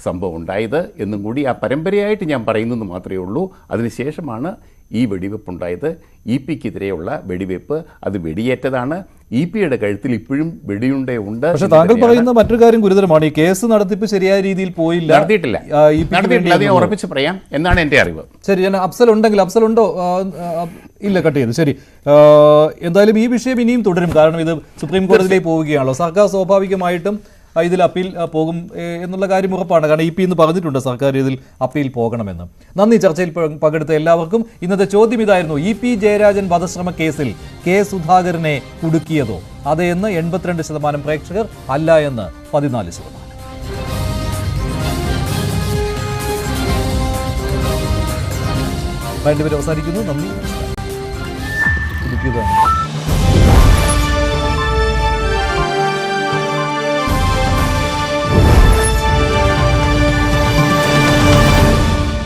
സംഭവം ഉണ്ടായത് എന്നും കൂടി ആ പരമ്പരയായിട്ട് ഞാൻ പറയുന്നത് മാത്രമേ ഉള്ളൂ. അതിനുശേഷമാണ് ഈ വെടിവെപ്പുണ്ടായത്. ഇ പിക്കെതിരെയുള്ള വെടിവെപ്പ് അത് വെടിയേറ്റതാണ്. ഇ പിയുടെ കഴുത്തിൽ ഇപ്പോഴും വെടിയുണ്ട്. പക്ഷേ താങ്കൾ പറയുന്ന മറ്റൊരു കാര്യം ഗുരുതരമാണ്. ഈ കേസ് നടത്തിപ്പ് ശരിയായ രീതിയിൽ പോയില്ല, നടത്തിയിട്ടില്ല. അത് ഞാൻ ഉറപ്പിച്ച് പറയാം എന്നാണ് എൻ്റെ അറിവ്. ശരി, ഞാൻ അഫ്സൽ ഉണ്ടെങ്കിൽ അഫ്സൽ ഉണ്ടോ? ഇല്ല, കട്ട് ചെയ്തു. ശരി, എന്തായാലും ഈ വിഷയം ഇനിയും തുടരും. കാരണം ഇത് സുപ്രീം കോടതിയിലേക്ക് പോവുകയാണല്ലോ. സർക്കാർ സ്വാഭാവികമായിട്ടും ഇതിൽ അപ്പീൽ പോകും എന്നുള്ള കാര്യം ഉറപ്പാണ്. കാരണം ഇ പി ഇന്ന് പറഞ്ഞിട്ടുണ്ട് സർക്കാർ ഇതിൽ അപ്പീൽ പോകണമെന്ന്. നന്ദി ചർച്ചയിൽ പങ്കെടുത്ത എല്ലാവർക്കും. ഇന്നത്തെ ചോദ്യം ഇതായിരുന്നു: ഇ പി ജയരാജൻ വധശ്രമ കേസിൽ കെ സുധാകരനെ കുടുക്കിയതോ? അതെ എന്ന് 82% പ്രേക്ഷകർ, അല്ല എന്ന് 14%. രണ്ടുപേരും അവസാനിക്കുന്നു. നന്ദി.